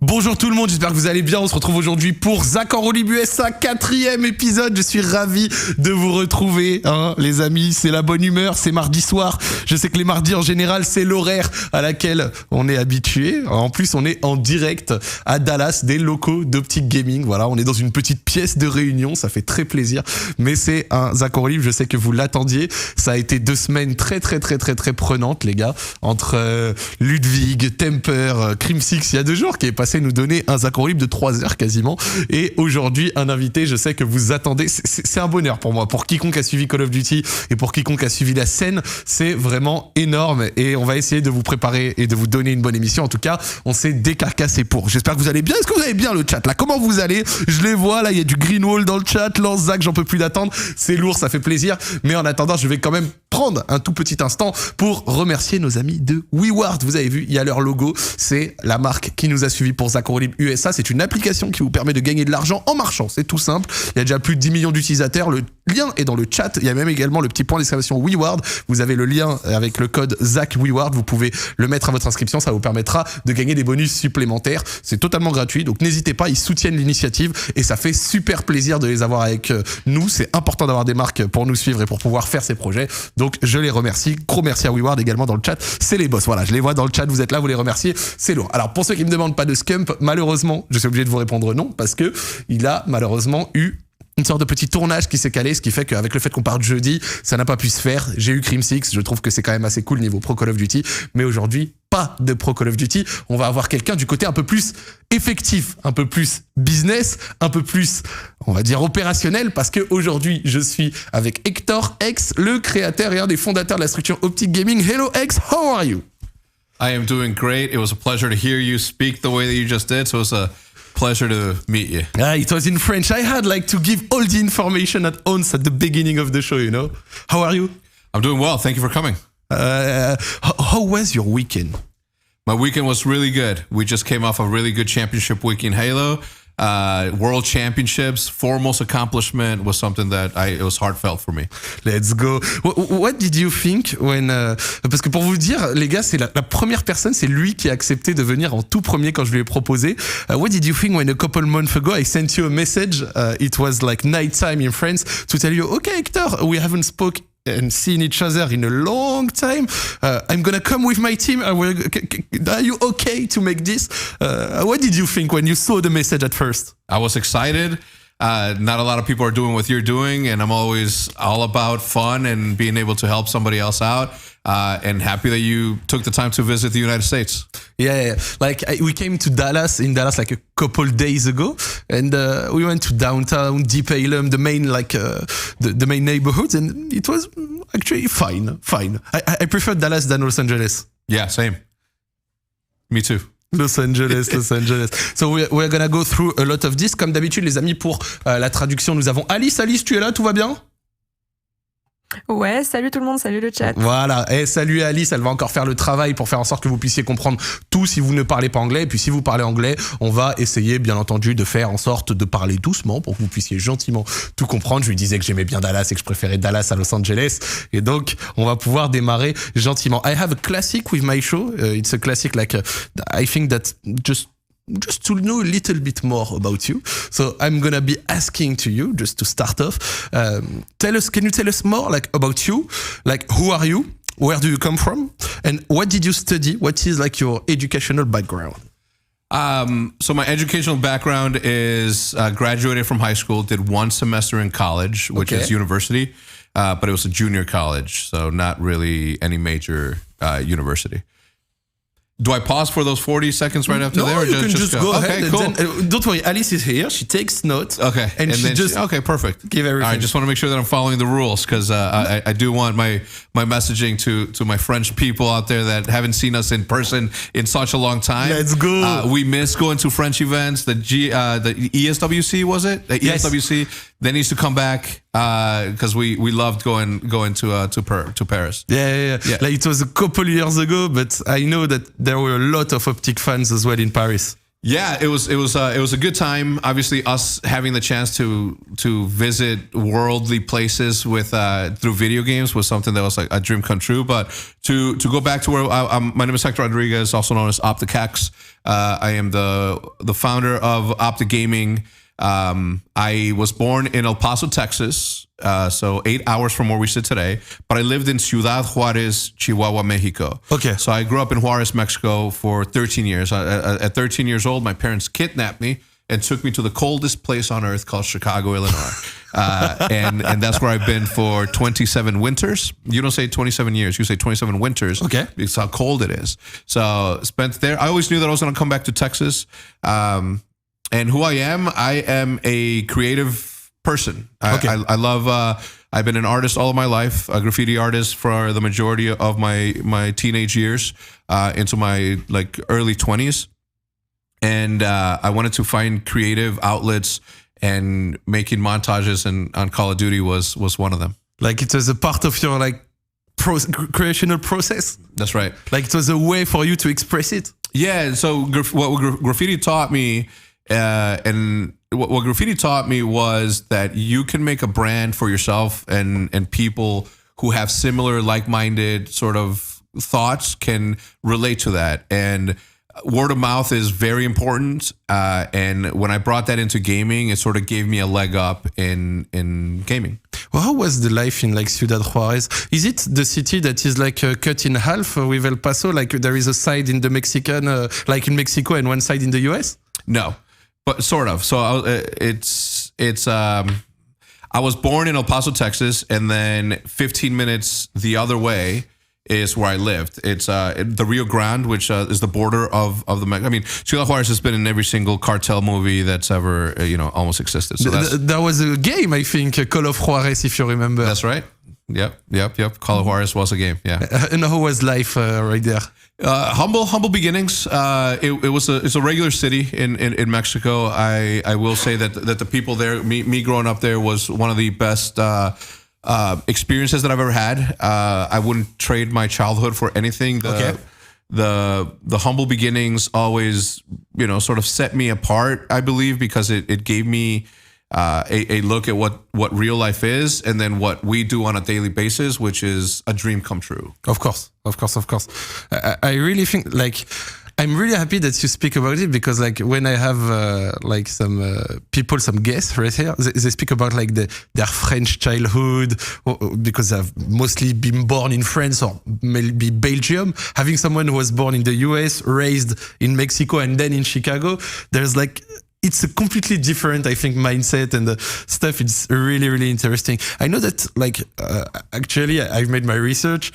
Bonjour tout le monde, j'espère que vous allez bien. On se retrouve aujourd'hui pour Zack en Roue Libre USA, 4e épisode. Je suis ravi de vous retrouver, les amis. C'est la bonne humeur, c'est mardi soir. Je sais que les mardis en général, c'est l'horaire à laquelle on est habitué. En plus, on est en direct à Dallas, des locaux d'OpTic Gaming. Voilà, on est dans une petite pièce de réunion, ça fait très plaisir. Mais c'est un Zack en Roue Libre, je sais que vous l'attendiez. Ça a été 2 semaines très prenantes, les gars. Entre Ludwig, Temper, Crimsix, il y a 2 jours qui est passé nous donner un Zack en Roue Libre de 3 heures quasiment. Et aujourd'hui, un invité, je sais que vous attendez. C'est un bonheur pour moi. Pour quiconque a suivi Call of Duty et pour quiconque a suivi la scène, c'est vraiment énorme. Et on va essayer de vous préparer et de vous donner une bonne émission. En tout cas, on s'est décarcassé pour. J'espère que vous allez bien. Est-ce que vous allez bien le chat là? Comment vous allez? Je les vois là, il y a du green wall dans le chat. Lance Zack, j'en peux plus d'attendre. C'est lourd, ça fait plaisir. Mais en attendant, je vais quand même prendre un tout petit instant pour remercier nos amis de WeWard. Vous avez vu, il y a leur logo. C'est la marque qui nous a suivis pour Zack en Roue Libre USA. C'est une application qui vous permet de gagner de l'argent en marchant. C'est tout simple. Il y a déjà plus de 10 millions d'utilisateurs. Le lien est dans le chat. Il y a même également le petit point d'exclamation WeWard. Vous avez le lien avec le code Zack WeWard. Vous pouvez le mettre à votre inscription. Ça vous permettra de gagner des bonus supplémentaires. C'est totalement gratuit. Donc n'hésitez pas. Ils soutiennent l'initiative et ça fait super plaisir de les avoir avec nous. C'est important d'avoir des marques pour nous suivre et pour pouvoir faire ces projets. Donc je les remercie. Gros merci à WeWard également dans le chat. C'est les boss. Voilà, je les vois dans le chat. Vous êtes là, vous les remerciez. C'est lourd. Alors pour ceux qui me demandent pas de scump, malheureusement, je suis obligé de vous répondre non parce que il a malheureusement eu une sorte de petit tournage qui s'est calé, ce qui fait qu'avec le fait qu'on parte jeudi, ça n'a pas pu se faire. J'ai eu Crimsix, je trouve que c'est quand même assez cool niveau Pro Call of Duty, mais aujourd'hui, pas de Pro Call of Duty. On va avoir quelqu'un du côté un peu plus effectif, un peu plus business, un peu plus, on va dire, opérationnel, parce que aujourd'hui, je suis avec Hector X, le créateur et un des fondateurs de la structure OpTic Gaming. Hello X, how are you? I am doing great. It was a pleasure to hear you speak the way that you just did, so it's a pleasure to meet you. It was in French. I had to give all the information at once at the beginning of the show, you know. How are you? I'm doing well. Thank you for coming. How was your weekend? My weekend was really good. We just came off a really good championship week in Halo. World Championships, foremost accomplishment was something that it was heartfelt for me. Let's go. What did you think when... parce que pour vous dire, les gars, c'est la première personne, c'est lui qui a accepté de venir en tout premier quand je lui ai proposé. What did you think when a couple months ago I sent you a message? It was like nighttime in France to tell you, okay, Hector, we haven't spoke and seen each other in a long time. I'm gonna come with my team. Are you okay to make this? What did you think when you saw the message at first? I was excited. Not a lot of people are doing what you're doing, and I'm always all about fun and being able to help somebody else out. And happy that you took the time to visit the United States. Yeah. We came to Dallas, like a couple days ago, and we went to downtown, Deep Ellum, the main the main neighborhoods, and it was actually fine. I prefer Dallas than Los Angeles. Yeah, same. Me too. Los Angeles. So we're gonna go through a lot of this. Comme d'habitude, les amis, pour la traduction, nous avons Alice. Alice, tu es là? Tout va bien? Ouais, salut tout le monde, salut le chat. Voilà, et salut Alice, elle va encore faire le travail pour faire en sorte que vous puissiez comprendre tout si vous ne parlez pas anglais. Et puis si vous parlez anglais, on va essayer bien entendu de faire en sorte de parler doucement pour que vous puissiez gentiment tout comprendre. Je lui disais que j'aimais bien Dallas et que je préférais Dallas à Los Angeles. Et donc, on va pouvoir démarrer gentiment. I have a classic with my show. It's a classic I think that just to know a little bit more about you. So I'm gonna be asking to you, just to start off, can you tell us more about you? Who are you? Where do you come from? And what did you study? What is your educational background? So my educational background is graduated from high school, did 1 semester in college, which is university, but it was a junior college, so not really any major university. Do I pause for those 40 seconds right after there? No, you can just go ahead. Okay, cool. Then, don't worry, Alice is here. She takes notes. Okay. And she just okay, perfect. give everything. All right, just want to make sure that I'm following the rules because I do want my messaging to my French people out there that haven't seen us in person in such a long time. Let's go. We miss going to French events. The ESWC, was it? The yes. ESWC. That needs to come back because we loved going to Paris. Yeah. It was a couple years ago, but I know that there were a lot of OpTic fans as well in Paris. Yeah, it was a good time. Obviously, us having the chance to visit worldly places with through video games was something that was like a dream come true. But to go back to where my name is Hector Rodriguez, also known as OpTic. I am the founder of OpTic Gaming. I was born in El Paso, Texas, so 8 hours from where we sit today. But I lived in Ciudad Juárez, Chihuahua, Mexico. Okay. So I grew up in Juárez, Mexico for 13 years. At 13 years old, my parents kidnapped me and took me to the coldest place on earth called Chicago, Illinois. And that's where I've been for 27 winters. You don't say 27 years, you say 27 winters. Okay. Because how cold it is. So spent there. I always knew that I was going to come back to Texas. And who I am a creative person. Okay. I love, I've been an artist all of my life, a graffiti artist for the majority of my teenage years, into my like early 20s. And I wanted to find creative outlets, and making montages on Call of Duty was one of them. Like it was a part of your like creational process? That's right. Like it was a way for you to express it? Yeah, so what graffiti taught me, and what graffiti taught me was that you can make a brand for yourself, and people who have similar like-minded sort of thoughts can relate to that. And word of mouth is very important. And when I brought that into gaming, it sort of gave me a leg up in gaming. Well, how was the life in like Ciudad Juárez? Is it the city that is like cut in half with El Paso? Like there is a side in the Mexican, like in Mexico, and one side in the US? No, but sort of. So I was born in El Paso, Texas, and then 15 minutes the other way is where I lived. It's the Rio Grande, which is the border of the. I mean, Ciudad Juárez has been in every single cartel movie that's ever almost existed. So that was a game, I think, Call of Juárez, if you remember. That's right. Yep. Call of Juárez was a game. Yeah. And how was life right there? Humble beginnings. It's a regular city in Mexico. I will say that the people there, me growing up there, was one of the best experiences that I've ever had. I wouldn't trade my childhood for anything. The humble beginnings always, sort of set me apart, I believe, because it gave me a look at what real life is, and then what we do on a daily basis, which is a dream come true. Of course. I really think like I'm really happy that you speak about it, because like when I have like some people, some guests right here, they speak about like their French childhood, because they've mostly been born in France or maybe Belgium. Having someone who was born in the US, raised in Mexico, and then in Chicago, there's like, it's a completely different, I think, mindset and stuff. It's really, really interesting. I know that, like, actually, I've made my research.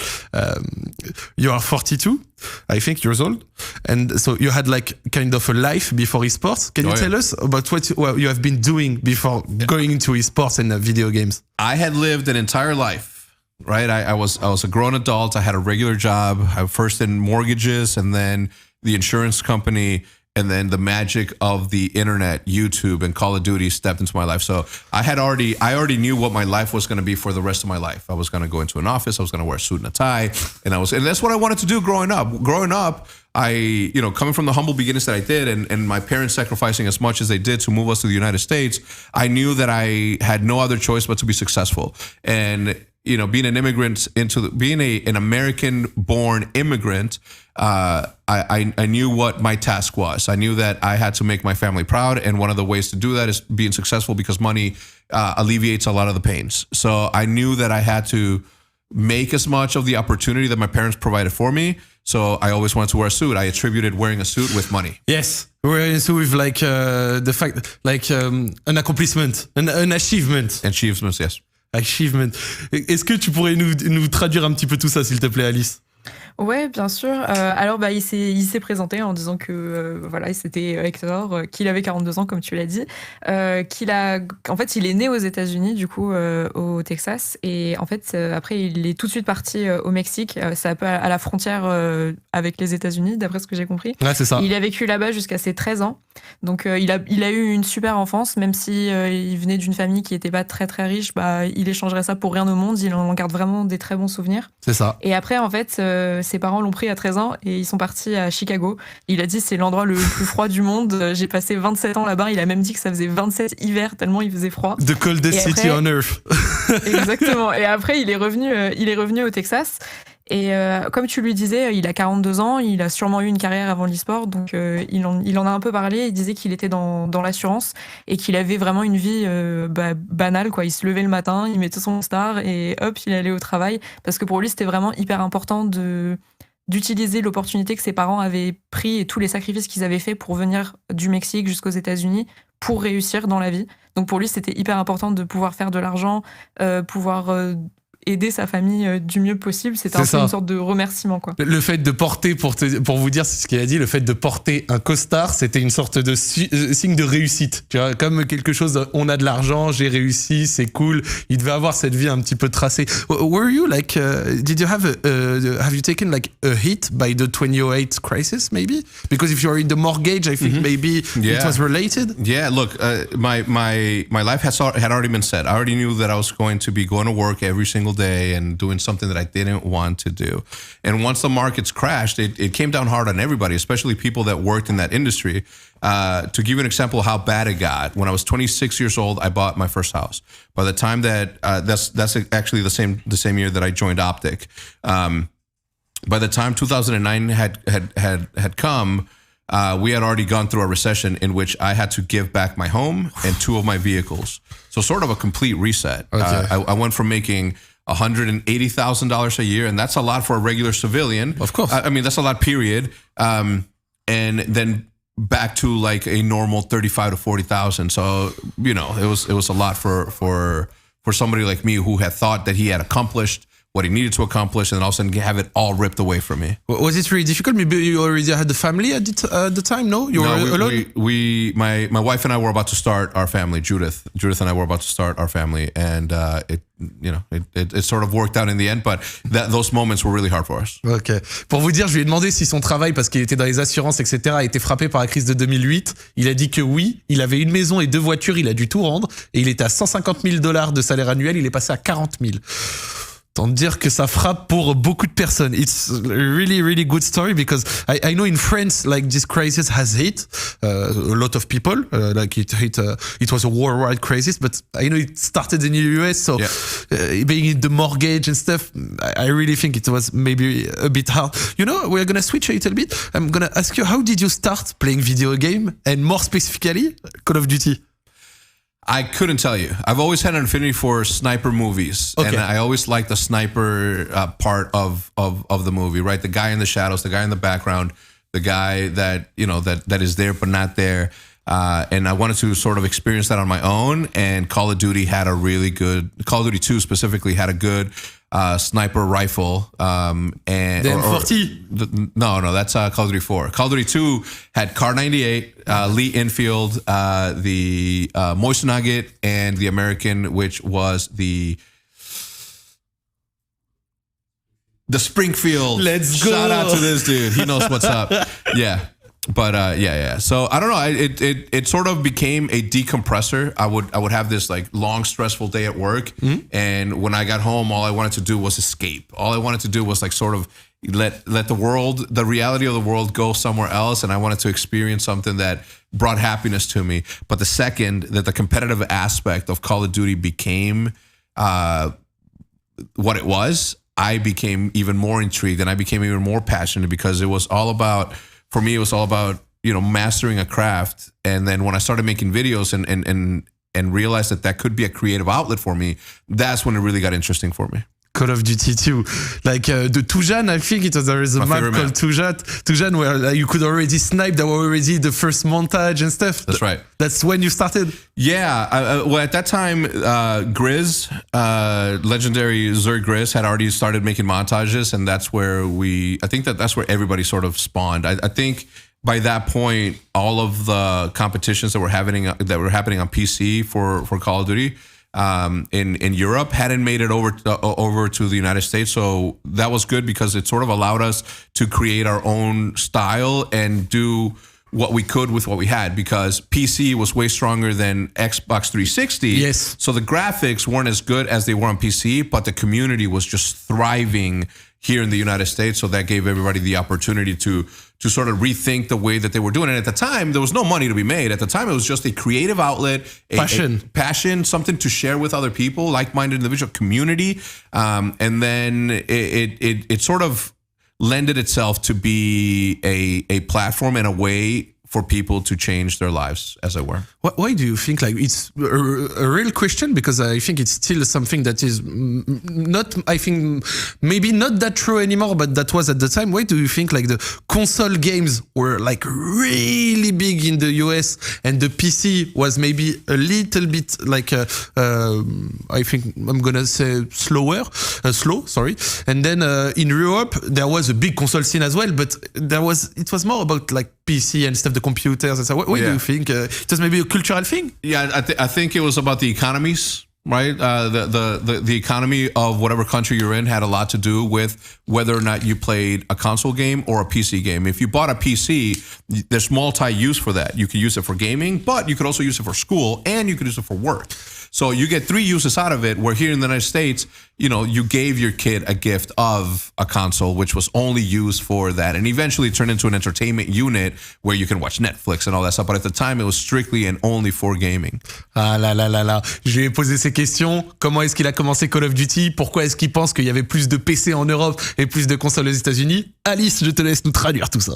You are 42, I think, years old. And so you had, like, kind of a life before esports. Can you tell us about what you have been doing before going into esports and video games? I had lived an entire life, right? I was a grown adult. I had a regular job. I was first in mortgages, and then the insurance company, and then the magic of the internet, YouTube, and Call of Duty stepped into my life. So I already knew what my life was going to be for the rest of my life. I was going to go into an office. I was going to wear a suit and a tie, and that's what I wanted to do growing up. Growing up, I, coming from the humble beginnings that I did, and my parents sacrificing as much as they did to move us to the United States, I knew that I had no other choice but to be successful. And being an immigrant, being an American-born immigrant, I knew what my task was. I knew that I had to make my family proud, and one of the ways to do that is being successful, because money alleviates a lot of the pains. So I knew that I had to make as much of the opportunity that my parents provided for me. So I always wanted to wear a suit. I attributed wearing a suit with money. Yes, wearing a suit with like the fact, like an accomplissement, an achievement. Achievements, yes. Achievement. Est-ce que tu pourrais nous traduire un petit peu tout ça, s'il te plaît, Alice? Ouais, bien sûr. Alors, il s'est présenté en disant que voilà, c'était Hector, qu'il avait 42 ans, comme tu l'as dit, en fait, il est né aux États-Unis, du coup, au Texas, et en fait, après, il est tout de suite parti au Mexique. C'est un peu à la frontière avec les États-Unis, d'après ce que j'ai compris. Ouais, c'est ça. Il a vécu là-bas jusqu'à ses 13 ans. Donc il a eu une super enfance, même si il venait d'une famille qui était pas très très riche, bah il échangerait ça pour rien au monde. Il en garde vraiment des très bons souvenirs. C'est ça. Et après, en fait, ses parents l'ont pris à 13 ans et ils sont partis à Chicago. Il a dit c'est l'endroit le plus froid du monde. J'ai passé 27 ans là-bas. Il a même dit que ça faisait 27 hivers tellement il faisait froid. The coldest city on earth. Exactement. Et après, il est revenu au Texas. Et comme tu lui disais, il a 42 ans, il a sûrement eu une carrière avant l'e-sport, donc il en a un peu parlé. Il disait qu'il était dans l'assurance et qu'il avait vraiment une vie banale, quoi. Il se levait le matin, il mettait son star et hop, il allait au travail. Parce que pour lui, c'était vraiment hyper important d'utiliser l'opportunité que ses parents avaient pris et tous les sacrifices qu'ils avaient fait pour venir du Mexique jusqu'aux États-Unis pour réussir dans la vie. Donc pour lui, c'était hyper important de pouvoir faire de l'argent, pouvoir aider sa famille du mieux possible. C'était un peu une sorte de remerciement, quoi. Le fait de porter, pour vous dire ce qu'il a dit, le fait de porter un costard, c'était une sorte de signe de réussite. Tu vois, comme quelque chose, on a de l'argent, j'ai réussi, c'est cool. Il devait avoir cette vie un petit peu tracée. Were you like, did you have you taken like a hit by the 2008 crisis, maybe? Because if you're in the mortgage, I think maybe it was related. Yeah, look, my life had already been set. I already knew that I was going to be going to work every single day and doing something that I didn't want to do. And once the markets crashed, it came down hard on everybody, especially people that worked in that industry. To give you an example of how bad it got, when I was 26 years old, I bought my first house. By the time that that's actually the same year that I joined OpTic. By the time 2009 had come, we had already gone through a recession in which I had to give back my home and 2 of my vehicles. So sort of a complete reset. Okay. I went from making $180,000 a year, and that's a lot for a regular civilian. Of course. I mean, that's a lot, period. And then back to like a normal 35 to 40,000. So, you know, it was a lot for somebody like me who had thought that he had accomplished what he needed to accomplish, and all of a sudden have it all ripped away from me. Was it really difficult? Maybe you already had a family at the time, no? You were alone? My wife and I were about to start our family. Judith and I were about to start our family, and it sort of worked out in the end, but those moments were really hard for us. Ok. Pour vous dire, je lui ai demandé si son travail, parce qu'il était dans les assurances, etc., a été frappé par la crise de 2008. Il a dit que oui, il avait une maison et 2 voitures, il a dû tout rendre, et il était à $150 000 de salaire annuel, il est passé à 40 000. Tant dire que ça frappe pour beaucoup de personnes. It's a really, really good story because I know in France, like this crisis has hit a lot of people. Like it was a worldwide crisis, but I know it started in the US. So being in the mortgage and stuff, I really think it was maybe a bit hard. You know, we're gonna switch a little bit. I'm gonna ask you, how did you start playing video game, and more specifically, Call of Duty? I couldn't tell you. I've always had an affinity for sniper movies, and I always liked the sniper part of the movie, right? The guy in the shadows, the guy in the background, the guy that that is there but not there. And I wanted to sort of experience that on my own. And Call of Duty had a really good, Call of Duty 2 specifically had a good sniper rifle. And the M40? No, that's Call of Duty 4. Call of Duty 2 had Car 98, Lee Enfield, the Moist Nugget, and the American, which was the Springfield. Let's go. Shout out to this dude. He knows what's up. Yeah. But yeah. So I don't know. It sort of became a decompressor. I would have this like long stressful day at work, and when I got home, all I wanted to do was escape. All I wanted to do was like sort of let the reality of the world go somewhere else, and I wanted to experience something that brought happiness to me. But the second that the competitive aspect of Call of Duty became what it was, I became even more intrigued, and I became even more passionate because it was all about. For me, it was all about, mastering a craft. And then when I started making videos and realized that could be a creative outlet for me, that's when it really got interesting for me. Call of Duty 2. Like the Tujan, I think there is a map called Tujan where you could already snipe. There were already the first montage and stuff. That's right. That's when you started? Yeah. Well, at that time, Grizz, legendary Zerg Grizz, had already started making montages, and that's where I think that's where everybody sort of spawned. I think by that point, all of the competitions that were happening on PC for Call of Duty in Europe hadn't made it over to the United States, so that was good because it sort of allowed us to create our own style and do what we could with what we had, because PC was way stronger than Xbox 360. Yes. So the graphics weren't as good as they were on PC, but the community was just thriving here in the United States. So that gave everybody the opportunity to sort of rethink the way that they were doing it. And at the time, there was no money to be made. At the time, it was just a creative outlet, passion, something to share with other people, like-minded individual community. And then it sort of lended itself to be a platform and a way for people to change their lives, as it were. Why do you think like it's a real question? Because I think it's still something that is not, I think, maybe not that true anymore, but that was at the time. Why do you think like the console games were like really big in the US and the PC was maybe a little bit like, I think I'm gonna say slow, sorry. And then in Europe, there was a big console scene as well, but it was more about like PC and stuff, the computers and so. What do you think? It was maybe a cultural thing? Yeah, I think it was about the economies, right? The economy of whatever country you're in had a lot to do with whether or not you played a console game or a PC game. If you bought a PC, there's multi-use for that. You could use it for gaming, but you could also use it for school and you could use it for work. So you get 3 uses out of it, where here in the United States, you gave your kid a gift of a console, which was only used for that, and eventually turned into an entertainment unit where you can watch Netflix and all that stuff. But at the time, it was strictly and only for gaming. Ah là là là là. Je lui ai posé ces questions. Comment est-ce qu'il a commencé Call of Duty? Pourquoi est-ce qu'il pense qu'il y avait plus de PC en Europe et plus de consoles aux États-Unis? Alice, je te laisse nous traduire tout ça.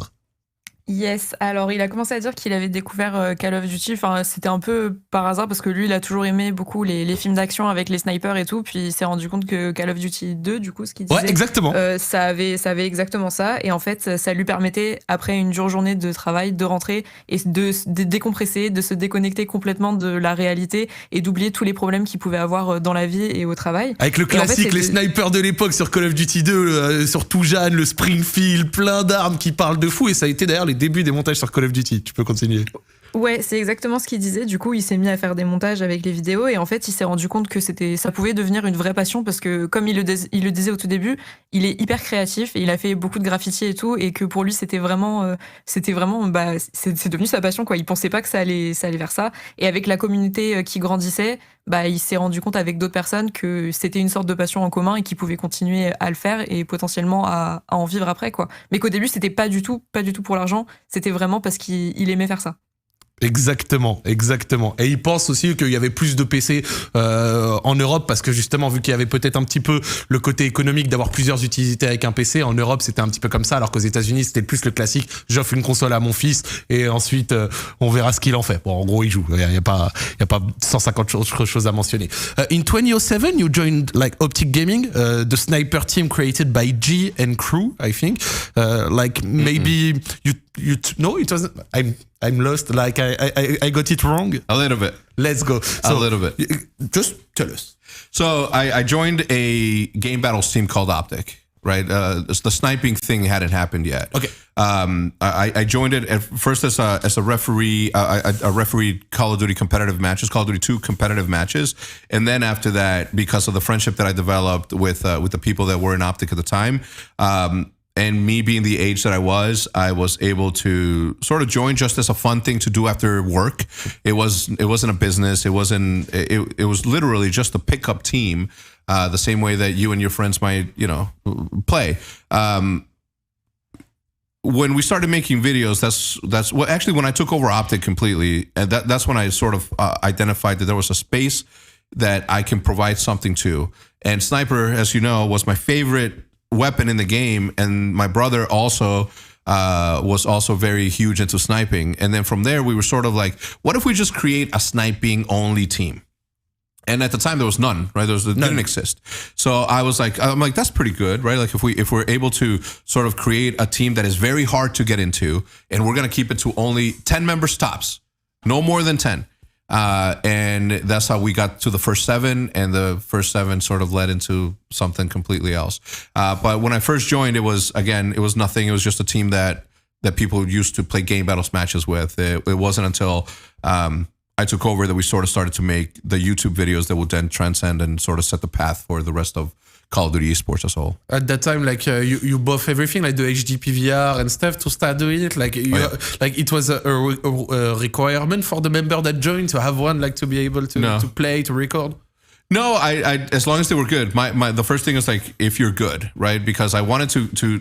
Yes, alors il a commencé à dire qu'il avait découvert Call of Duty, enfin c'était un peu par hasard parce que lui il a toujours aimé beaucoup les films d'action avec les snipers et tout, puis il s'est rendu compte que Call of Duty 2 du coup ce qu'il disait, ouais, exactement. ça avait exactement ça, et en fait ça lui permettait après une dure journée de travail de rentrer et de décompresser, de se déconnecter complètement de la réalité et d'oublier tous les problèmes qu'il pouvait avoir dans la vie et au travail. Avec le classique, en fait, les snipers de l'époque sur Call of Duty 2, sur Toujane, le Springfield, plein d'armes qui parlent de fou, et ça a été d'ailleurs les débuts des montages sur Call of Duty. Tu peux continuer. Ouais, c'est exactement ce qu'il disait. Du coup, il s'est mis à faire des montages avec les vidéos et en fait, il s'est rendu compte que ça pouvait devenir une vraie passion parce que, comme il le disait au tout début, il est hyper créatif et il a fait beaucoup de graffiti et tout, et que pour lui, c'était vraiment, c'est devenu sa passion, quoi. Il pensait pas que ça allait vers ça. Et avec la communauté qui grandissait, il s'est rendu compte avec d'autres personnes que c'était une sorte de passion en commun et qu'il pouvait continuer à le faire et potentiellement à en vivre après, quoi. Mais qu'au début, c'était pas du tout pour l'argent. C'était vraiment parce qu'il aimait faire ça. Exactement. Et il pense aussi qu'il y avait plus de PC en Europe parce que justement, vu qu'il y avait peut-être un petit peu le côté économique d'avoir plusieurs utilités avec un PC, en Europe c'était un petit peu comme ça, alors qu'aux États-Unis c'était plus le classique, j'offre une console à mon fils et ensuite on verra ce qu'il en fait. Bon, en gros il joue, il y a pas 150 autres choses à mentionner. In 2007 you joined like OpTic Gaming, the sniper team created by G and crew, I think. Maybe you no, it wasn't. I'm lost. Like I got it wrong. A little bit. Let's go. A little bit. Just tell us. So I joined a game battles team called OpTic. Right, the sniping thing hadn't happened yet. Okay. I joined it at first as a referee. I refereed Call of Duty competitive matches, Call of Duty 2 competitive matches, and then after that, because of the friendship that I developed with the people that were in OpTic at the time. And me being the age that I was able to sort of join just as a fun thing to do after work. It wasn't a business. It was literally just a pickup team, the same way that you and your friends might, play. When we started making videos, that's what actually when I took over OpTic completely, and that's when I sort of identified that there was a space that I can provide something to. And Sniper, as you know, was my favorite weapon in the game, and my brother also was also very huge into sniping. And then from there we were sort of like, what if we just create a sniping only team? And at the time there was none, right? Didn't exist. So I'm like, that's pretty good, right? Like if we're able to sort of create a team that is very hard to get into, and we're gonna keep it to only 10 members tops, no more than 10. And that's how we got to the first 7, and the first 7 sort of led into something completely else. But when I first joined, it was nothing. It was just a team that people used to play game battles matches with. It wasn't until I I took over that we sort of started to make the YouTube videos that would then transcend and sort of set the path for the rest of Call of Duty esports as a whole. At that time, like you buff everything, like the HD PVR and stuff to start doing it. Like like it was a requirement for the member that joined to have one, like to be able to play, to record. No, I as long as they were good. The first thing is like if you're good, right? Because I wanted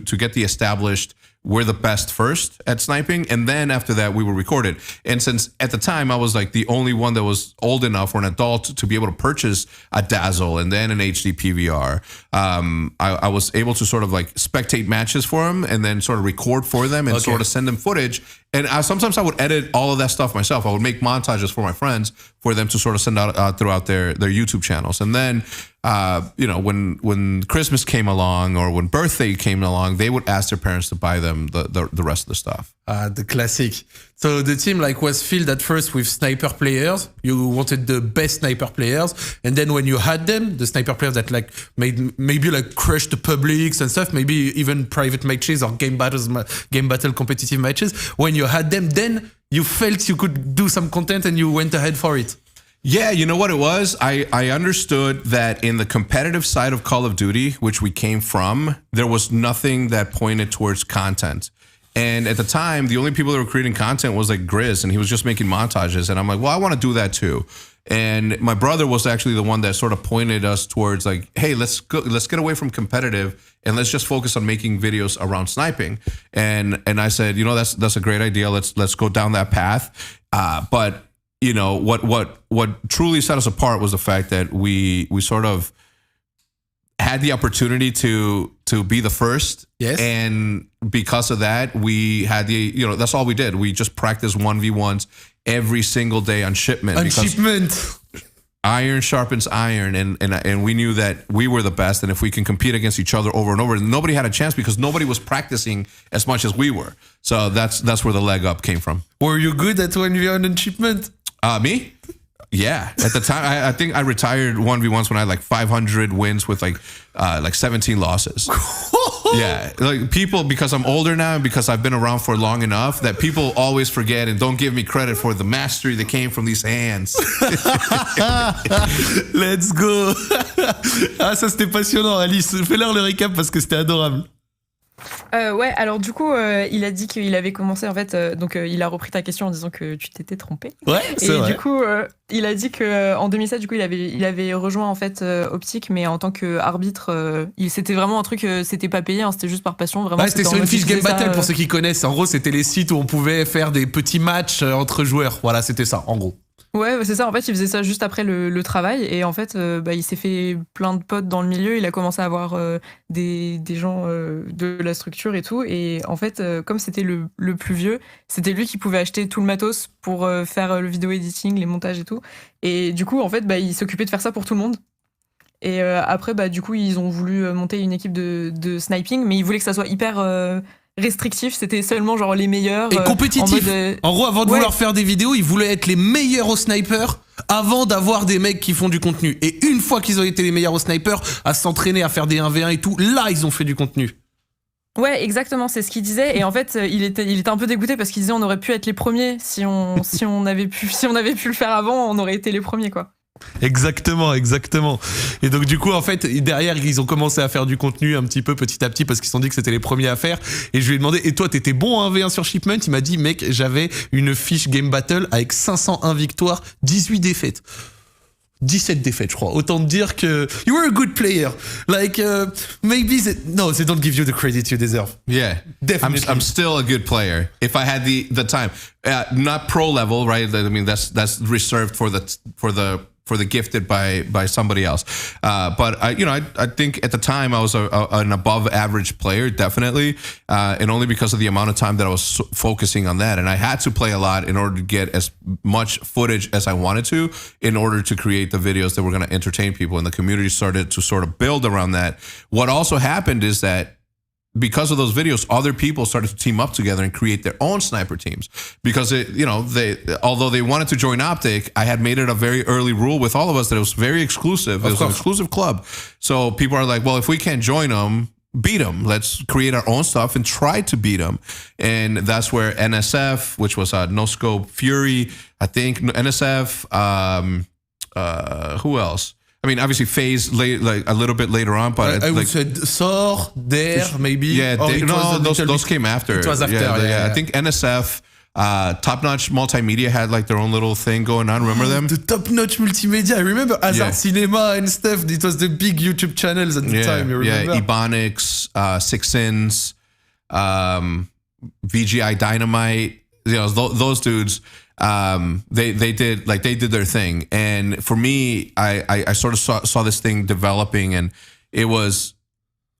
to get the established. We're the best first at sniping, and then after that we will record it. And since at the time I was like the only one that was old enough or an adult to be able to purchase a Dazzle and then an HD PVR, I was able to sort of like spectate matches for them and then sort of record for them and sort of send them footage. And sometimes I would edit all of that stuff myself. I would make montages for my friends for them to sort of send out throughout their YouTube channels. And then, when Christmas came along or when birthday came along, they would ask their parents to buy them the rest of the stuff. The classic. So the team like was filled at first with sniper players. You wanted the best sniper players, and then when you had them, the sniper players that like made maybe like crush the publics and stuff, maybe even private matches or game battle competitive matches. When you had them, then you felt you could do some content and you went ahead for it. Yeah, you know what it was? I understood that in the competitive side of Call of Duty, which we came from, there was nothing that pointed towards content. And at the time, the only people that were creating content was like Grizz, and he was just making montages. And I'm like, well, I want to do that too. And my brother was actually the one that sort of pointed us towards like, hey, let's get away from competitive and let's just focus on making videos around sniping. And I said, that's a great idea. Let's go down that path. But what truly set us apart was the fact that we sort of had the opportunity to be the first. Yes. And because of that, we had that's all we did. We just practiced 1v1s every single day on shipment. Iron sharpens iron, and we knew that we were the best, and if we can compete against each other over and over, nobody had a chance because nobody was practicing as much as we were. So that's where the leg up came from. Were you good at 1v1 and shipment? Me? Yeah. At the time, I think I retired 1v1s when I had like 500 wins with like 17 losses. Yeah, like people, because I'm older now and because I've been around for long enough that people always forget and don't give me credit for the mastery that came from these hands. Let's go. Ah, ça c'était passionnant, Alice. Fais-leur le récap parce que c'était adorable. Ouais, alors du coup, il a dit qu'il avait commencé en fait, donc il a repris ta question en disant que tu t'étais trompé. Ouais, c'est vrai. Et du coup, il a dit que en 2007, du coup, il avait rejoint en fait OpTic, mais en tant qu'arbitre, c'était vraiment un truc, c'était pas payé, hein, c'était juste par passion, vraiment. Ouais, c'était sur une fiche Game Battle pour ceux qui connaissent. En gros, c'était les sites où on pouvait faire des petits matchs entre joueurs. Voilà, c'était ça, en gros. Ouais, c'est ça. En fait, il faisait ça juste après le travail. Et en fait, il s'est fait plein de potes dans le milieu. Il a commencé à avoir des gens de la structure et tout. Et en fait, comme c'était le plus vieux, c'était lui qui pouvait acheter tout le matos pour faire le vidéo editing, les montages et tout. Et du coup, en fait, il s'occupait de faire ça pour tout le monde. Et après, du coup, ils ont voulu monter une équipe de sniping, mais ils voulaient que ça soit hyper restrictif, c'était seulement genre les meilleurs. Et compétitif. En gros, avant de vouloir faire des vidéos, ils voulaient être les meilleurs au sniper avant d'avoir des mecs qui font du contenu. Et une fois qu'ils ont été les meilleurs au sniper, à s'entraîner, à faire des 1v1 et tout, là, ils ont fait du contenu. Ouais, exactement, c'est ce qu'il disait. Et en fait, il était un peu dégoûté parce qu'il disait on aurait pu être les premiers si on avait pu le faire avant, on aurait été les premiers, quoi. Exactement. Et donc du coup en fait derrière ils ont commencé à faire du contenu un petit peu petit à petit parce qu'ils se sont dit que c'était les premiers à faire. Et je lui ai demandé, et toi t'étais bon en 1v1 sur Shipment? Il m'a dit, mec, j'avais une fiche Game Battle avec 501 victoires, 18 défaites. 17 défaites, je crois. Autant te dire que you were a good player. Like maybe they don't give you the credit you deserve. Yeah, definitely. I'm still a good player if I had the time. Not pro level, right? I mean that's reserved for the gifted by somebody else. But I think at the time I was an above average player, definitely, and only because of the amount of time that I was focusing on that. And I had to play a lot in order to get as much footage as I wanted to in order to create the videos that were going to entertain people. And the community started to sort of build around that. What also happened is that because of those videos, other people started to team up together and create their own sniper teams. Because although they wanted to join OpTic, I had made it a very early rule with all of us that it was very exclusive. It was an exclusive club. So people are like, well, if we can't join them, beat them. Let's create our own stuff and try to beat them. And that's where NSF, which was No Scope Fury, I think NSF, who else? I mean, obviously FaZe like a little bit later on, but I would say Thor, Dare, maybe. Yeah, those came after. It was after. Yeah. I think NSF, Top Notch Multimedia had like their own little thing going on. Remember them? The Top Notch Multimedia. I remember Hazard Cinema and stuff. It was the big YouTube channels at the time. You remember? Yeah, Ebonics, Six Sins, VGI Dynamite. You know, those dudes. They did their thing, and for me, I sort of saw this thing developing, and it was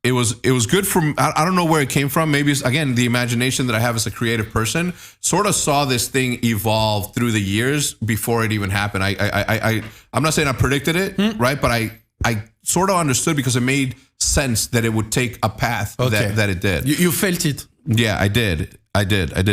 good from, I don't know where it came from. Maybe it's, again, the imagination that I have as a creative person sort of saw this thing evolve through the years before it even happened. I'm not saying I predicted it, right? But I sort of understood because it made sense that it would take a path that it did. You felt it. Yeah, I did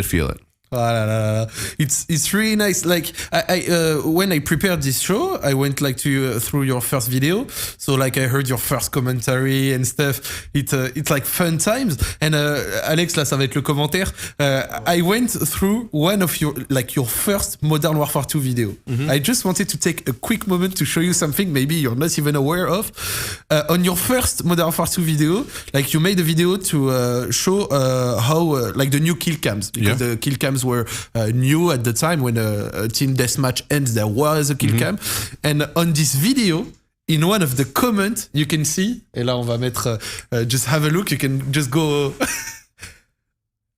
feel it. It's really nice. Like I when I prepared this show, I went like through your first video. So like I heard your first commentary and stuff. It's like fun times. And Alex, là ça va être le commentaire. I went through one of your first Modern Warfare 2 video. I just wanted to take a quick moment to show you something maybe you're not even aware of. On your first Modern Warfare 2 video, like you made a video to show how like the new kill cams, because the kill cams were new at the time. When a team deathmatch ends, there was a kill cam. And on this video, in one of the comments, you can see, et là on va mettre, just have a look, you can just go,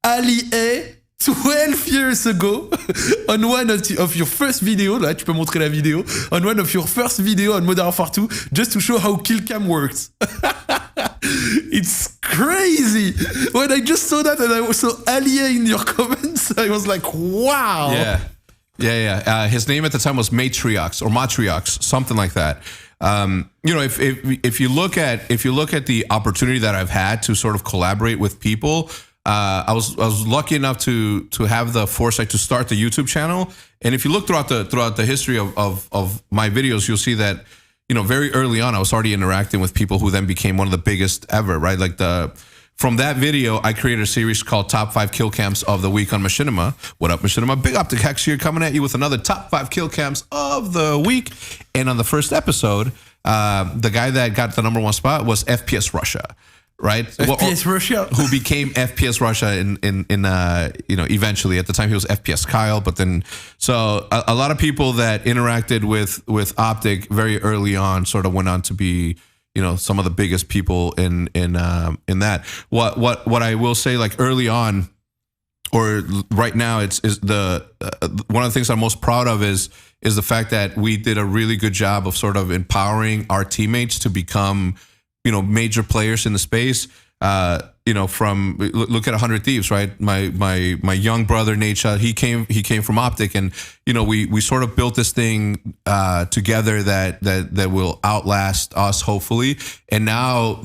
Ali A, 12 years ago, on one of your first video, là tu peux montrer la vidéo, on one of your first video on Modern Warfare 2, just to show how kill cam works. It's crazy. When I just saw that and I saw Alia in your comments, I was like, wow. Yeah. His name at the time was Matriox, something like that. You know, if you look at the opportunity that I've had to sort of collaborate with people, I was lucky enough to have the foresight to start the YouTube channel. And if you look throughout the history of my videos, you'll see that, you know, very early on, I was already interacting with people who then became one of the biggest ever, right? Like from that video, I created a series called Top 5 Kill Cams of the Week on Machinima. What up, Machinima? Big OpTic Hex here, coming at you with another Top 5 Kill Cams of the Week. And on the first episode, the guy that got the number 1 spot was FPS Russia. Right, FPS Russia, who became FPS Russia in you know, eventually. At the time he was FPS Kyle, but then so a lot of people that interacted with OpTic very early on sort of went on to be, you know, some of the biggest people in that. What I will say, like early on, or right now, is the one of the things I'm most proud of is the fact that we did a really good job of sort of empowering our teammates to become, you know, major players in the space. You know, from look at 100 Thieves, right? My young brother Nate, he came from OpTic, and you know, we sort of built this thing together that will outlast us, hopefully. And now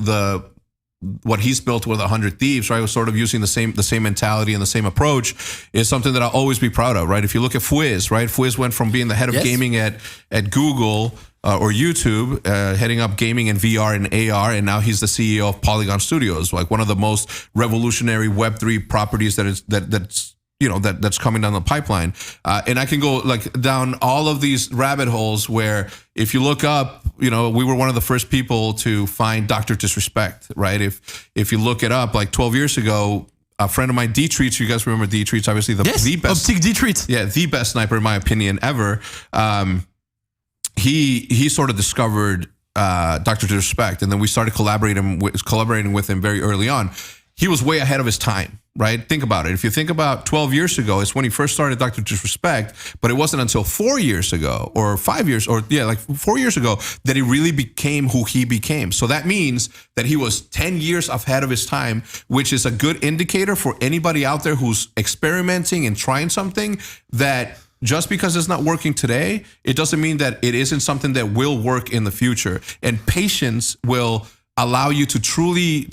what he's built with 100 Thieves, right, was sort of using the same mentality and the same approach, is something that I'll always be proud of, right? If you look at Fwiz, right, Fwiz went from being the head of gaming at Google or YouTube, heading up gaming and VR and AR, and now he's the CEO of Polygon Studios, like one of the most revolutionary Web3 properties that's coming down the pipeline. And I can go like down all of these rabbit holes where, if you look up, you know, we were one of the first people to find Dr. Disrespect, right? If you look it up, like 12 years ago, a friend of mine, D-Treats, you guys remember D-Treats, obviously the best. OpTic D-Treats. Yeah, the best sniper in my opinion ever. He sort of discovered Dr. Disrespect, and then we started collaborating with him very early on. He was way ahead of his time, right? Think about it. If you think about 12 years ago, it's when he first started Dr. Disrespect, but it wasn't until 4 years ago or 5 years, or like 4 years ago, that he really became who he became. So that means that he was 10 years ahead of his time, which is a good indicator for anybody out there who's experimenting and trying something, that just because it's not working today, it doesn't mean that it isn't something that will work in the future. And patience will allow you to truly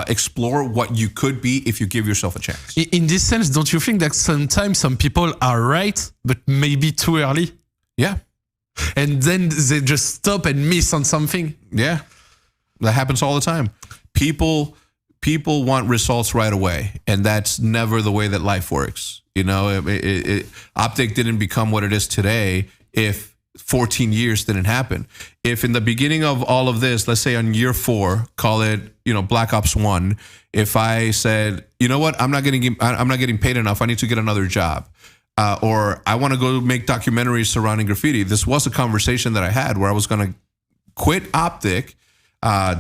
explore what you could be if you give yourself a chance. In this sense, don't you think that sometimes some people are right, but maybe too early? Yeah. And then they just stop and miss on something? Yeah. That happens all the time. people want results right away, and that's never the way that life works. You know, OpTic didn't become what it is today if 14 years didn't happen. If in the beginning of all of this, let's say on year 4, call it, Black Ops 1, if I said, you know what, I'm not getting paid enough, I need to get another job. Or I want to go make documentaries surrounding graffiti. This was a conversation that I had where I was going to quit OpTic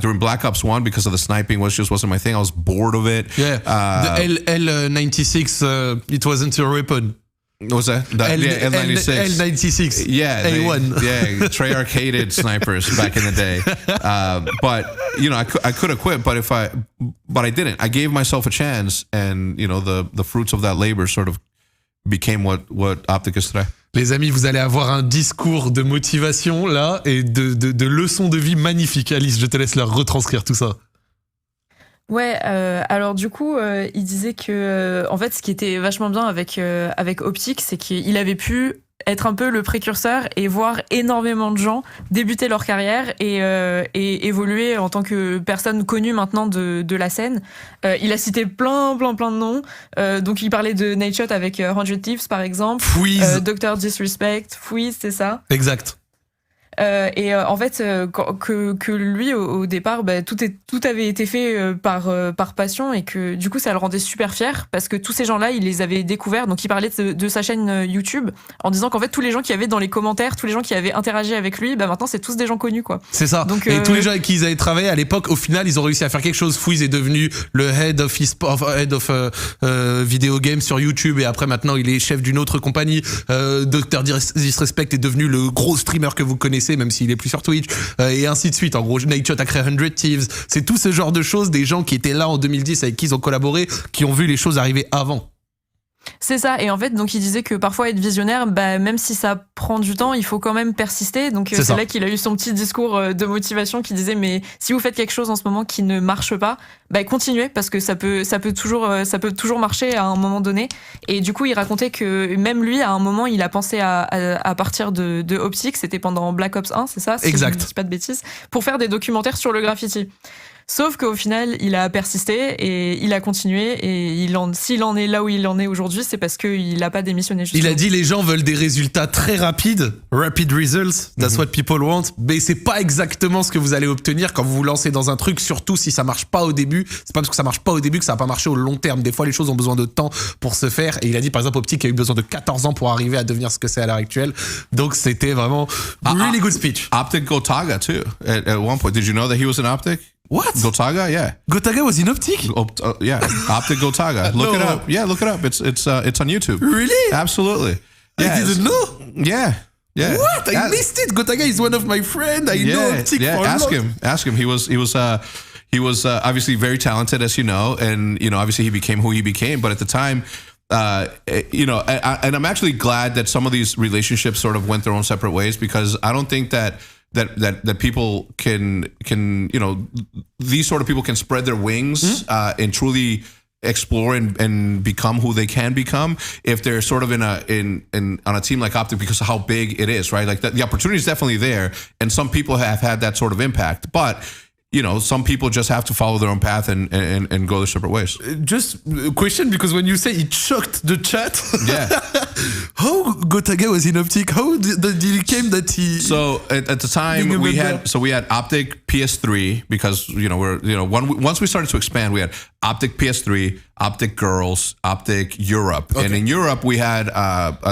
during Black Ops 1 because of the sniping wasn't my thing. I was bored of it. Yeah, the L96, it wasn't your weapon. What was that? L96. L96. Yeah. A1. Yeah, Treyarch hated snipers back in the day. But, I could have quit, but I didn't. I gave myself a chance, and, the fruits of that labor sort of became what OpTic is today. Les amis, vous allez avoir un discours de motivation là et de leçons de vie magnifiques. Alice, je te laisse leur retranscrire tout ça. Ouais, alors du coup, il disait que, en fait, ce qui était vachement bien avec OpTic, c'est qu'il avait pu être un peu le précurseur et voir énormément de gens débuter leur carrière et évoluer en tant que personne connue maintenant de la scène. Il a cité plein de noms. Donc il parlait de Nightshot avec 100 Thieves par exemple. Fouize. Dr. Disrespect. Fouize, c'est ça. Exact. En fait, que lui au départ, tout avait été fait par passion, et que du coup ça le rendait super fier parce que tous ces gens-là, il les avait découverts. Donc il parlait de sa chaîne YouTube en disant qu'en fait tous les gens qui avaient dans les commentaires, tous les gens qui avaient interagi avec lui, maintenant c'est tous des gens connus, quoi. C'est ça. Donc, et tous les gens avec qui ils avaient travaillé à l'époque, au final ils ont réussi à faire quelque chose. Fouize est devenu le head of video game sur YouTube, et après maintenant il est chef d'une autre compagnie. Dr. Disrespect est devenu le gros streamer que vous connaissez, même s'il est plus sur Twitch, et ainsi de suite. En gros, Nightshot a créé 100 Thieves. C'est tout ce genre de choses, des gens qui étaient là en 2010 avec qui ils ont collaboré, qui ont vu les choses arriver avant. C'est ça, et en fait, donc il disait que parfois être visionnaire, même si ça prend du temps, il faut quand même persister. Donc c'est là qu'il a eu son petit discours de motivation qui disait, mais si vous faites quelque chose en ce moment qui ne marche pas, continuez, parce que ça peut toujours marcher à un moment donné. Et du coup, il racontait que même lui, à un moment, il a pensé à partir de OpTic, c'était pendant Black Ops 1, c'est ça, si exact. je ne dis pas de bêtises, pour faire des documentaires sur le graffiti. Sauf qu'au final, il a persisté et il a continué, et s'il en est là où il en est aujourd'hui, c'est parce qu'il n'a pas démissionné. Justement. Il a dit les gens veulent des résultats très rapides, rapid results, that's what people want, mais c'est pas exactement ce que vous allez obtenir quand vous vous lancez dans un truc, surtout si ça marche pas au début. C'est pas parce que ça marche pas au début que ça va pas marcher au long terme. Des fois, les choses ont besoin de temps pour se faire, et il a dit par exemple OpTic a eu besoin de 14 ans pour arriver à devenir ce que c'est à l'heure actuelle. Donc c'était vraiment really good speech. OpTic Gotaga too at one point. Did you know that he was in OpTic? What? Gotaga, yeah. Gotaga was in OpTic? Yeah, OpTic Gotaga. Look it up. Yeah, look it up. It's on YouTube. Really? Absolutely. Yeah, I didn't know. Yeah. What? I missed it. Gotaga is one of my friends. I know OpTic for a lot. Ask him. He was obviously very talented, as you know, and obviously he became who he became. But at the time, and I'm actually glad that some of these relationships sort of went their own separate ways, because I don't think that people can these sort of people can spread their wings and truly explore and become who they can become if they're sort of on a team like OpTic, because of how big it is, right? Like the opportunity is definitely there, and some people have had that sort of impact, but some people just have to follow their own path and go their separate ways. Just a question, because when you say it shocked the chat. Yeah. How Gotaga was in OpTic? How did it came that he? So at the time we had OpTic PS3, because once we started to expand, we had OpTic PS3, OpTic Girls, OpTic Europe, and in Europe we had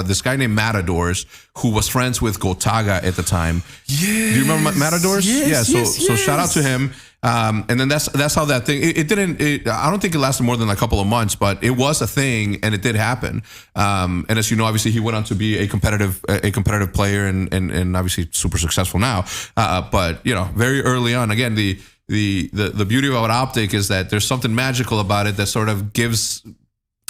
this guy named Matadors who was friends with Gotaga at the time. Yeah. Do you remember Matadors? Yes, yeah. Yes. So shout out to him. And then that's how that thing. It didn't. I don't think it lasted more than a couple of months, but it was a thing, and it did happen. And as you know, obviously he went on to be a competitive player, and obviously super successful now. But very early on, again, the beauty about OpTic is that there's something magical about it that sort of gives.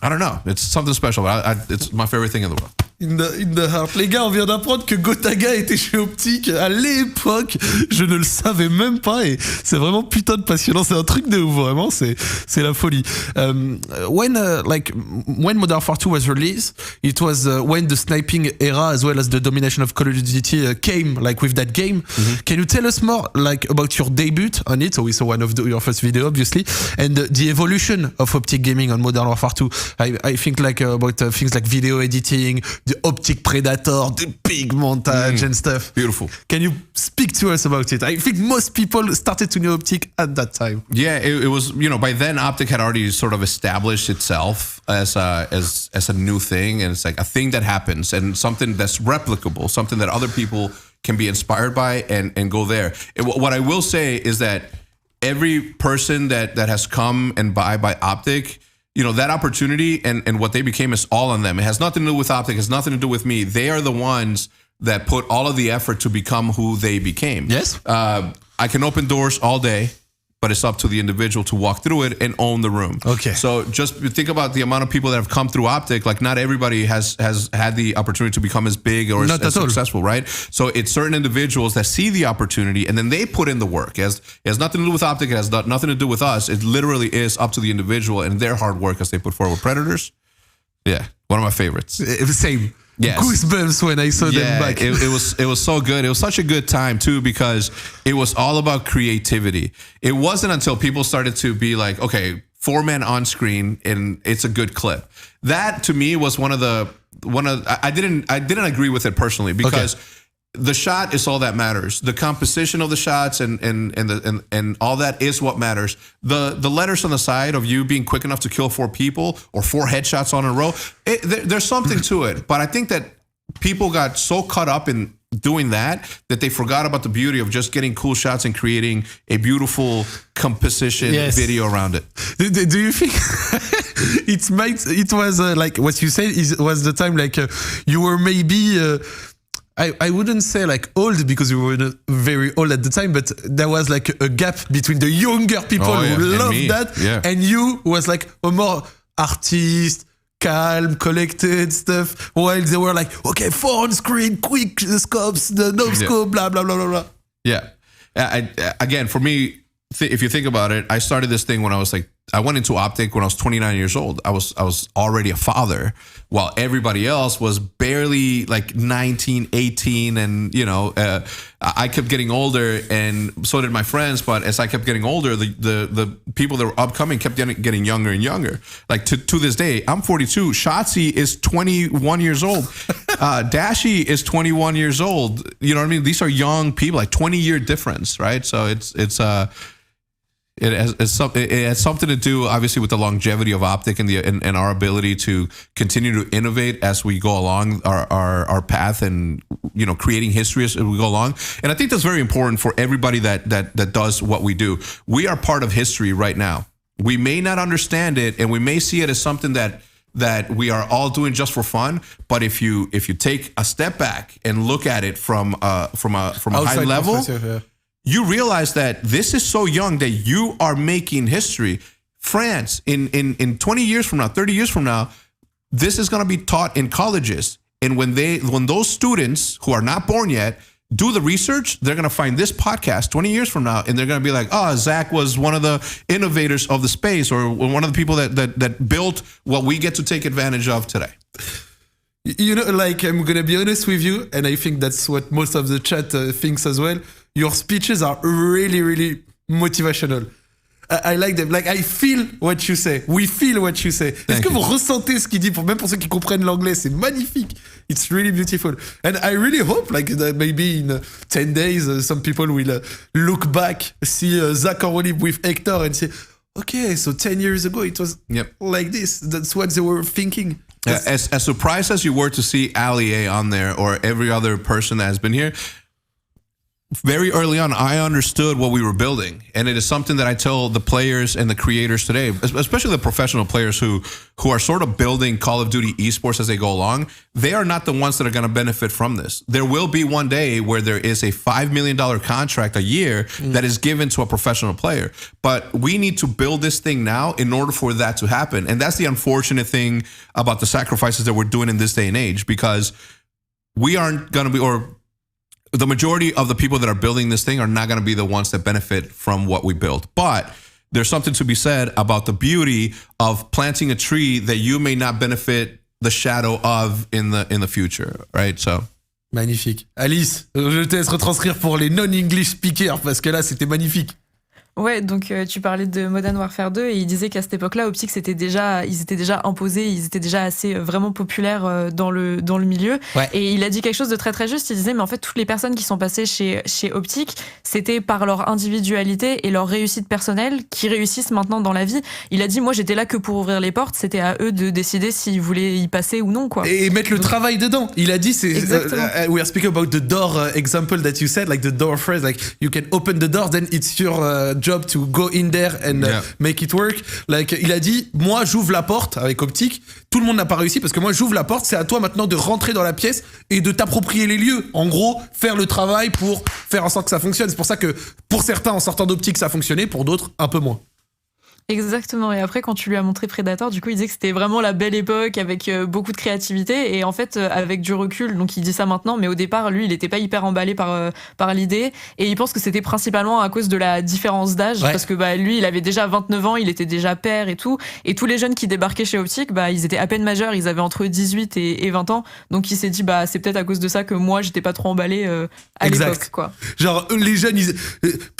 I don't know. It's something special. It's my favorite thing in the world. in the heart. Les gars, on vient d'apprendre que Gotaga était chez OpTic à l'époque. Je ne le savais même pas et c'est vraiment putain de passionnant. C'est un truc de ouf, vraiment. C'est la folie. When Modern Warfare 2 was released, it was when the sniping era as well as the domination of Call of Duty came with that game. Can you tell us more about your debut on it? So we saw one of your first video, obviously, and the evolution of OpTic Gaming on Modern Warfare 2. I think about things like video editing, the OpTic Predator, the big montage and stuff. Beautiful. Can you speak to us about it? I think most people started to know OpTic at that time. Yeah, it was, by then OpTic had already sort of established itself as a new thing, and it's like a thing that happens and something that's replicable, something that other people can be inspired by and go there. What I will say is that every person that has come and by OpTic, that opportunity and what they became is all on them. It has nothing to do with OpTic. It has nothing to do with me. They are the ones that put all of the effort to become who they became. Yes. I can open doors all day, but it's up to the individual to walk through it and own the room. Okay. So just think about the amount of people that have come through OpTic. Like not everybody has had the opportunity to become as big or as successful, right? So it's certain individuals that see the opportunity and then they put in the work. It has nothing to do with OpTic. It has nothing to do with us. It literally is up to the individual and their hard work as they put forward. Predators, yeah, one of my favorites. Same. Yes. Goosebumps when I saw them back. it was so good. It was such a good time too because it was all about creativity. It wasn't until people started to be like, okay, 4 men on screen and it's a good clip. That to me was I didn't agree with it personally because the shot is all that matters. The composition of the shots and all that is what matters. The letters on the side of you being quick enough to kill 4 people or 4 headshots on a row, there's something to it. But I think that people got so caught up in doing that they forgot about the beauty of just getting cool shots and creating a beautiful composition video around it. Do you think it was like what you said was the time you were maybe I wouldn't say old because you were not very old at the time, but there was a gap between the younger people who loved that and you was a more artist, calm, collected stuff, while they were okay, 4 on screen, quick scopes, the no scope, blah, blah, blah, blah, blah. Yeah. Again, for me, if you think about it, I started this thing when I went into OpTic when I was 29 years old. I was already a father while everybody else was barely 19, 18. And, I kept getting older and so did my friends. But as I kept getting older, the people that were upcoming kept getting younger and younger. To this day, I'm 42. Shotzi is 21 years old. Dashi is 21 years old. You know what I mean? These are young people, 20-year difference, right? So it has something to do, obviously, with the longevity of OpTic and our ability to continue to innovate as we go along our path and creating history as we go along. And I think that's very important for everybody that does what we do. We are part of history right now. We may not understand it, and we may see it as something that we are all doing just for fun. But if you take a step back and look at it from a high level. You realize that this is so young that you are making history. France, in 20 years from now, 30 years from now, this is going to be taught in colleges. And when those students who are not born yet do the research, they're going to find this podcast 20 years from now, and they're going to be like, Zach was one of the innovators of the space or one of the people that built what we get to take advantage of today. I'm going to be honest with you, and I think that's what most of the chat thinks as well. Your speeches are really, really motivational. I like them. I feel what you say. We feel what you say. Est-ce que vous ressentez ce qu'il dit, même pour ceux qui comprennent l'anglais? C'est magnifique. It's really beautiful. And I really hope that maybe in 10 days, some people will look back, see Zack or Roue Libre with Hector and say, okay, so 10 years ago it was like this. That's what they were thinking. As surprised as you were to see Ali A on there or every other person that has been here, very early on, I understood what we were building. And it is something that I tell the players and the creators today, especially the professional players who are sort of building Call of Duty esports as they go along. They are not the ones that are going to benefit from this. There will be one day where there is a $5 million contract a year that is given to a professional player. But we need to build this thing now in order for that to happen. And that's the unfortunate thing about the sacrifices that we're doing in this day and age, because we aren't going to be, or the majority of the people that are building this thing are not going to be the ones that benefit from what we build. But there's something to be said about the beauty of planting a tree that you may not benefit the shadow of in the future, right? So. Magnifique. Alice, je te laisse retranscrire pour les non-English speakers parce que là, c'était magnifique. Ouais, donc tu parlais de Modern Warfare 2 et il disait qu'à cette époque-là, OpTic ils étaient déjà imposés, ils étaient déjà assez vraiment populaires dans le milieu. Ouais. Et il a dit quelque chose de très très juste. Il disait, mais en fait, toutes les personnes qui sont passées chez OpTic, c'était par leur individualité et leur réussite personnelle qui réussissent maintenant dans la vie. Il a dit, moi, j'étais là que pour ouvrir les portes. C'était à eux de décider s'ils voulaient y passer ou non, quoi. Et mettre le travail dedans. Il a dit, c'est we are speaking about the door example that you said, like the door phrase, like you can open the door, then it's your job to go in there and make it work. Like, il a dit, moi j'ouvre la porte avec OpTic, tout le monde n'a pas réussi parce que moi j'ouvre la porte, c'est à toi maintenant de rentrer dans la pièce et de t'approprier les lieux. En gros, faire le travail pour faire en sorte que ça fonctionne. C'est pour ça que pour certains en sortant d'OpTic ça a fonctionné, pour d'autres un peu moins. Exactement. Et après, quand tu lui as montré Predator, du coup, il disait que c'était vraiment la belle époque avec beaucoup de créativité. Et en fait, avec du recul, donc il dit ça maintenant, mais au départ, lui, il n'était pas hyper emballé par l'idée. Et il pense que c'était principalement à cause de la différence d'âge. Ouais. Parce que lui, il avait déjà 29 ans, il était déjà père et tout. Et tous les jeunes qui débarquaient chez OpTic, ils étaient à peine majeurs, ils avaient entre 18 et 20 ans. Donc il s'est dit, c'est peut-être à cause de ça que moi, j'étais pas trop emballé à l'époque, quoi. Genre, les jeunes,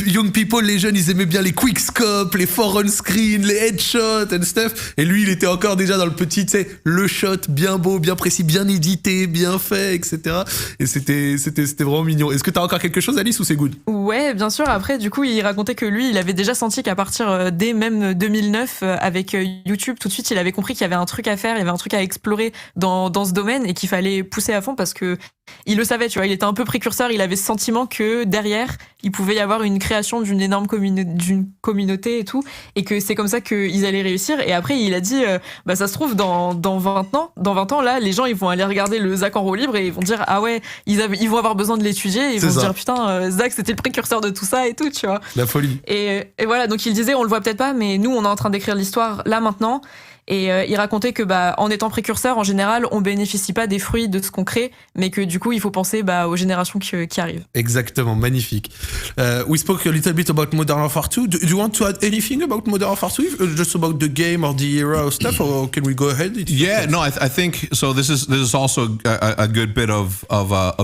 young people, les jeunes, ils aimaient bien les quickscopes, les for-on screen, les headshots and stuff. Et lui, il était encore déjà dans le petit, tu sais, le shot bien beau, bien précis, bien édité, bien fait, etc. Et c'était vraiment mignon. Est-ce que t'as encore quelque chose, Alice, ou c'est good? Ouais, bien sûr. Après, du coup, il racontait que lui, il avait déjà senti qu'à partir dès même 2009, avec YouTube, tout de suite, il avait compris qu'il y avait un truc à faire, il y avait un truc à explorer dans ce domaine et qu'il fallait pousser à fond parce que il le savait, tu vois, il était un peu précurseur, il avait ce sentiment que derrière, il pouvait y avoir une création d'une énorme communauté et tout, et que c'est comme ça qu'ils allaient réussir. Et après, il a dit, ça se trouve, dans 20 ans, là, les gens, ils vont aller regarder le Zack en Roue Libre et ils vont dire, ah ouais, ils vont avoir besoin de l'étudier, et ils vont se dire, putain, Zack, c'était le précurseur de tout ça et tout, tu vois. La folie. Et voilà, donc il disait, on le voit peut-être pas, mais nous, on est en train d'écrire l'histoire là, maintenant. Et il racontait que en étant précurseur, en général, on bénéficie pas des fruits de ce qu'on crée, mais que du coup, il faut penser aux générations qui arrivent. Exactement, magnifique. We spoke a little bit about Modern Warfare 2. Do you want to add anything about Modern Warfare 2? Just about the game or the era of stuff, or can we go ahead? No, I think so. This is also a good bit of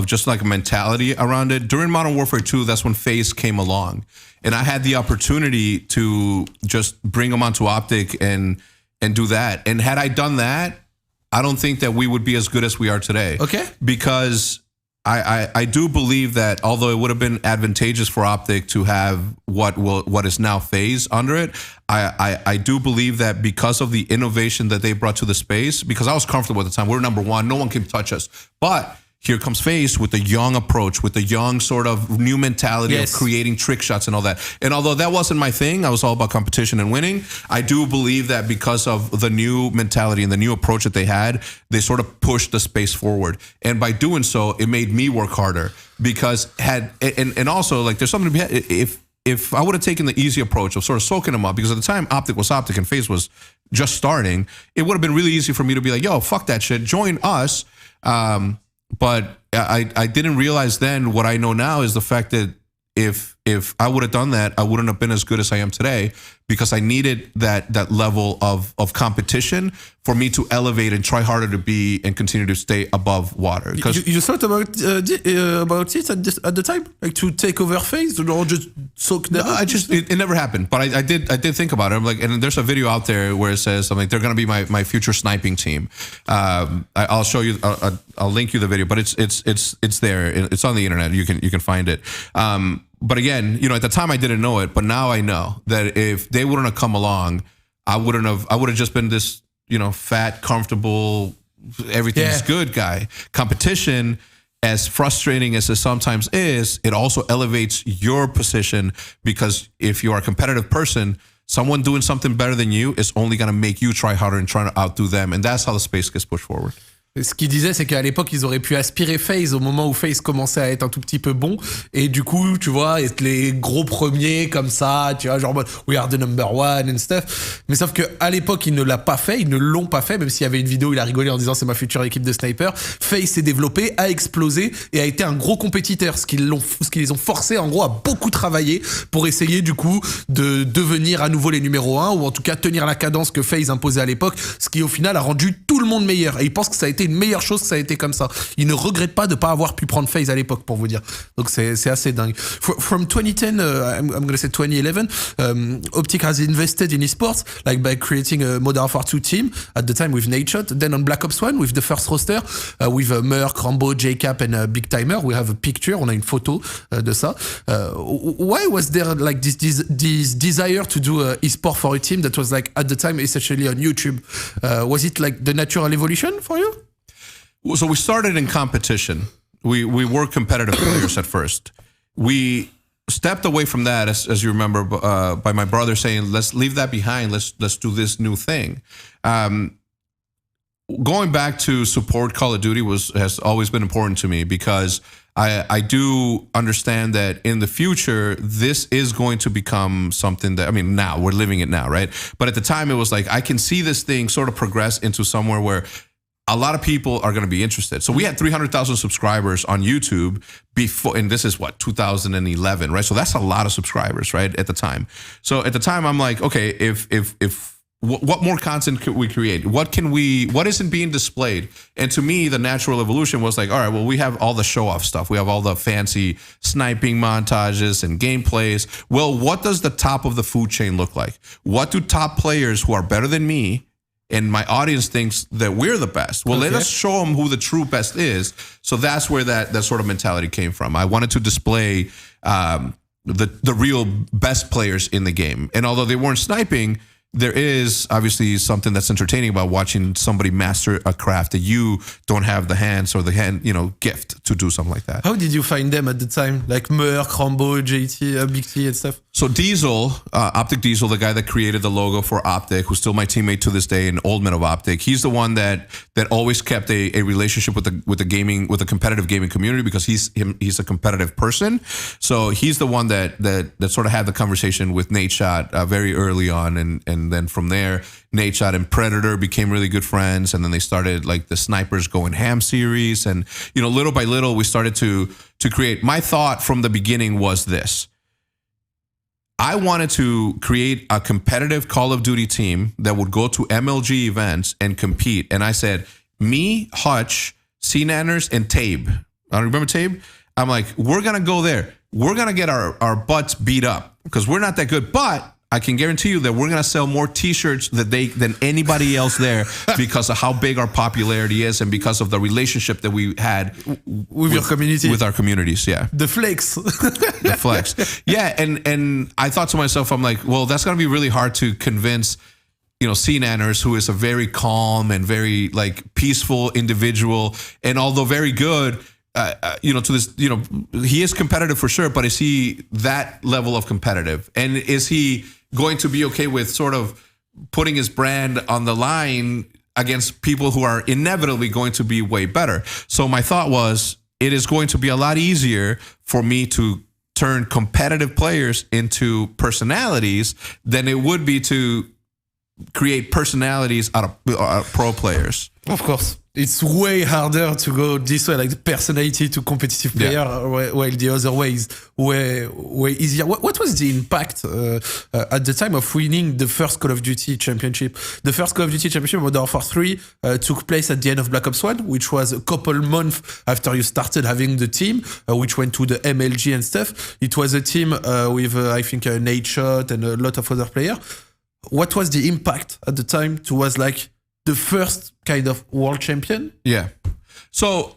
just like a mentality around it. During Modern Warfare 2, that's when FaZe came along, and I had the opportunity to just bring them onto OpTic and do that. And had I done that, I don't think that we would be as good as we are today. Okay. Because I do believe that although it would have been advantageous for OpTic to have what is now FaZe under it, I do believe that because of the innovation that they brought to the space, because I was comfortable at the time, we were number one, no one can touch us. But here comes FaZe with the young approach, with the young sort of new mentality of creating trick shots and all that. And although that wasn't my thing, I was all about competition and winning, I do believe that because of the new mentality and the new approach that they had, they sort of pushed the space forward. And by doing so, it made me work harder because and also like there's something to be, if I would have taken the easy approach of sort of soaking them up, because at the time OpTic was OpTic and FaZe was just starting, it would have been really easy for me to be like, yo, fuck that shit, join us. But I didn't realize then what I know now is the fact that if I would have done that, I wouldn't have been as good as I am today because I needed that level of competition for me to elevate and try harder to be and continue to stay above water. You thought about it at the time, like to take over FaZe or just soak them? No, it never happened. But I did think about it. I'm like, and there's a video out there where it says something. They're going to be my future sniping team. I'll show you. I'll link you the video, but it's there. It's on the internet. You can find it. But again, at the time I didn't know it, but now I know that if they wouldn't have come along, I would have just been this, fat, comfortable, everything's good guy. Competition as frustrating as it sometimes is, it also elevates your position, because if you are a competitive person, someone doing something better than you is only going to make you try harder and try to outdo them. And that's how the space gets pushed forward. Ce qu'il disait, c'est qu'à l'époque, ils auraient pu aspirer FaZe au moment où FaZe commençait à être un tout petit peu bon. Et du coup, tu vois, être les gros premiers comme ça, tu vois, genre, we are the number one and stuff. Mais sauf qu'à l'époque, ils ne l'ont pas fait, même s'il y avait une vidéo, il a rigolé en disant c'est ma future équipe de sniper. FaZe s'est développé, a explosé et a été un gros compétiteur. Ce qui les ont forcés, en gros, à beaucoup travailler pour essayer, du coup, de devenir à nouveau les numéros 1, ou en tout cas tenir la cadence que FaZe imposait à l'époque, ce qui au final a rendu tout le monde meilleur. Et ils pensent que ça a été une meilleure chose que ça a été comme ça. Ils ne regrettent pas de pas avoir pu prendre FaZe à l'époque, pour vous dire. Donc c'est assez dingue. From 2010, I'm going to say 2011, OpTic has invested in esports, like by creating a Modern Warfare 2 team at the time with Nadeshot. Then on Black Ops 1 with the first roster, with Merc, Rambo, JCap and Big Timer. We have a picture, on a une photo de ça. Why was there like this desire to do esport for a team that was like at the time essentially on YouTube? Was it like the natural evolution for you? So we started in competition. We were competitive players at first. We stepped away from that, as you remember, by my brother saying, "Let's leave that behind. Let's do this new thing." Going back to support Call of Duty has always been important to me, because I do understand that in the future, this is going to become something that, I mean, now we're living it now, right? But at the time, it was like, I can see this thing sort of progress into somewhere where a lot of people are going to be interested. So we had 300,000 subscribers on YouTube before, and this is 2011, right? So that's a lot of subscribers, right? At the time. So at the time, I'm like, okay, what more content could we create? What isn't being displayed? And to me, the natural evolution was like, all right, well, we have all the show off stuff. We have all the fancy sniping montages and gameplays. Well, what does the top of the food chain look like? What do top players who are better than me and my audience thinks that we're the best? Well, let us show them who the true best is. So that's where that sort of mentality came from. I wanted to display the real best players in the game. And although they weren't sniping, there is obviously something that's entertaining about watching somebody master a craft that you don't have the hands or the gift to do something like that. How did you find them at the time? Like Merc, Rambo, JT, Big T and stuff? So Diesel, OpTic Diesel, the guy that created the logo for OpTic, who's still my teammate to this day, an old man of OpTic, he's the one that always kept a relationship with the competitive gaming community, because he's a competitive person. So he's the one that sort of had the conversation with Nadeshot very early on, and then from there, Nadeshot and Predator became really good friends, and then they started like the Snipers Going Ham series, and little by little we started to create. My thought from the beginning was this: I wanted to create a competitive Call of Duty team that would go to MLG events and compete. And I said, me, Hutch, C-Nanners, and Tabe. I don't remember Tabe. I'm like, we're going to go there. We're going to get our butts beat up because we're not that good. But I can guarantee you that we're going to sell more T-shirts than anybody else there, because of how big our popularity is and because of the relationship that we had with your community, with our communities. Yeah, the flex, the flex. Yeah, and I thought to myself, I'm like, well, that's going to be really hard to convince, C-Nanners, who is a very calm and very like peaceful individual, and although very good. To this, he is competitive for sure, but is he that level of competitive? And is he going to be okay with sort of putting his brand on the line against people who are inevitably going to be way better? So my thought was, it is going to be a lot easier for me to turn competitive players into personalities than it would be to create personalities out of pro players. Of course. It's way harder to go this way, like the personality to competitive player, while the other way is way easier. What was the impact at the time of winning the first Call of Duty championship? The first Call of Duty championship, Modern Warfare 3, took place at the end of Black Ops 1, which was a couple months after you started having the team, which went to the MLG and stuff. It was a team with, I think, Nadeshot and a lot of other players. What was the impact at the time towards like the first kind of world champion? Yeah. So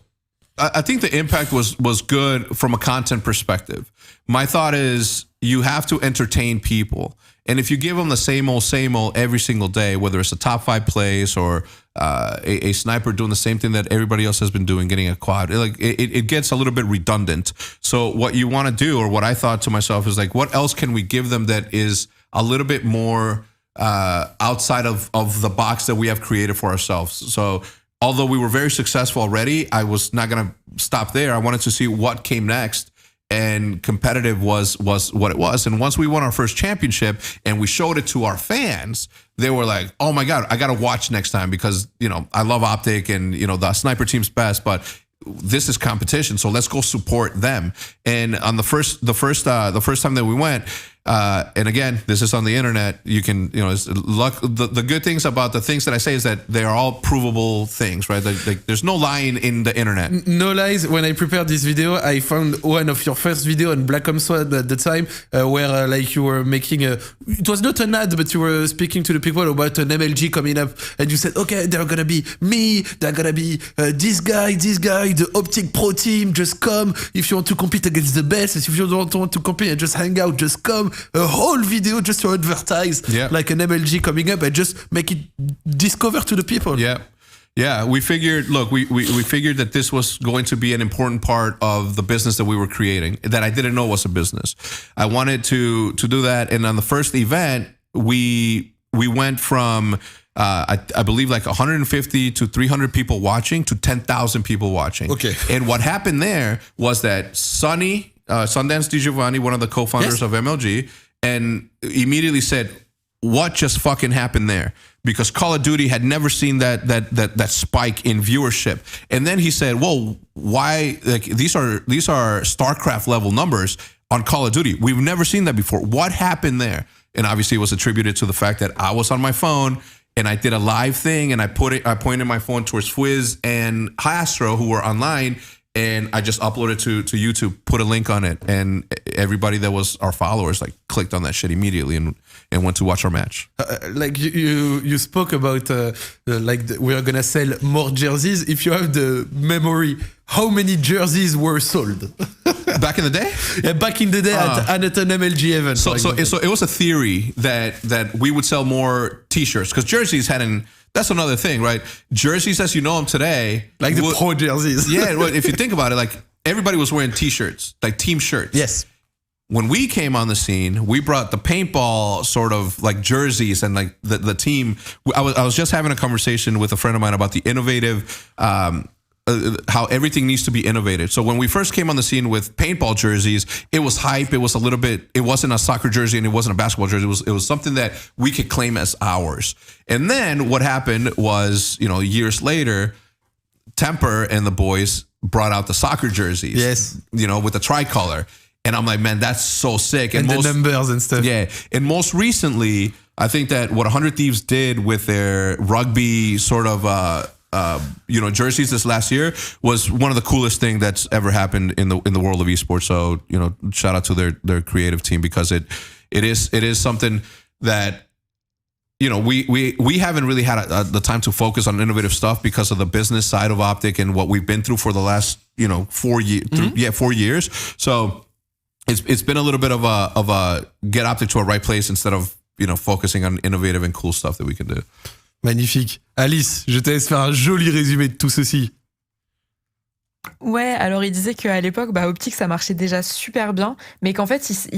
I think the impact was good from a content perspective. My thought is you have to entertain people. And if you give them the same old every single day, whether it's a top 5 plays or a sniper doing the same thing that everybody else has been doing, getting a quad. It gets a little bit redundant. So what you want to do, or what I thought to myself, is like, what else can we give them that is a little bit more outside of the box that we have created for ourselves? So although we were very successful already, I was not going to stop there. I wanted to see what came next. And competitive was what it was. And once we won our first championship and we showed it to our fans, they were like, oh my God, I got to watch next time, because, I love OpTic and, the sniper team's best, but this is competition. So let's go support them. And on the first time that we went, and again, this is on the internet. You can, the good things about the things that I say is that they are all provable things, right? There's no lying in the internet. No lies. When I prepared this video, I found one of your first video on Black Ops 1 at the time, where like you were making it was not an ad, but you were speaking to the people about an MLG coming up, and you said, okay, they're gonna be me, they're gonna be this guy, the OpTic Pro team. Just come if you want to compete against the best. If you don't want to compete and just hang out, just come. A whole video just to advertise like an MLG coming up and just make it discover to the people. Yeah. We figured, look, we figured that this was going to be an important part of the business that we were creating, that I didn't know was a business. I wanted to do that. And on the first event, we went from, I believe, like 150 to 300 people watching to 10,000 people watching. Okay. And what happened there was that Sundance DiGiovanni, one of the co-founders of MLG, and immediately said, what just fucking happened there? Because Call of Duty had never seen that spike in viewership. And then he said, well, why, like, these are StarCraft level numbers on Call of Duty. We've never seen that before. What happened there? And obviously it was attributed to the fact that I was on my phone and I did a live thing, and I pointed my phone towards Fwiz and Astro, who were online, and I just uploaded to YouTube, put a link on it, and everybody that was our followers like clicked on that shit immediately and went to watch our match. Like you spoke about we are gonna sell more jerseys. If you have the memory, how many jerseys were sold? Back in the day? Yeah, back in the day at an MLG event. So it was a theory that we would sell more T-shirts, because jerseys hadn't. That's another thing, right? Jerseys, as you know them today, like the pro jerseys. Yeah, well, if you think about it, like everybody was wearing T-shirts, like team shirts. Yes. When we came on the scene, we brought the paintball sort of like jerseys, and like the team. I was just having a conversation with a friend of mine about the innovative. How everything needs to be innovated. So when we first came on the scene with paintball jerseys, it was hype. It was a little bit. It wasn't a soccer jersey and it wasn't a basketball jersey. It was something that we could claim as ours. And then what happened was, years later, Temper and the boys brought out the soccer jerseys. Yes. With the tricolor. And I'm like, man, that's so sick. And the numbers and stuff. Yeah. And most recently, I think that what 100 Thieves did with their rugby sort of jerseys this last year was one of the coolest thing that's ever happened in the world of esports. So, shout out to their creative team, because it is something that, we haven't really had the time to focus on innovative stuff because of the business side of OpTic and what we've been through for the last, 4 years. 4 years. So it's been a little bit of a get OpTic to a right place instead of, focusing on innovative and cool stuff that we can do. Magnifique. Alice, je te laisse faire un joli résumé de tout ceci. Ouais, alors il disait qu'à l'époque, OpTic, ça marchait déjà super bien, mais qu'en fait,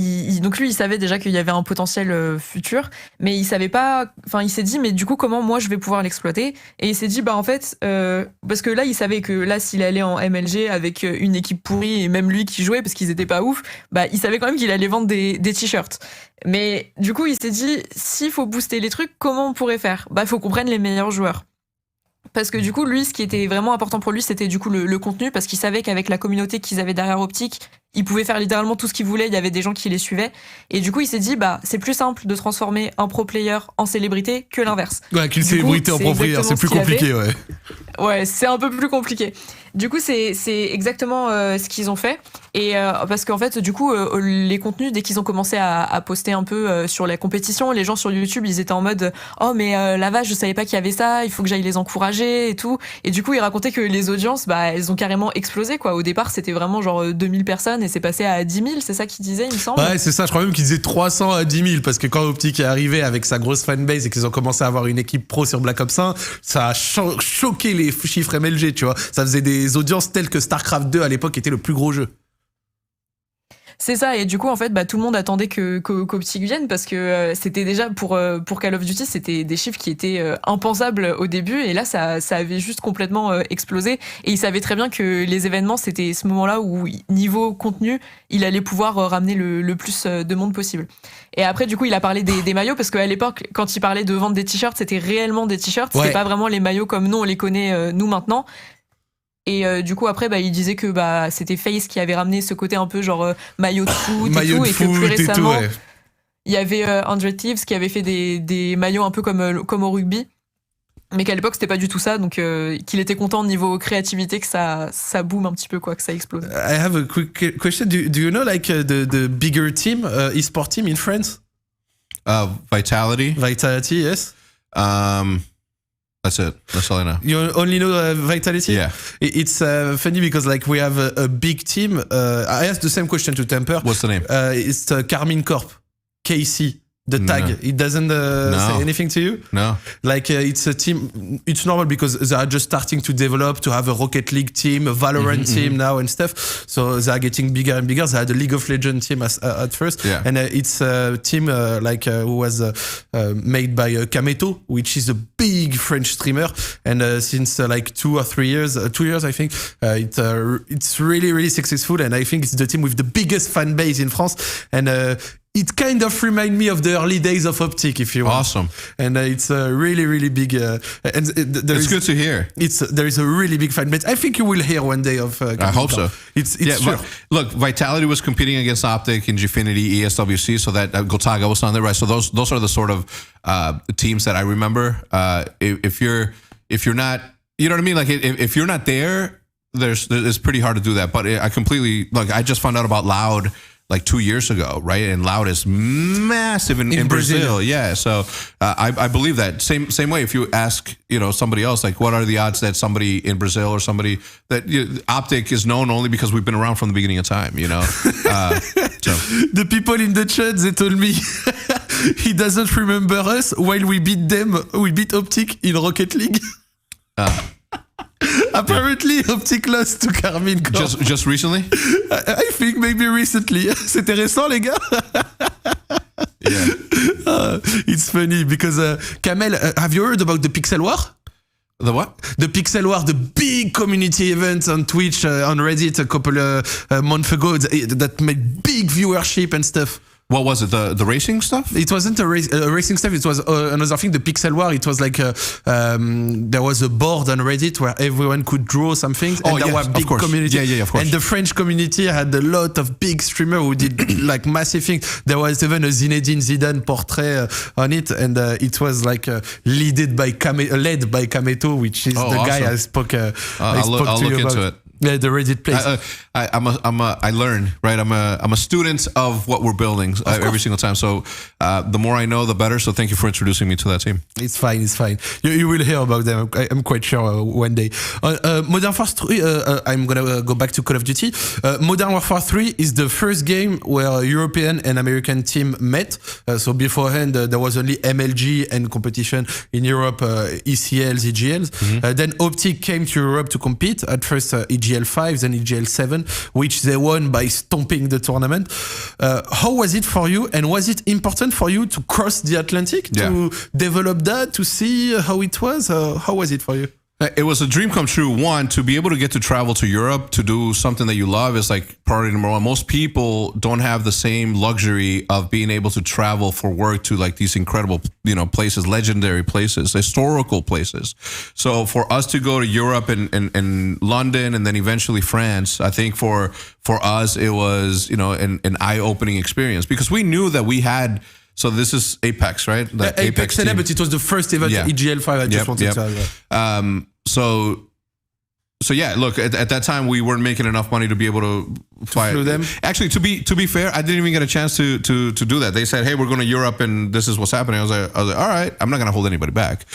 donc lui, il savait déjà qu'il y avait un potentiel futur, mais il savait pas, il s'est dit, mais du coup, comment moi je vais pouvoir l'exploiter? Et il s'est dit, en fait, parce que là, il savait que là, s'il allait en MLG avec une équipe pourrie, et même lui qui jouait, parce qu'ils étaient pas ouf, il savait quand même qu'il allait vendre des t-shirts. Mais du coup, il s'est dit, s'il faut booster les trucs, comment on pourrait faire? Il faut qu'on prenne les meilleurs joueurs. Parce que du coup, lui, ce qui était vraiment important pour lui, c'était du coup le contenu, parce qu'il savait qu'avec la communauté qu'ils avaient derrière OpTic, ils pouvaient faire littéralement tout ce qu'ils voulaient, il y avait des gens qui les suivaient. Et du coup, il s'est dit, c'est plus simple de transformer un pro player en célébrité que l'inverse. Ouais, qu'une célébrité en pro player, c'est plus compliqué, ouais. Ouais, c'est un peu plus compliqué. Du coup, c'est exactement ce qu'ils ont fait. Et parce qu'en fait, du coup, les contenus, dès qu'ils ont commencé à poster un peu sur la compétition, les gens sur YouTube, ils étaient en mode oh mais la vache, je savais pas qu'il y avait ça, il faut que j'aille les encourager et tout. Et du coup, ils racontaient que les audiences, bah elles ont carrément explosé quoi. Au départ, c'était vraiment genre 2000 personnes et c'est passé à 10 000, c'est ça qu'ils disaient, il me semble. Ouais, c'est ça. Je crois même qu'ils disaient 300 à 10 000 parce que quand OpTic est arrivé avec sa grosse fanbase et qu'ils ont commencé à avoir une équipe pro sur Black Ops 1, ça a choqué les chiffres MLG, tu vois. Ça faisait des audiences telles que StarCraft 2 à l'époque était le plus gros jeu. C'est ça, et du coup, en fait, bah, tout le monde attendait qu'OpTic vienne parce que c'était déjà pour Call of Duty, c'était des chiffres qui étaient impensables au début, et là, ça avait juste complètement explosé. Et ils savaient très bien que les événements, c'était ce moment-là où, niveau contenu, il allait pouvoir ramener le plus de monde possible. Et après, du coup, il a parlé des maillots parce qu'à l'époque, quand il parlait de vendre des t-shirts, c'était réellement des t-shirts, c'était pas vraiment les maillots comme nous, on les connaît, nous, maintenant. Et du coup après il disait que c'était FaZe qui avait ramené ce côté un peu genre maillot de foot et tout, et que plus récemment il y avait 100 Thieves qui avait fait des maillots un peu comme au rugby, mais qu'à l'époque c'était pas du tout ça, donc qu'il était content niveau créativité que ça boom un petit peu quoi, que ça explose. I have a quick question. Do you know like the bigger team, esport team in France? Vitality, yes. That's it. That's all I know. You only know Vitality? Yeah. It's funny because like we have a big team. I asked the same question to Temper. What's the name? It's Carmine Corp. KC. The tag. No. It doesn't say anything to you? No. Like it's a team. It's normal because they are just starting to develop, to have a Rocket League team, a Valorant team now and stuff. So they are getting bigger and bigger. They had a League of Legends team at first. Yeah. And it's a team who was made by Kameto, which is a big French streamer. And since like 2 or 3 years, 2 years I think, it's really, really successful. And I think it's the team with the biggest fan base in France. And it kind of reminds me of the early days of OpTic, if you want. Awesome. And it's really, really big. And it's good to hear. There is a really big fan base. I think you will hear one day of. I hope so. It's sure. Look, Vitality was competing against OpTic in Gfinity, ESWC, so that Gotaga was on there, right? So those are the sort of teams that I remember. If you're not, you know what I mean? Like if you're not there, it's pretty hard to do that. But I completely I just found out about Loud like 2 years ago, right? And Loud is massive in Brazil. Yeah, so I believe that. Same way, if you ask somebody else, like what are the odds that somebody in Brazil or somebody that OpTic is known only because we've been around from the beginning of time, So. The people in the chat, they told me he doesn't remember us while we beat OpTic in Rocket League. Apparently, OpTic lost to Carmine Corp. Just recently? I think maybe recently. C'était récent, les gars. Yeah. It's funny because Kamel, have you heard about the Pixel War? The what? The Pixel War, the big community event on Twitch, on Reddit a couple months ago that made big viewership and stuff. What was it? The racing stuff? It wasn't a racing stuff. It was another thing. The Pixel War. It was like there was a board on Reddit where everyone could draw some things. And there were big community. Yeah, of course. And the French community had a lot of big streamers who did like massive things. There was even a Zinedine Zidane portrait on it, and it was like led by Kameto, which is the awesome. Guy I spoke. I'll look into it. Yeah, the Reddit place. I learn, right? I'm a student of what we're building every single time. So the more I know, the better. So thank you for introducing me to that team. It's fine. You will hear about them. I'm quite sure one day. Modern Warfare 3. I'm gonna go back to Call of Duty. Modern Warfare 3 is the first game where European and American team met. So beforehand, there was only MLG and competition in Europe, ECLs, EGLs. Then OpTic came to Europe to compete. At first, EGL 5, then EGL 7, which they won by stomping the tournament. How was it for you? And was it important for you to cross the Atlantic to develop that, to see how it was? How was it for you? It was a dream come true. One, to be able to get to travel to Europe to do something that you love is like priority number one. Most people don't have the same luxury of being able to travel for work to like these incredible, places, legendary places, historical places. So for us to go to Europe and London and then eventually France, I think for us it was, an eye-opening experience because we knew that we had. So this is Apex, right? Apex, but it was the first event EGL 5. I just wanted to have that. So So yeah, look, at that time we weren't making enough money to be able to fly them. Actually, to be fair, I didn't even get a chance to do that. They said, "Hey, we're going to Europe, and this is what's happening." I was like, "All right, I'm not going to hold anybody back."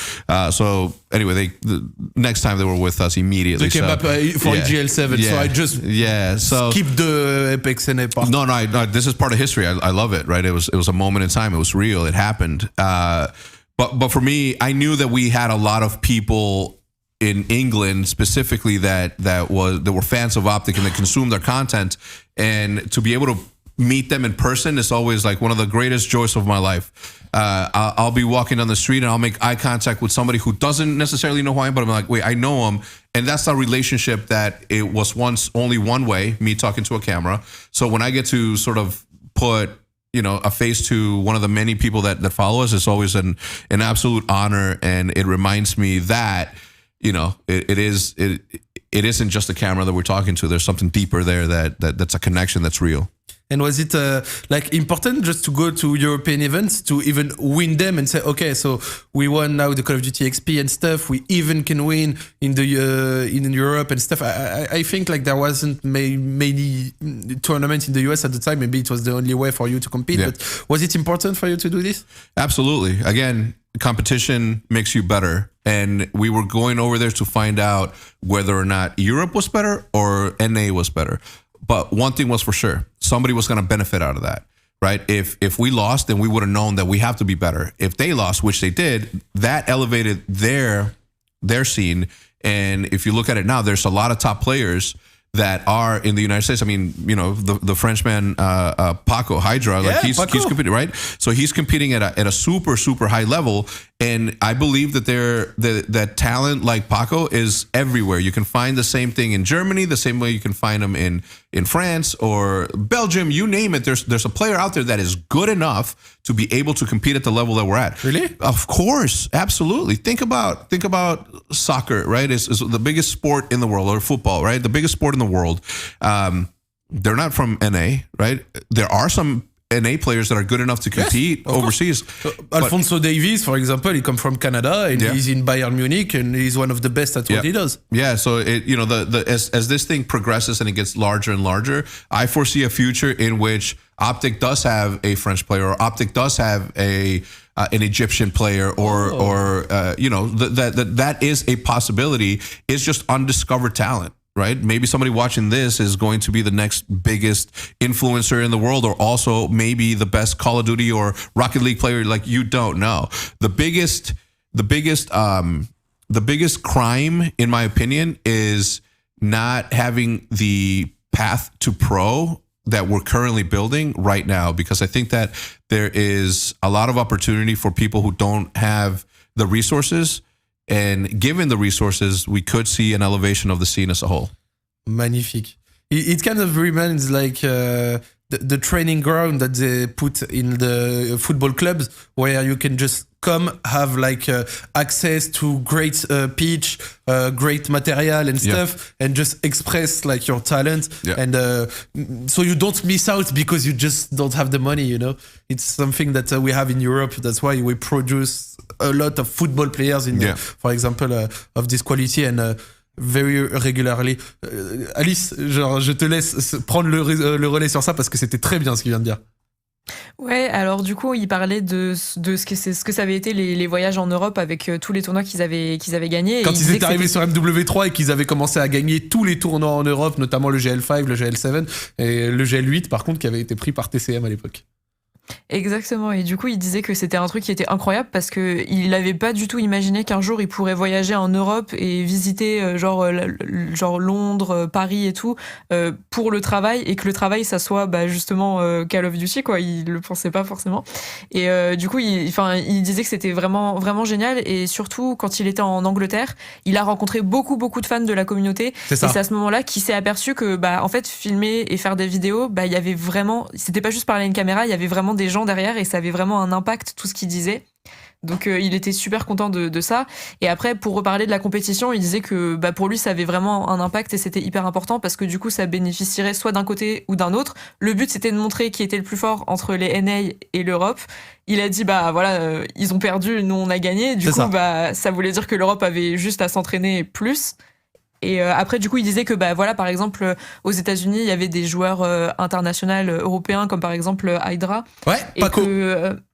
So anyway, the next time they were with us immediately. They came up for GL7, so I just skip the Apex NA part. No, this is part of history. I love it. Right? It was a moment in time. It was real. It happened. But for me, I knew that we had a lot of people in England specifically that were fans of OpTic and that consumed their content, and to be able to meet them in person is always like one of the greatest joys of my life. I'll be walking down the street and I'll make eye contact with somebody who doesn't necessarily know who I am, but I'm like, wait, I know him. And that's a relationship that it was once only one way, me talking to a camera. So when I get to sort of put a face to one of the many people that follow us, it's always an absolute honor, and it reminds me that it isn't just a camera that we're talking to. There's something deeper there that's a connection that's real. And was it important just to go to European events to even win them and say, okay, so we won now the Call of Duty XP and stuff. We even can win in in Europe and stuff. I think there wasn't many tournaments in the US at the time. Maybe it was the only way for you to compete. Yeah. But was it important for you to do this? Absolutely. Again, competition makes you better. And we were going over there to find out whether or not Europe was better or NA was better. But one thing was for sure, somebody was going to benefit out of that, right? If we lost, then we would have known that we have to be better. If they lost, which they did, that elevated their scene. And if you look at it now, there's a lot of top players that are in the United States. I mean, the Frenchman Paco Hydra, he's competing, right? So he's competing at a super, super high level. And I believe that that talent like Paco is everywhere. You can find the same thing in Germany, the same way you can find them in France or Belgium, you name it. There's a player out there that is good enough to be able to compete at the level that we're at. Really? Of course, absolutely. Think about soccer, right? It's the biggest sport in the world, or football, right? The biggest sport in the world. They're not from NA, right? There are some NA players that are good enough to compete overseas. Alphonso Davies, for example, he comes from Canada and he's in Bayern Munich and he's one of the best at what he does. Yeah, so as this thing progresses and it gets larger and larger, I foresee a future in which OpTic does have a French player, or OpTic does have an Egyptian player, or that is a possibility. It's just undiscovered talent. Right? Maybe somebody watching this is going to be the next biggest influencer in the world, or also maybe the best Call of Duty or Rocket League player. Like, you don't know. The biggest crime, in my opinion, is not having the path to pro that we're currently building right now, because I think that there is a lot of opportunity for people who don't have the resources. And given the resources, we could see an elevation of the scene as a whole. Magnifique. It kind of reminds like the training ground that they put in the football clubs, where you can just come, have access to great pitch, great material and stuff, and just express your talent. Yeah. And so you don't miss out because you just don't have the money, It's something that we have in Europe. That's why we produce a lot of football players, for example, of this quality, and very regularly. Alice, je te laisse prendre le relais sur ça, parce que c'était très bien ce qu'il vient de dire. Ouais, alors du coup, il parlait de ce que ça avait été les voyages en Europe avec tous les tournois qu'ils avaient gagnés. Quand ils étaient arrivés sur MW3 et qu'ils avaient commencé à gagner tous les tournois en Europe, notamment le GL5, le GL7 et le GL8, par contre, qui avait été pris par TCM à l'époque. Exactement, et du coup il disait que c'était un truc qui était incroyable parce que il n'avait pas du tout imaginé qu'un jour il pourrait voyager en Europe et visiter genre Londres, Paris et tout pour le travail, et que le travail ça soit justement Call of Duty, quoi. Il le pensait pas forcément, et du coup il disait que c'était vraiment vraiment génial, et surtout quand il était en Angleterre, il a rencontré beaucoup de fans de la communauté, et c'est à ce moment-là qu'il s'est aperçu que en fait filmer et faire des vidéos, il y avait vraiment, c'était pas juste parler à une caméra, il y avait vraiment des gens derrière, et ça avait vraiment un impact tout ce qu'il disait. Donc il était super content de ça. Et après, pour reparler de la compétition, il disait que pour lui ça avait vraiment un impact et c'était hyper important, parce que du coup ça bénéficierait soit d'un côté ou d'un autre. Le but c'était de montrer qui était le plus fort entre les NA et l'Europe. Il a dit voilà, ils ont perdu, nous on a gagné. Du coup ça voulait dire que l'Europe avait juste à s'entraîner plus. Et après, du coup, il disait que, bah voilà, par exemple, aux États-Unis, il y avait des joueurs internationaux européens, comme par exemple Hydra. Ouais, Et Paco.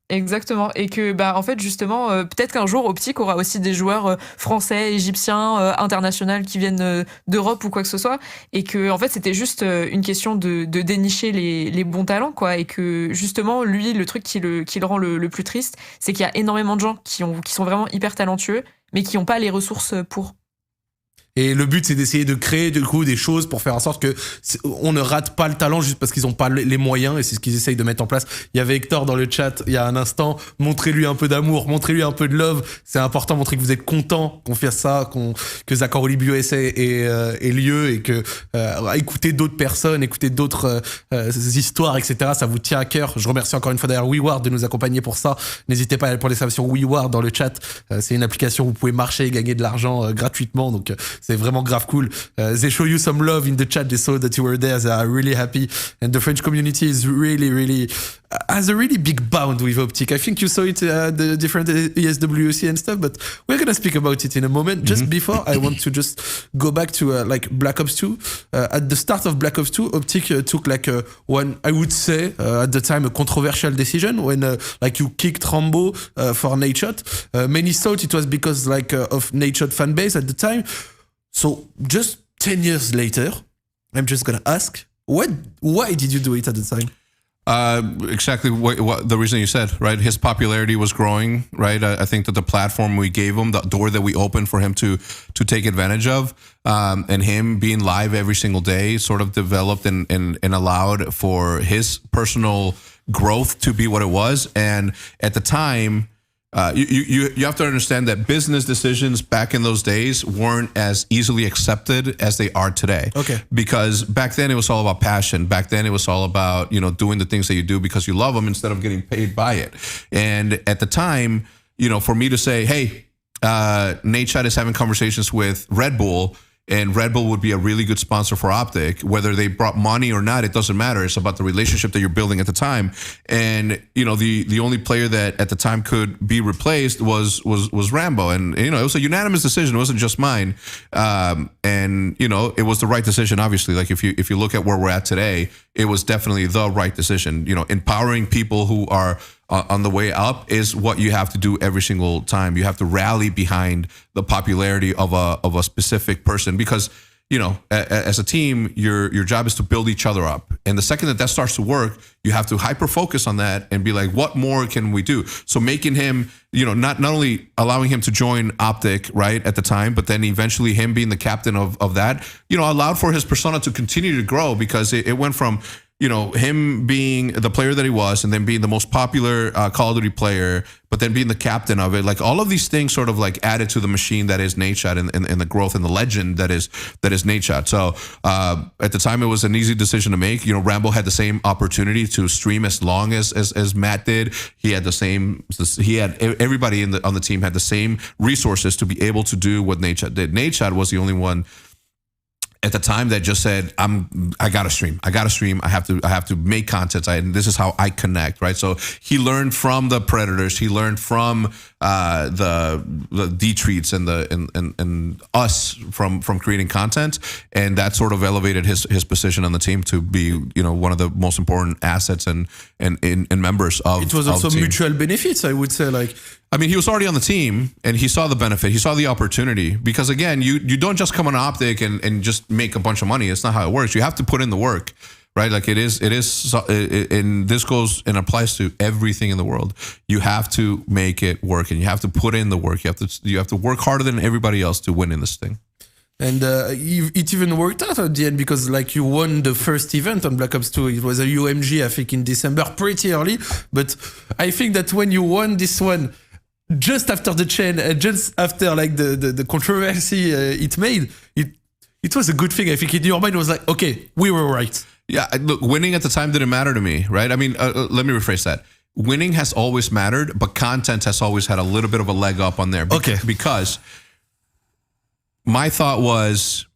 exactement. Et que, bah, en fait, justement, peut-être qu'un jour, OpTic aura aussi des joueurs français, égyptiens, internationaux qui viennent d'Europe ou quoi que ce soit. Et que, en fait, c'était juste une question de dénicher les bons talents, quoi. Et que, justement, lui, le truc qui le rend le plus triste, c'est qu'il y a énormément de gens qui sont vraiment hyper talentueux, mais qui n'ont pas les ressources pour. Et le but, c'est d'essayer de créer du coup des choses pour faire en sorte que on ne rate pas le talent juste parce qu'ils n'ont pas les moyens, et c'est ce qu'ils essayent de mettre en place. Il y avait Hector dans le chat il y a un instant. Montrez-lui un peu d'amour, montrez-lui un peu de love. C'est important, montrez que vous êtes content qu'on fasse ça, que Zack Roue Libre USA ait lieu, et que écoutez d'autres personnes, écoutez d'autres histoires, etc. Ça vous tient à cœur. Je remercie encore une fois d'ailleurs WeWard de nous accompagner pour ça. N'hésitez pas à aller pour les services sur WeWard dans le chat. C'est une application où vous pouvez marcher et gagner de l'argent gratuitement. Donc c'est vraiment grave cool. They show you some love in the chat. They saw that you were there. They are really happy. And the French community is really has a really big bond with OpTic. I think you saw it the different ESWC and stuff, but we're going to speak about it in a moment. Just before, I want to just go back to like Black Ops 2. At the start of Black Ops 2, OpTic took like one, I would say, at the time, a controversial decision when like you kicked Rambo for Nadeshot. Many thought it was because like of Nadeshot fan base at the time. So just 10 years later, I'm just going to ask, why did you do it at the time? Exactly what the reason you said, right? His popularity was growing, right? I think that the platform we gave him, the door that we opened for him to take advantage of, and him being live every single day sort of developed and allowed for his personal growth to be what it was. And at the time, you have to understand that business decisions back in those days weren't as easily accepted as they are today. Okay. Because back then it was all about passion. Back then it was all about, doing the things that you do because you love them instead of getting paid by it. And at the time, for me to say, hey, Nadeshot is having conversations with Red Bull, and Red Bull would be a really good sponsor for OpTic. Whether they brought money or not, it doesn't matter. It's about the relationship that you're building at the time. And the only player that at the time could be replaced was Rambo. And it was a unanimous decision. It wasn't just mine. And it was the right decision. Obviously, like if you look at where we're at today, it was definitely the right decision. Empowering people who are on the way up is what you have to do every single time. You have to rally behind the popularity of a specific person, because as a team, your job is to build each other up. And the second that starts to work, you have to hyper focus on that and be like, what more can we do? So making him, not only allowing him to join OpTic, right, at the time, but then eventually him being the captain of that, allowed for his persona to continue to grow, because it went from him being the player that he was, and then being the most popular Call of Duty player, but then being the captain of it. Like all of these things sort of like added to the machine that is Nadeshot, and the growth and the legend that is Nadeshot. So at the time, it was an easy decision to make. Rambo had the same opportunity to stream as long as Matt did. He had everybody on the team had the same resources to be able to do what Nadeshot did. Nadeshot was the only one at the time that just said, I gotta stream. I have to make content. And this is how I connect, right? So he learned from the Predators. He learned from the D-Treats and us from creating content, and that sort of elevated his position on the team to be one of the most important assets and members of. It was also mutual benefits, I would say. Like, I mean, he was already on the team, and he saw the benefit. He saw the opportunity, because again, you don't just come on OpTic and just make a bunch of money. It's not how it works. You have to put in the work, right? Like it is, and this goes and applies to everything in the world. You have to make it work, and you have to put in the work. You have to work harder than everybody else to win in this thing. And it even worked out at the end, because like you won the first event on Black Ops 2. It was a UMG, I think, in December, pretty early. But I think that when you won this one, just after the chain, just after like the controversy it made, it was a good thing. I think in your mind it was like, okay, we were right. Yeah, look, winning at the time didn't matter to me, right? I mean, let me rephrase that. Winning has always mattered, but content has always had a little bit of a leg up on there. Because my thought was,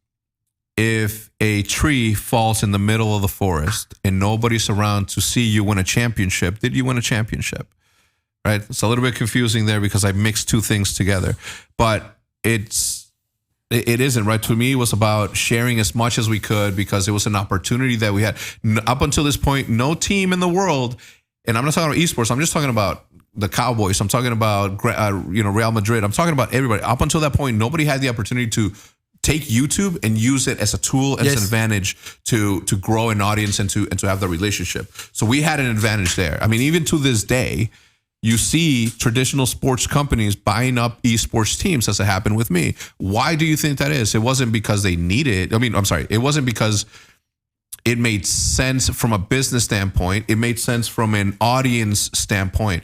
if a tree falls in the middle of the forest and nobody's around to see you win a championship, did you win a championship? Right? It's a little bit confusing there because I mixed two things together. But it's It isn't, right? To me, it was about sharing as much as we could because it was an opportunity that we had. Up until this point, no team in the world, and I'm not talking about esports, I'm just talking about the Cowboys, I'm talking about Real Madrid, I'm talking about everybody. Up until that point, nobody had the opportunity to take YouTube and use it as a tool and as an advantage to grow an audience and to have the relationship. So we had an advantage there. I mean, even to this day, you see traditional sports companies buying up esports teams, as it happened with me. Why do you think that is? It wasn't because they needed. It wasn't because it made sense from a business standpoint. It made sense from an audience standpoint.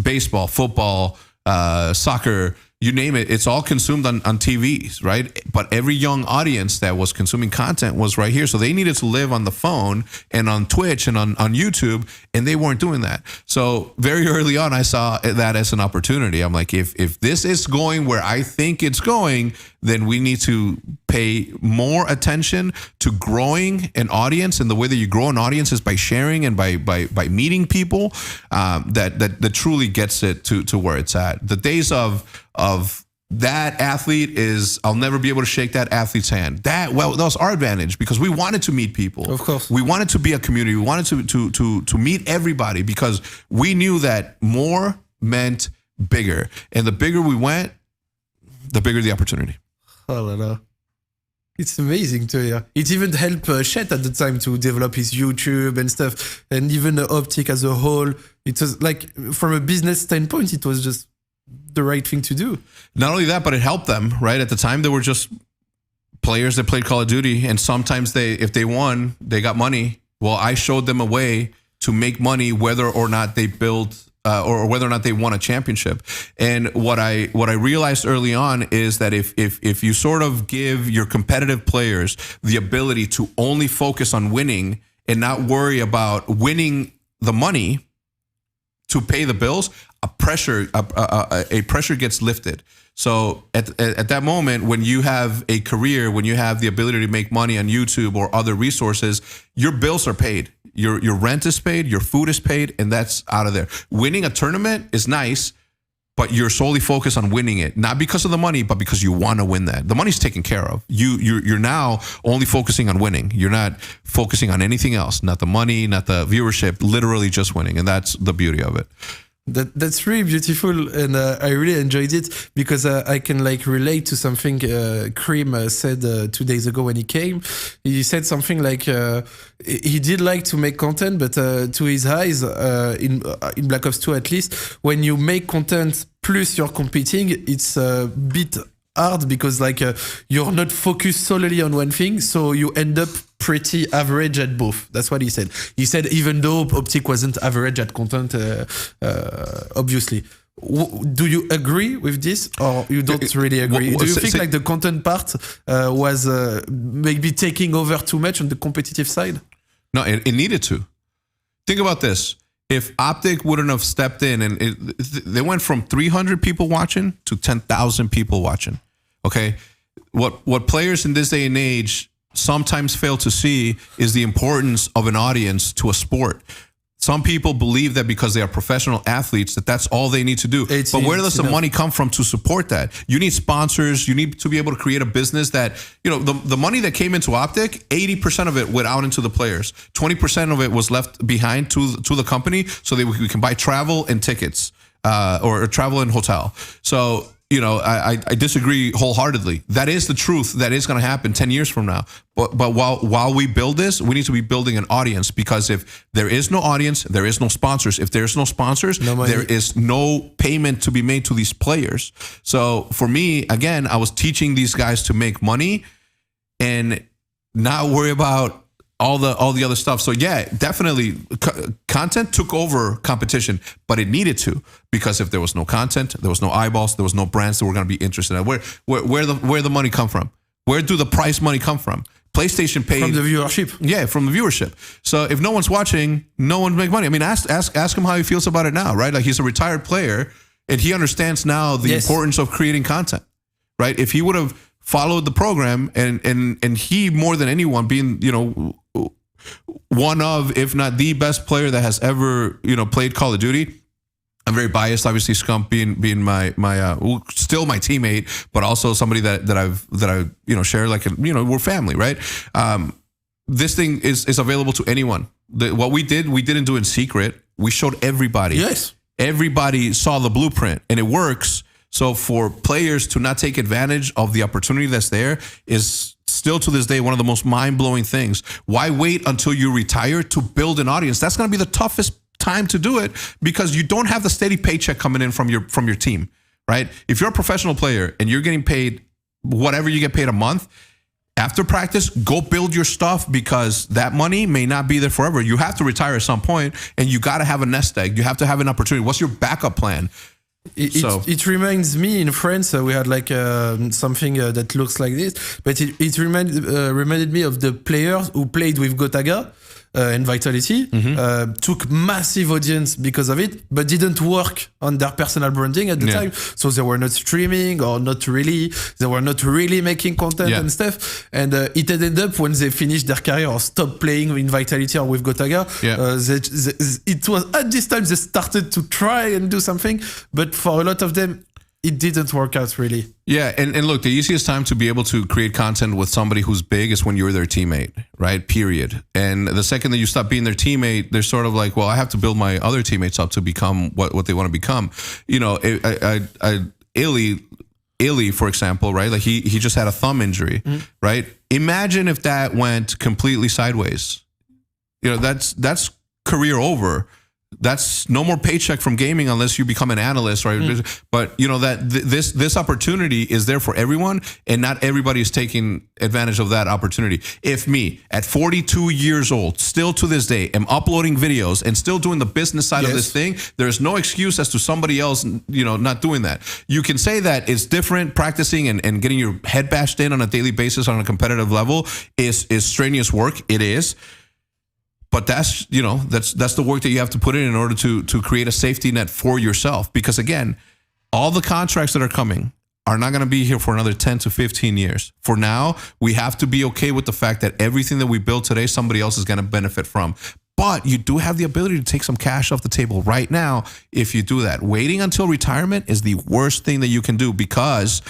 Baseball, football, soccer, you name it, it's all consumed on TVs, right? But every young audience that was consuming content was right here. So they needed to live on the phone and on Twitch and on YouTube, and they weren't doing that. So very early on, I saw that as an opportunity. I'm like, if this is going where I think it's going, then we need to pay more attention to growing an audience. And the way that you grow an audience is by sharing and by meeting people that truly gets it to where it's at. The days of that athlete is, I'll never be able to shake that athlete's hand. That was our advantage because we wanted to meet people. Of course. We wanted to be a community. We wanted to meet everybody because we knew that more meant bigger. And the bigger we went, the bigger the opportunity. Oh la la. It's amazing to hear. It even helped Chet at the time to develop his YouTube and stuff. And even the OpTic as a whole. It was like, from a business standpoint, it was just the right thing to do. Not only that, but it helped them, right? At the time, they were just players that played Call of Duty. And sometimes if they won, they got money. Well, I showed them a way to make money, whether or not they built or whether or not they won a championship. And what I realized early on is that if you sort of give your competitive players the ability to only focus on winning and not worry about winning the money to pay the bills, a pressure gets lifted. So at that moment, when you have a career, when you have the ability to make money on YouTube or other resources, your bills are paid. Your rent is paid, your food is paid, and that's out of there. Winning a tournament is nice, but you're solely focused on winning it, not because of the money, but because you want to win that. The money's taken care of. You're now only focusing on winning. You're not focusing on anything else, not the money, not the viewership, literally just winning, and that's the beauty of it. That's really beautiful, and I really enjoyed it because I can relate to something Cream said 2 days ago when he came. He said something like he did like to make content, but to his eyes, in Black Ops 2 at least, when you make content plus you're competing, it's a bit hard because you're not focused solely on one thing, so you end up pretty average at both. That's what he said. He said even though OpTic wasn't average at content, obviously. Do you agree with this, or you don't really agree? Do you think the content part was maybe taking over too much on the competitive side? No, it needed to. Think about this. If OpTic wouldn't have stepped in, and they went from 300 people watching to 10,000 people watching. Okay, what players in this day and age sometimes fail to see is the importance of an audience to a sport. Some people believe that because they are professional athletes, that's all they need to do. But where does the money come from to support that? You need sponsors. You need to be able to create a business that, the money that came into OpTic, 80% of it went out into the players. 20% of it was left behind to the company so that we can buy travel and tickets or travel and hotel. So, I disagree wholeheartedly. That is the truth. That is going to happen 10 years from now. But while we build this, we need to be building an audience, because if there is no audience, there is no sponsors. If there's no sponsors, there is no payment to be made to these players. So for me, again, I was teaching these guys to make money and not worry about all the other stuff. So yeah, definitely content took over competition, but it needed to, because if there was no content, there was no eyeballs, there was no brands that were going to be interested in. Where the money come from? Where do the prize money come from? PlayStation paid from the viewership. Yeah, from the viewership. So if no one's watching, no one make money. I mean, ask him how he feels about it now, right? Like, he's a retired player and he understands now the importance of creating content, right? If he would have followed the program and he, more than anyone, being, one of, if not the best player that has ever, played Call of Duty, I'm very biased, obviously. Scump being my still my teammate, but also somebody that I share, like, we're family, right? This thing is available to anyone. What we didn't do in secret. We showed everybody. Yes, everybody saw the blueprint, and it works. So for players to not take advantage of the opportunity that's there is still to this day one of the most mind-blowing things. Why wait until you retire to build an audience? That's going to be the toughest time to do it, because you don't have the steady paycheck coming in from your team, right? If you're a professional player and you're getting paid whatever you get paid a month, after practice, go build your stuff, because that money may not be there forever. You have to retire at some point, and you got to have a nest egg. You have to have an opportunity. What's your backup plan? It reminds me, in France, we had like something that looks like this, but it reminded me of the players who played with Gotaga and Vitality, took massive audience because of it, but didn't work on their personal branding at the time. So they were not streaming, or they were not really making content and stuff. And it ended up, when they finished their career or stopped playing in Vitality or with Gotaga, it was at this time they started to try and do something, but for a lot of them, it didn't work out really. Yeah, and look, the easiest time to be able to create content with somebody who's big is when you're their teammate, right? Period. And the second that you stop being their teammate, they're sort of like, well, I have to build my other teammates up to become what they want to become. Illy, for example, right? Like he just had a thumb injury, right? Imagine if that went completely sideways. That's career over. That's no more paycheck from gaming unless you become an analyst, right? But this opportunity is there for everyone, and not everybody is taking advantage of that opportunity. If me, at 42 years old, still to this day, am uploading videos and still doing the business side of this thing, there's no excuse as to somebody else, not doing that. You can say that it's different. Practicing and getting your head bashed in on a daily basis on a competitive level is strenuous work. It is. But that's the work that you have to put in order to create a safety net for yourself. Because again, all the contracts that are coming are not going to be here for another 10 to 15 years. For now, we have to be okay with the fact that everything that we build today, somebody else is going to benefit from. But you do have the ability to take some cash off the table right now if you do that. Waiting until retirement is the worst thing that you can do, because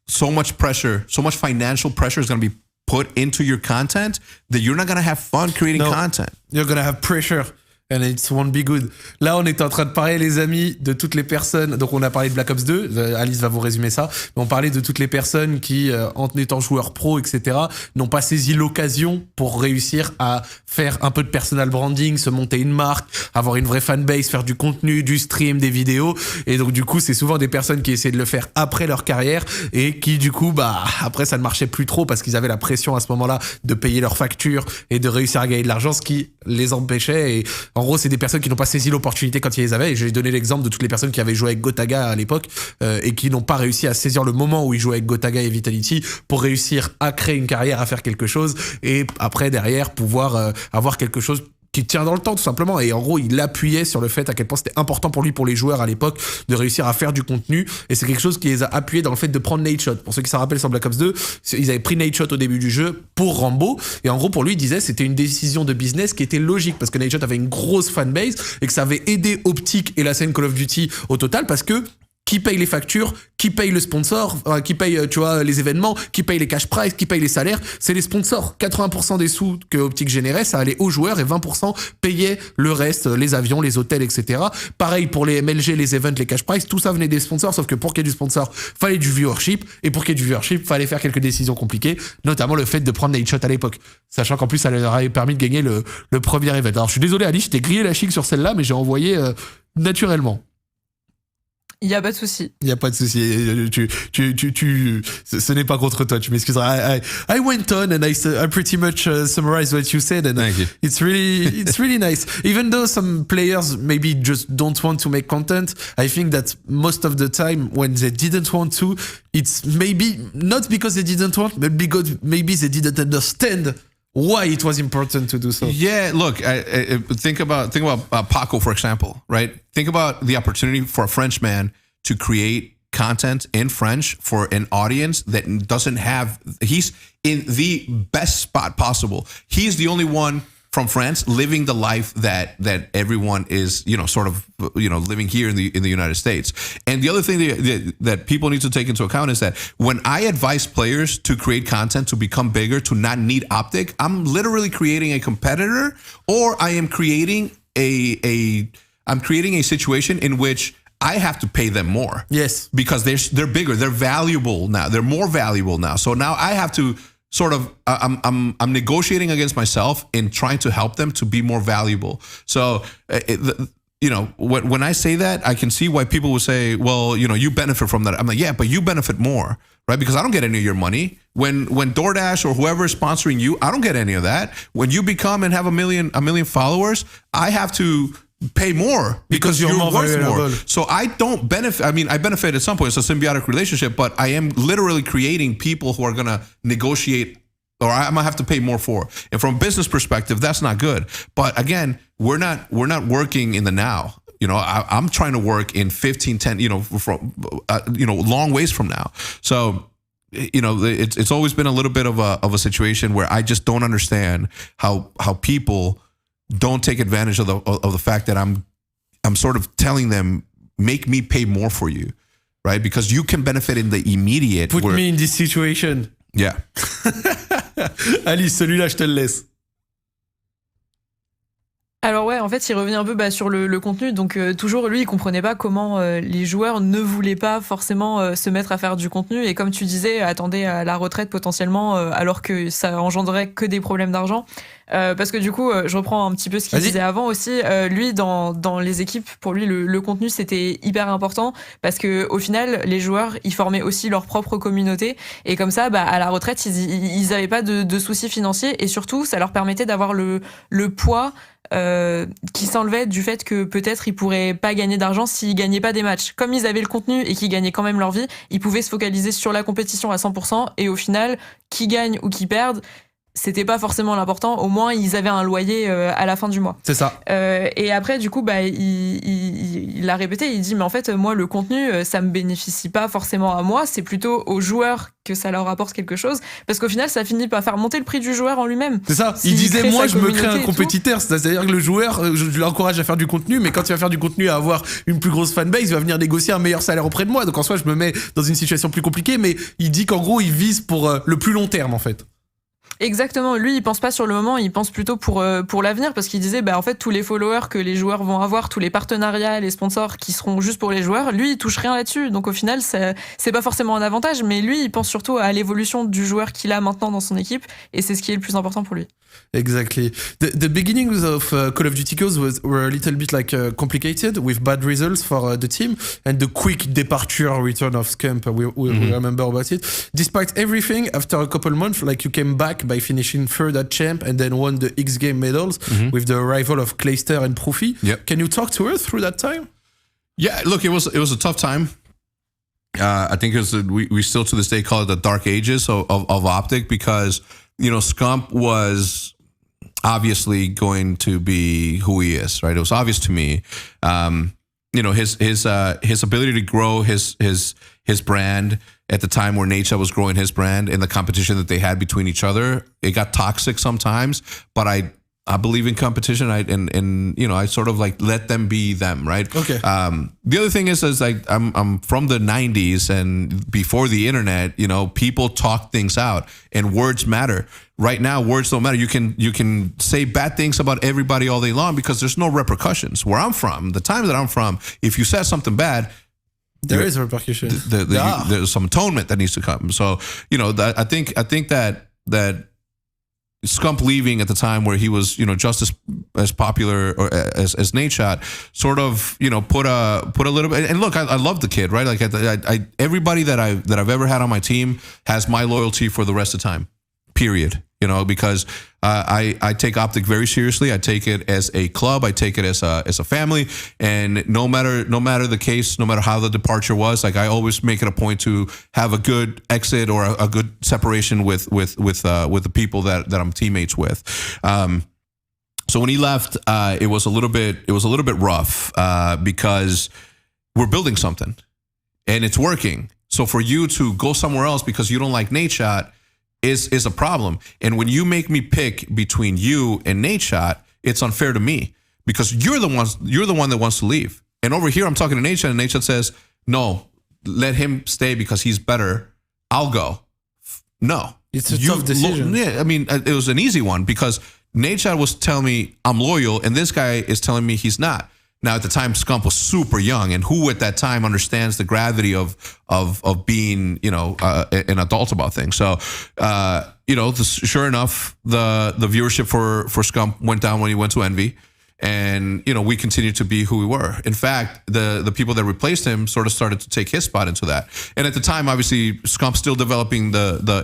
so much pressure, so much financial pressure is going to be put into your content that you're not going to have fun creating content. You're going to have pressure. And it won't be good. Là, on est en train de parler, les amis, de toutes les personnes. Donc, on a parlé de Black Ops 2. Alice va vous résumer ça. Mais on parlait de toutes les personnes qui, en étant joueurs pro, etc., n'ont pas saisi l'occasion pour réussir à faire un peu de personal branding, se monter une marque, avoir une vraie fanbase, faire du contenu, du stream, des vidéos. Et donc, du coup, c'est souvent des personnes qui essaient de le faire après leur carrière et qui, du coup, après, ça ne marchait plus trop parce qu'ils avaient la pression à ce moment-là de payer leurs factures et de réussir à gagner de l'argent, ce qui les empêchait. Et en gros, c'est des personnes qui n'ont pas saisi l'opportunité quand ils les avaient. Et j'ai donné l'exemple de toutes les personnes qui avaient joué avec Gotaga à l'époque et qui n'ont pas réussi à saisir le moment où ils jouaient avec Gotaga et Vitality pour réussir à créer une carrière, à faire quelque chose et après, derrière, pouvoir avoir quelque chose qui tient dans le temps, tout simplement. Et en gros, il appuyait sur le fait à quel point c'était important pour lui, pour les joueurs à l'époque, de réussir à faire du contenu. Et c'est quelque chose qui les a appuyés dans le fait de prendre Nate Shot. Pour ceux qui s'en rappellent sur Black Ops 2, ils avaient pris Nate Shot au début du jeu pour Rambo. Et en gros, pour lui, il disait c'était une décision de business qui était logique parce que Nate Shot avait une grosse fanbase et que ça avait aidé OpTic et la scène Call of Duty au total parce que qui paye les factures, qui paye le sponsor, qui paye, les événements, qui paye les cash prize, qui paye les salaires, c'est les sponsors. 80% des sous que OpTic générait, ça allait aux joueurs et 20% payaient le reste, les avions, les hôtels, etc. Pareil pour les MLG, les events, les cash prize, tout ça venait des sponsors, sauf que pour qu'il y ait du sponsor, fallait du viewership, et pour qu'il y ait du viewership, fallait faire quelques décisions compliquées, notamment le fait de prendre Nate Shot à l'époque. Sachant qu'en plus, ça leur avait permis de gagner le premier event. Alors je suis désolé Ali, je t'ai grillé la chic sur celle-là, mais j'ai envoyé naturellement. Il n'y a pas de souci. Il n'y a pas de souci. Ce n'est pas contre toi, tu m'excuseras. I went on and I pretty much summarized what you said and Thank you. It's really nice. Even though some players maybe just don't want to make content, I think that most of the time when they didn't want to, it's maybe not because they didn't want, but because maybe they didn't understand why it was important to do so. Yeah, look, I think about Paco, for example, right? Think about the opportunity for a Frenchman to create content in French for an audience that doesn't have, he's in the best spot possible. He's the only one from France, living the life that everyone is, sort of, living here in the United States. And the other thing that people need to take into account is that when I advise players to create content, to become bigger, to not need OpTic, I'm literally creating a competitor, or I am creating a situation in which I have to pay them more. Yes. Because they're bigger, they're valuable now, they're more valuable now. So now I have to sort of, I'm negotiating against myself in trying to help them to be more valuable. So, when I say that, I can see why people would say, well, you benefit from that. I'm like, yeah, but you benefit more, right? Because I don't get any of your money. When DoorDash or whoever is sponsoring you, I don't get any of that. When you become and have a million followers, I have to pay more because you're worth more. So I don't benefit. I mean, I benefit at some point. It's a symbiotic relationship, but I am literally creating people who are going to negotiate, or I'm going to have to pay more for. And from a business perspective, that's not good. But again, we're not working in the now. I'm trying to work in 15, 10, from, long ways from now. So, it's always been a little bit of a situation where I just don't understand how people don't take advantage of the fact that I'm sort of telling them, make me pay more for you, right? Because you can benefit in the immediate. Put me in this situation. Yeah. Alice, celui-là, je te le laisse. Alors ouais, en fait, il revient un peu sur le contenu. Donc toujours, lui, il comprenait pas comment les joueurs ne voulaient pas forcément se mettre à faire du contenu. Et comme tu disais, attendaient à la retraite potentiellement, alors que ça engendrait que des problèmes d'argent. Parce que du coup, je reprends un petit peu ce qu'il disait avant aussi. Lui, dans les équipes, pour lui, le contenu, c'était hyper important. Parce que au final, les joueurs, ils formaient aussi leur propre communauté. Et comme ça, à la retraite, ils avaient pas de soucis financiers. Et surtout, ça leur permettait d'avoir le poids qui s'enlevait du fait que peut-être ils pourraient pas gagner d'argent s'ils gagnaient pas des matchs. Comme ils avaient le contenu et qu'ils gagnaient quand même leur vie, ils pouvaient se focaliser sur la compétition à 100%, et au final, qui gagne ou qui perde, c'était pas forcément l'important. Au moins, ils avaient un loyer à la fin du mois. C'est ça. Et après, du coup, il a répété, il dit, mais en fait, moi, le contenu, ça me bénéficie pas forcément à moi, c'est plutôt aux joueurs que ça leur apporte quelque chose, parce qu'au final, ça finit par faire monter le prix du joueur en lui-même. C'est ça. Il disait, moi, je me crée un compétiteur. C'est-à-dire que le joueur, je l'encourage à faire du contenu, mais quand il va faire du contenu, à avoir une plus grosse fanbase, il va venir négocier un meilleur salaire auprès de moi. Donc en soi, je me mets dans une situation plus compliquée, mais il dit qu'en gros, il vise pour le plus long terme, en fait. Exactement. Lui, il pense pas sur le moment, il pense plutôt pour l'avenir, parce qu'il disait, en fait, tous les followers que les joueurs vont avoir, tous les partenariats, les sponsors qui seront juste pour les joueurs, lui, il touche rien là-dessus. Donc au final, c'est pas forcément un avantage, mais lui, il pense surtout à l'évolution du joueur qu'il a maintenant dans son équipe, et c'est ce qui est le plus important pour lui. Exactly. The beginnings of Call of Duty were a little bit complicated, with bad results for the team, and the quick departure return of Scump. We remember about it. Despite everything, after a couple months, you came back by finishing third at Champ and then won the X Game medals with the arrival of Clayster and Profi. Yep. Can you talk to us through that time? Yeah, look, it was a tough time. I think we still to this day call it the dark ages of OpTic, because Scump was obviously going to be who he is, right? It was obvious to me. His ability to grow his brand at the time where Nature was growing his brand, and the competition that they had between each other, it got toxic sometimes. But I believe in competition. I sort of let them be them, right? Okay. The other thing is I'm from the 90s, and before the internet, people talk things out, and words matter. Right now, words don't matter. You can say bad things about everybody all day long because there's no repercussions. Where I'm from, the time that I'm from, if you said something bad, there is a repercussion. There's some atonement that needs to come. So I think that Scump leaving at the time where he was just as popular or as Nadeshot sort of put a little bit. And look, I love the kid, right? Everybody that I've ever had on my team has my loyalty for the rest of the time. Period. Because I take OpTic very seriously. I take it as a club. I take it as a family. And no matter the case, no matter how the departure was, I always make it a point to have a good exit or a good separation with the people that I'm teammates with. So when he left, it was a little bit rough because we're building something and it's working. So for you to go somewhere else because you don't like Nadeshot, is a problem. And when you make me pick between you and Nate Shot, it's unfair to me because you're the one that wants to leave. And over here, I'm talking to Nate Shot, and Nate Shot says, "No, let him stay because he's better. I'll go." No, it's a tough decision. Yeah, I mean, it was an easy one because Nate Shot was telling me I'm loyal, and this guy is telling me he's not. Now, at the time, Scump was super young, and who at that time understands the gravity of being, an adult about things? So, sure enough, the viewership for Scump went down when he went to Envy, and we continued to be who we were. In fact, the people that replaced him sort of started to take his spot into that. And at the time, obviously, Scump's still developing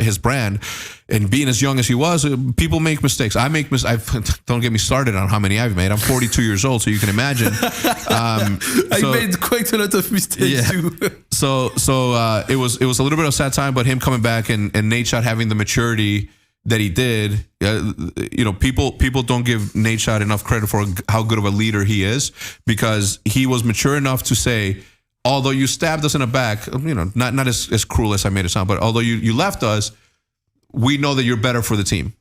his brand, and being as young as he was, people make mistakes. I make mistakes. Don't get me started on how many I've made. I'm 42 years old, so you can imagine. I made quite a lot of mistakes too. So it was a little bit of a sad time, but him coming back and Nate Shot having the maturity that he did, people don't give Nate Shot enough credit for how good of a leader he is, because he was mature enough to say, although you stabbed us in the back, not as cruel as I made it sound, but although you left us, we know that you're better for the team.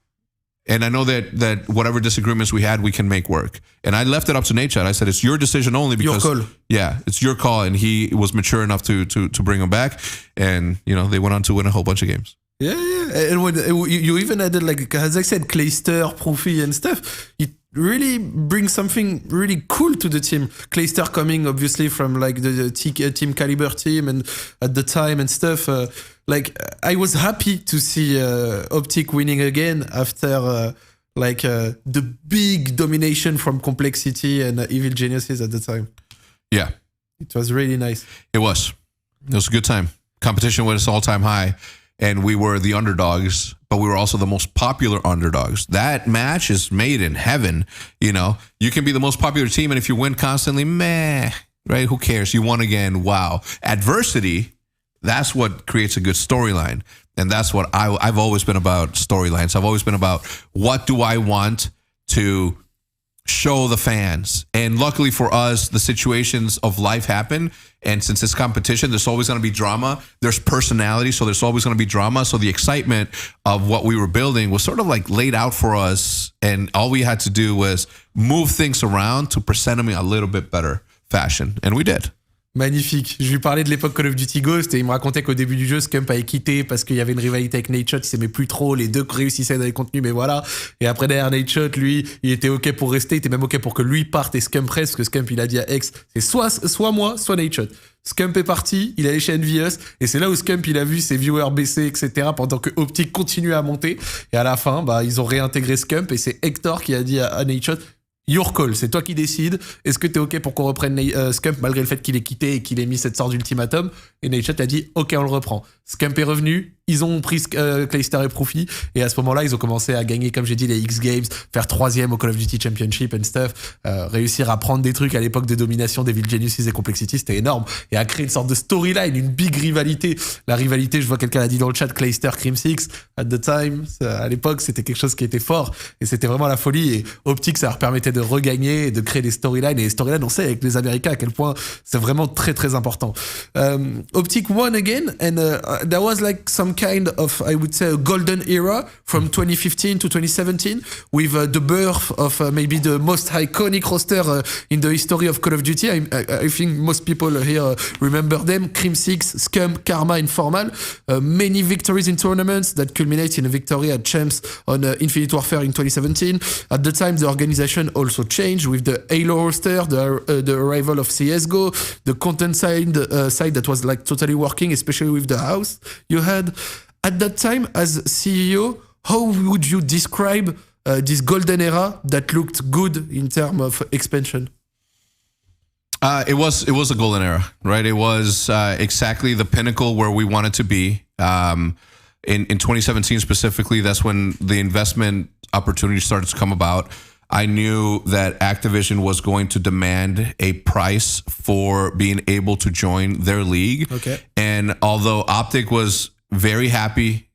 And I know that whatever disagreements we had, we can make work. And I left it up to Nate Shot. I said, it's your decision only because your call. Yeah, it's your call. And he was mature enough to bring him back. And, they went on to win a whole bunch of games. Yeah. And when you even added, like, as I said, Clayster, Profi and stuff, it really brings something really cool to the team. Clayster coming, obviously, from, like, the Team Caliber team and at the time and stuff. I was happy to see OpTic winning again after, the big domination from Complexity and Evil Geniuses at the time. Yeah. It was really nice. It was a good time. Competition was all-time high. And we were the underdogs, but we were also the most popular underdogs. That match is made in heaven. You can be the most popular team, and if you win constantly, meh, right? Who cares? You won again. Wow. Adversity, that's what creates a good storyline. And that's what I've always been about, storylines. I've always been about, what do I want to show the fans? And luckily for us, the situations of life happen. And since it's competition, there's always going to be drama. There's personality, so there's always going to be drama. So the excitement of what we were building was sort of like laid out for us. And all we had to do was move things around to present them in a little bit better fashion. And we did. Magnifique. Je lui parlais de l'époque Call of Duty Ghost et il me racontait qu'au début du jeu, Scump avait quitté parce qu'il y avait une rivalité avec Nate Shot, il s'aimait plus trop, les deux réussissaient dans les contenus, mais voilà. Et après derrière Nate Shot, lui, il était ok pour rester, il était même ok pour que lui parte et Scump reste, parce que Scump il a dit à X, c'est soit moi, soit Nate Shot. Scump est parti, il est allé chez Envious, et c'est là où Scump il a vu ses viewers baisser, etc., pendant que OpTic continuait à monter. Et à la fin, ils ont réintégré Scump et c'est Hector qui a dit à Nate Shot, your call, c'est toi qui décides. Est-ce que t'es ok pour qu'on reprenne Scump malgré le fait qu'il ait quitté et qu'il ait mis cette sorte d'ultimatum? Et Nate Shot a dit ok, on le reprend. Scump est revenu, ils ont pris Clayster et Profi, et à ce moment-là, ils ont commencé à gagner, comme j'ai dit, les X Games, faire 3e au Call of Duty Championship and stuff, réussir à prendre des trucs à l'époque de domination des Evil Geniuses et Complexity, c'était énorme, et à créer une sorte de storyline, une big rivalité. La rivalité, je vois quelqu'un l'a dit dans le chat, Clayster Crim 6, at the time, à l'époque, c'était quelque chose qui était fort, et c'était vraiment la folie, et OpTic, ça leur permettait de regagner et de créer des storylines, et les storylines, on sait avec les Américains à quel point c'est vraiment très très important. OpTic won again, and there was like some kind of, I would say, a golden era from 2015 to 2017 with the birth of maybe the most iconic roster in the history of Call of Duty. I think most people here remember them: Crim 6, Scump, Karma, and Formal. Many victories in tournaments that culminate in a victory at Champs on Infinite Warfare in 2017. At the time, the organization also changed with the Halo roster, the arrival of CSGO, the content side that was like totally working, especially with the house you had. At that time, as CEO, how would you describe this golden era that looked good in terms of expansion? It was a golden era, right? It was exactly the pinnacle where we wanted to be. In 2017 specifically, that's when the investment opportunity started to come about. I knew that Activision was going to demand a price for being able to join their league. Okay. And although OpTic was very happy,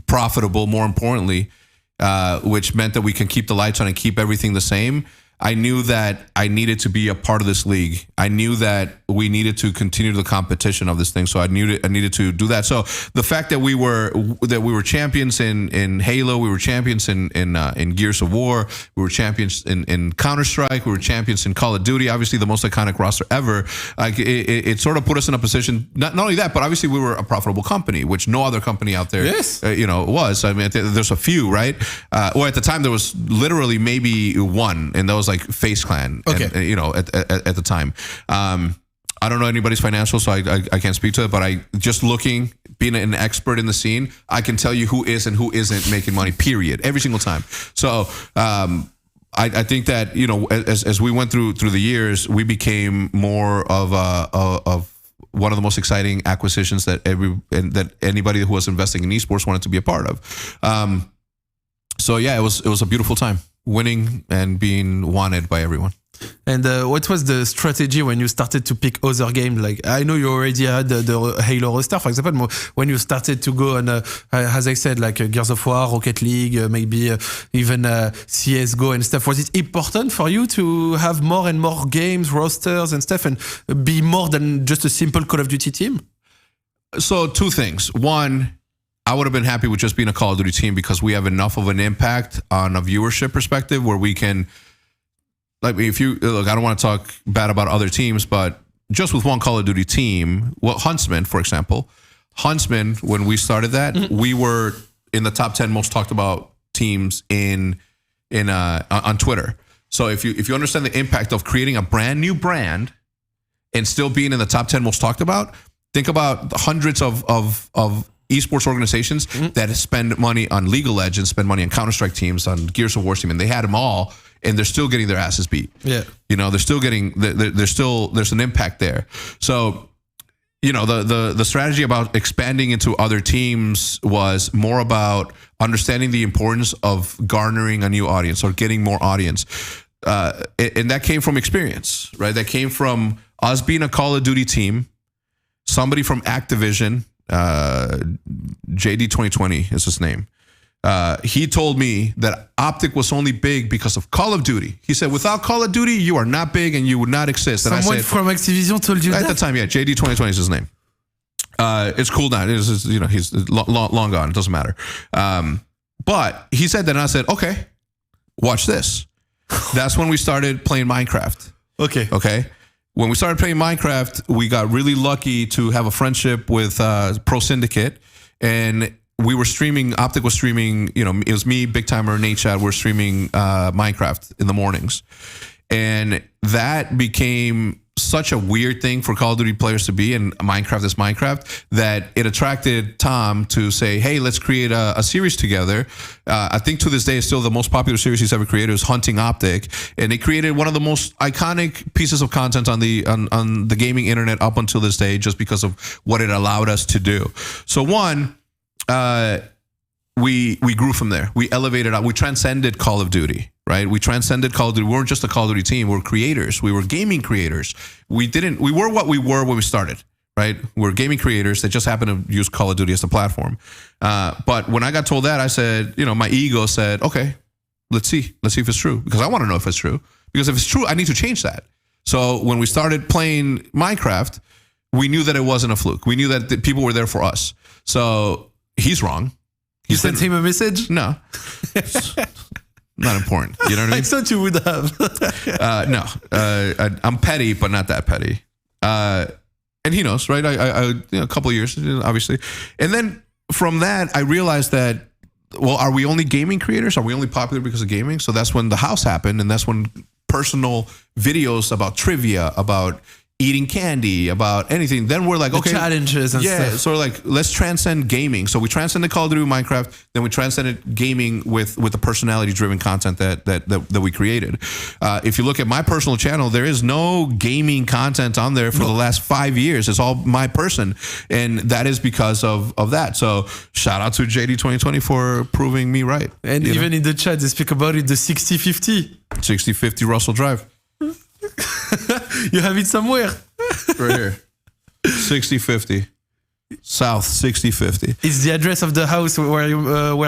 profitable, more importantly, which meant that we can keep the lights on and keep everything the same, I knew that I needed to be a part of this league. I knew that we needed to continue the competition of this thing. So I needed to do that. So the fact that we were champions in Halo, we were champions in Gears of War, we were champions in Counter-Strike, we were champions in Call of Duty, obviously the most iconic roster ever. Like it sort of put us in a position. Not only that, but obviously we were a profitable company, which no other company out there, was. I mean, there's a few, right? Well, at the time there was literally maybe one, and that was like Face Clan. Okay. And, at the time, I don't know anybody's financials, so I can't speak to it. But just looking, being an expert in the scene, I can tell you who is and who isn't making money. Period. Every single time. So. I think that as we went through the years, we became more of one of the most exciting acquisitions that anybody who was investing in esports wanted to be a part of. So yeah, it was a beautiful time, winning and being wanted by everyone. And what was the strategy when you started to pick other games? Like, I know you already had the Halo roster, for example. When you started to go on, as I said, like Gears of War, Rocket League, maybe even CSGO and stuff, was it important for you to have more and more games, rosters and stuff, and be more than just a simple Call of Duty team? So two things. One, I would have been happy with just being a Call of Duty team because we have enough of an impact on a viewership perspective where we can... Like, if you look, I don't want to talk bad about other teams, but just with one Call of Duty team, Huntsman, for example, when we started that, we were in the top 10 most talked about teams on Twitter. So if you understand the impact of creating a brand new brand and still being in the top 10 most talked about, think about the hundreds of esports organizations that spend money on League of Legends, spend money on Counter-Strike teams, on Gears of War team, and they had them all. And they're still getting their asses beat. Yeah, they're still getting. There's an impact there. So, the strategy about expanding into other teams was more about understanding the importance of garnering a new audience or getting more audience, and that came from experience, right? That came from us being a Call of Duty team. Somebody from Activision, JD 2020 is his name. He told me that OpTic was only big because of Call of Duty. He said, without Call of Duty, you are not big and you would not exist. And Someone from Activision told you that? At the time, yeah. JD 2020 is his name. It's cool now. He's long gone. It doesn't matter. But he said that, and I said, okay, watch this. That's when we started playing Minecraft. Okay. When we started playing Minecraft, we got really lucky to have a friendship with Pro Syndicate, and we were streaming. OpTic was streaming. It was me, Big Timer, Nate Chad. We're streaming Minecraft in the mornings, and that became such a weird thing for Call of Duty players to be. And Minecraft is Minecraft, that it attracted Tom to say, "Hey, let's create a series together." I think to this day, it's still the most popular series he's ever created. Is Hunting OpTic, and they created one of the most iconic pieces of content on the gaming internet up until this day, just because of what it allowed us to do. So we grew from there. We elevated out. We transcended Call of Duty, right? We transcended Call of Duty. We weren't just a Call of Duty team. We were creators. We were gaming creators. We were what we were when we started, right? We're gaming creators that just happened to use Call of Duty as the platform. But when I got told that, I said, my ego said, okay, let's see if it's true, because I want to know if it's true. Because if it's true, I need to change that. So when we started playing Minecraft, we knew that it wasn't a fluke. We knew that the people were there for us. So he's wrong. You sent him a message? No. Not important. You know what I mean? I thought you would have. No. I'm petty, but not that petty. And he knows, right? A couple of years, obviously. And then from that, I realized that, well, are we only gaming creators? Are we only popular because of gaming? So that's when the house happened. And that's when personal videos about trivia, about eating candy, about anything. Then we're like, okay, challenges and stuff. So like, let's transcend gaming. So we transcended Call of Duty Minecraft, then we transcended gaming with the personality-driven content that we created. If you look at my personal channel, there is no gaming content on there for the last 5 years. It's all my person, and that is because of that. So shout out to JD 2020 for proving me right. And even in the chat, they speak about it, the 60-50. 60-50 Russell Drive. You have it somewhere. Right here. 60-50. South 60-50. It's the address of the house where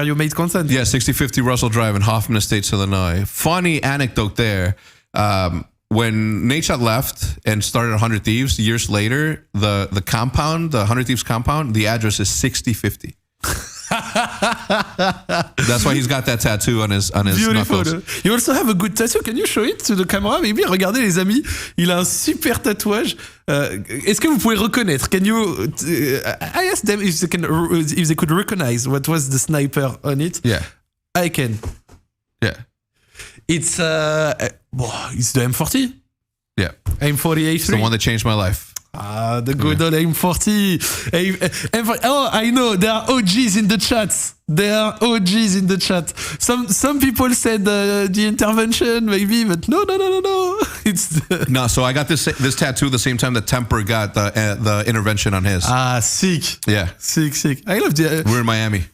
you made content? Yeah, 60-50 Russell Drive in Hoffman Estates, Illinois. Funny anecdote there. When Nadeshot left and started 100 Thieves years later, the compound, the 100 Thieves compound, the address is 6050. That's why he's got that tattoo on his Beautiful. knuckles. You also have a good tattoo. Can you show it to the camera? Maybe. Regardez les amis, il a un super tatouage. Est-ce que vous pouvez reconnaître? Can you? I asked them if they could recognize what was the sniper on it. Yeah, I can. yeah, It's the M40. yeah. M40A3. It's the one that changed my life. Ah, the good old M40. Oh, I know. There are OGs in the chat. Some people said the intervention, maybe, but no. It's No, so I got this tattoo the same time that Temper got the intervention on his. sick. Yeah. Sick. I love the. We're in Miami.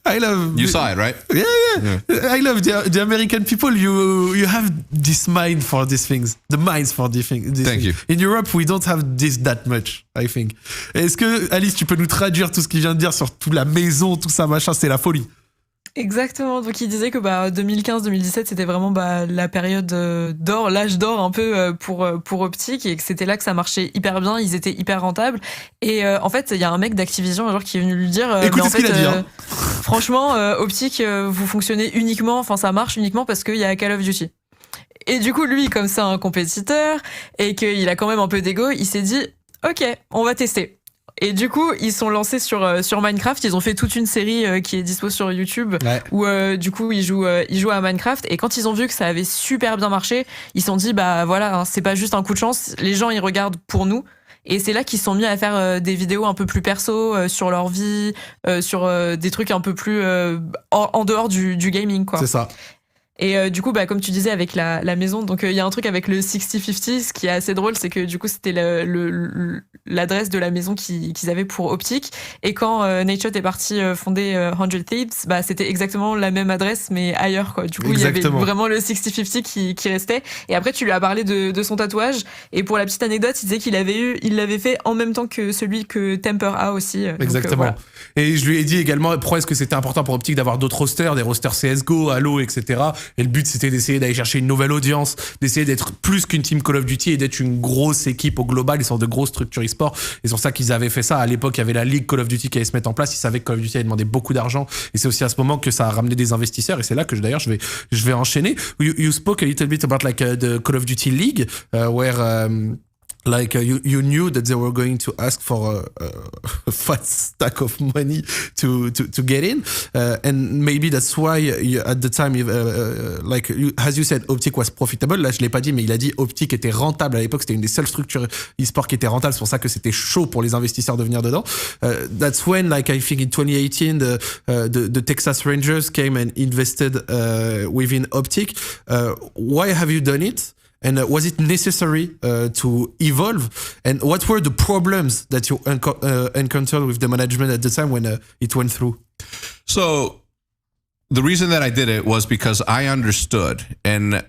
You saw it, right? Yeah. I love the American people. You have this mind for these things. The minds for these things. Thank you. In Europe, we don't have this that much, I think. Est-ce que, Alice, tu peux nous traduire tout ce qu'il vient de dire sur toute la maison, tout ça, machin, c'est la folie. Exactement. Donc il disait que 2015-2017 c'était vraiment la période d'or, l'âge d'or un peu pour OpTic, et que c'était là que ça marchait hyper bien, ils étaient hyper rentables. Et en fait il y a un mec d'Activision un jour qui est venu lui dire écoutez ce qu'il a dit. Franchement OpTic vous fonctionnez uniquement, enfin ça marche uniquement parce qu'il y a Call of Duty. Et du coup lui comme c'est un compétiteur et qu'il a quand même un peu d'ego, il s'est dit ok on va tester. Et du coup, ils sont lancés sur Minecraft. Ils ont fait toute une série qui est dispo sur YouTube, où du coup ils jouent à Minecraft. Et quand ils ont vu que ça avait super bien marché, ils se sont dit voilà, c'est pas juste un coup de chance. Les gens ils regardent pour nous. Et c'est là qu'ils se sont mis à faire des vidéos un peu plus perso sur leur vie, sur des trucs un peu plus en dehors du gaming, quoi. C'est ça. Et du coup, comme tu disais, avec la maison, donc il y a un truc avec le 6050, ce qui est assez drôle, c'est que du coup, c'était l'adresse de la maison qu'ils avaient pour OpTic. Et quand Nadeshot est parti fonder 100 Thieves, c'était exactement la même adresse, mais ailleurs, quoi. Du coup, exactement. Il y avait vraiment le 6050 qui restait. Et après, tu lui as parlé de son tatouage. Et pour la petite anecdote, il disait il l'avait fait en même temps que celui que Temper a aussi. Exactement. Donc, voilà. Et je lui ai dit également pourquoi est-ce que c'était important pour OpTic d'avoir d'autres rosters, des rosters CSGO, Halo, etc. Et le but, c'était d'essayer d'aller chercher une nouvelle audience, d'essayer d'être plus qu'une team Call of Duty et d'être une grosse équipe au global, une sorte de grosse structure e-sport. Et c'est pour ça qu'ils avaient fait ça. À l'époque, il y avait la ligue Call of Duty qui allait se mettre en place. Ils savaient que Call of Duty allait demander beaucoup d'argent. Et c'est aussi à ce moment que ça a ramené des investisseurs. Et c'est là que d'ailleurs, je vais enchaîner. You spoke a little bit about the Call of Duty League, where you knew that they were going to ask for a fat stack of money to get in, and maybe that's why at the time, as you said, OpTic was profitable. Là, je l'ai pas dit, mais il a dit OpTic était rentable à l'époque. C'était une des seules structures e-sport qui était rentable. C'est pour ça que c'était chaud pour les investisseurs de venir dedans. That's when, I think in 2018, the Texas Rangers came and invested within OpTic. Why have you done it? And was it necessary to evolve? And what were the problems that you encountered with the management at the time when it went through? So the reason that I did it was because I understood, and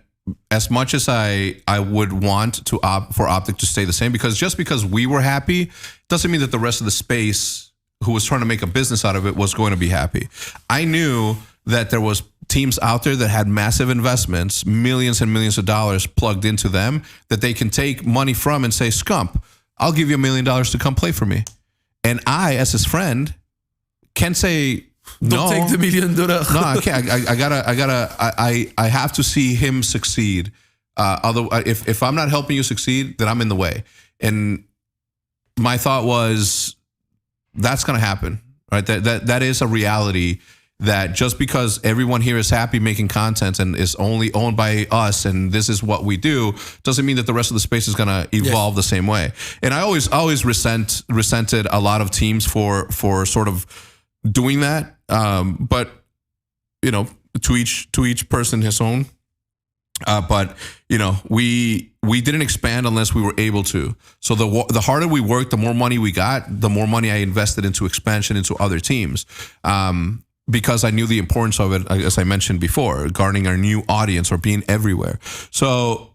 as much as I would want to for OpTic to stay the same, because just because we were happy doesn't mean that the rest of the space who was trying to make a business out of it was going to be happy. I knew that there was teams out there that had massive investments, millions and millions of dollars plugged into them, that they can take money from and say, Scump, I'll give you $1 million to come play for me. And I, as his friend, can say, Don't take the $1 million. No, I can't. I have to see him succeed. Although if I'm not helping you succeed, then I'm in the way. And my thought was, that's going to happen, right? That is a reality. That just because everyone here is happy making content and is only owned by us and this is what we do, doesn't mean that the rest of the space is going to evolve the same way. And I always resented a lot of teams for sort of doing that. But to each person his own. But we didn't expand unless we were able to. So the harder we worked, the more money we got, the more money I invested into expansion into other teams. Because I knew the importance of it, as I mentioned before, garnering our new audience or being everywhere. So,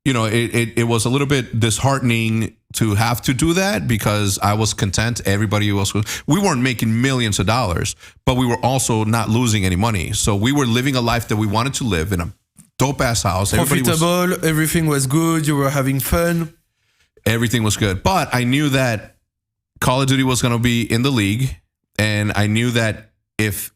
it was a little bit disheartening to have to do that because I was content. Everybody else was. We weren't making millions of dollars, but we were also not losing any money. So we were living a life that we wanted to live in a dope ass house. Profitable, everything was good, you were having fun. Everything was good. But I knew that Call of Duty was going to be in the league. And I knew that if